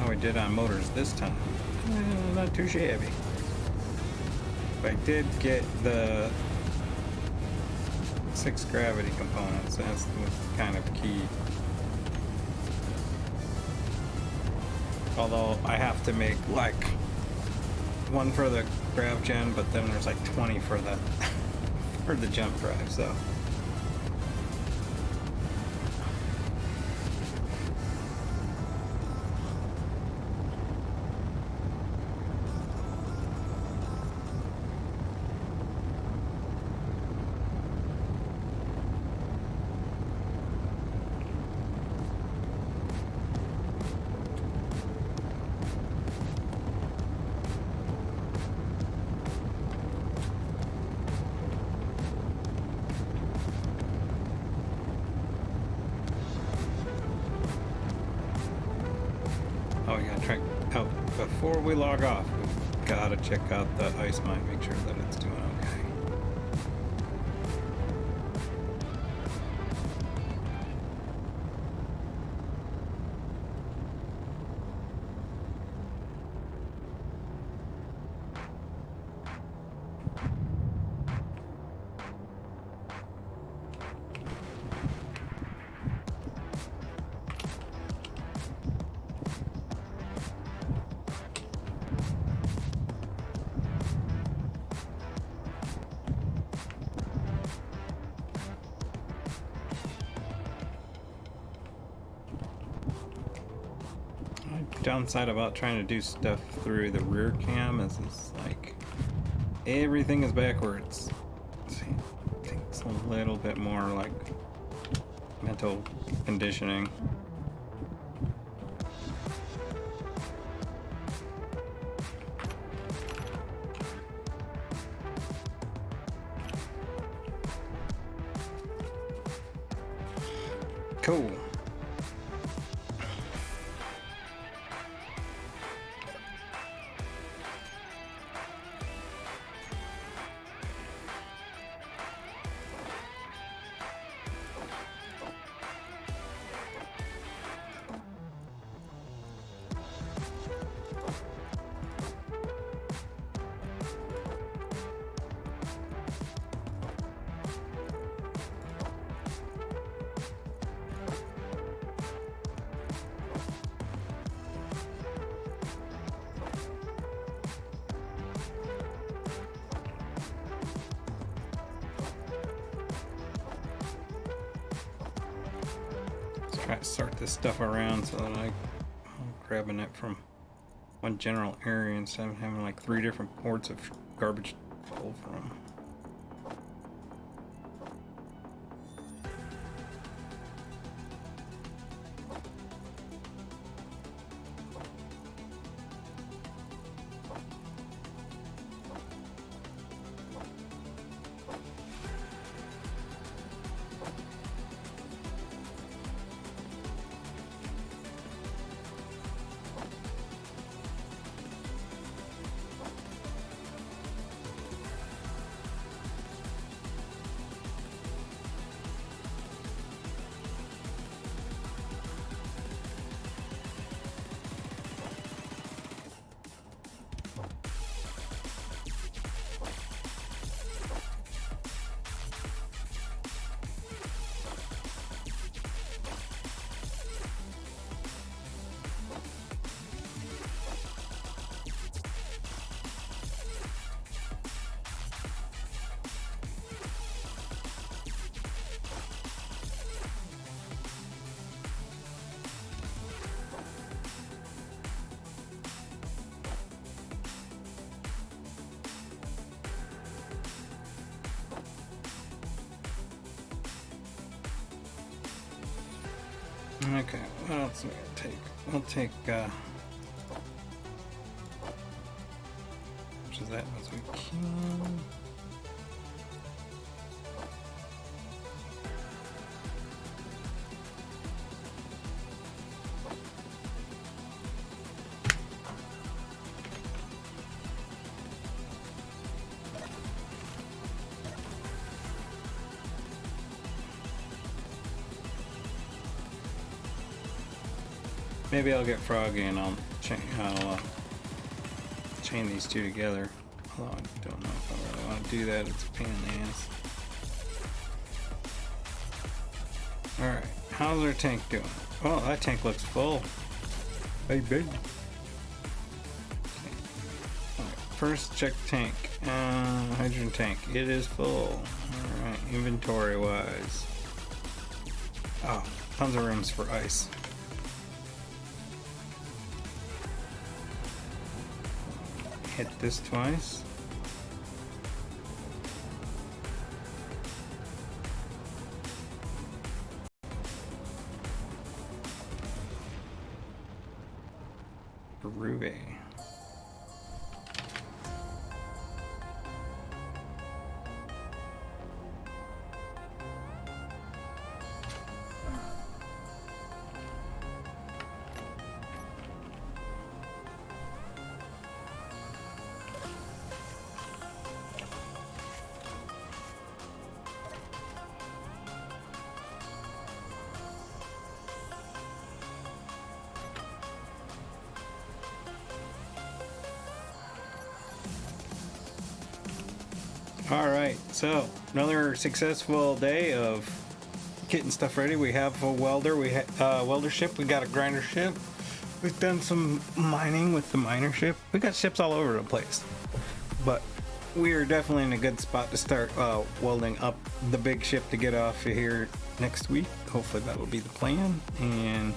How we did on motors this time. Not too shabby. But I did get the 6 gravity components. That's kind of key. Although I have to make like 1 for the grav gen, but then there's like 20 for the for the jump drive. So. Oh, we gotta check out before we log off. We've gotta check out the ice mine, make sure that it's doing okay. Downside about trying to do stuff through the rear cam is it's like everything is backwards. It takes a little bit more like mental conditioning. Cool. Try to sort this stuff around so that I'm grabbing it from one general area instead of having like 3 different ports of garbage to pull from. Okay, what else am I gonna take? I'll take which is that as we can. Maybe I'll get Froggy and I'll chain these two together. Although I don't know if I really want to do that. It's a pain in the ass. Alright, how's our tank doing? Oh, that tank looks full. Hey, big. Alright, first check tank. Hydrogen tank. It is full. Alright, inventory wise. Oh, tons of rooms for ice. Hit this twice. Ruby. Alright, so another successful day of getting stuff ready. We have a welder, we have a welder ship, we got a grinder ship. We've done some mining with the miner ship. We got ships all over the place. But we are definitely in a good spot to start welding up the big ship to get off of here next week. Hopefully that will be the plan. And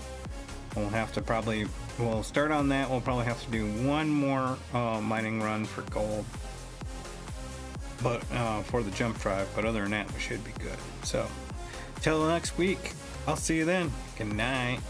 we'll have to we'll start on that. We'll probably have to do one more mining run for gold. But for the jump drive, but other than that, we should be good. So, till next week, I'll see you then. Good night.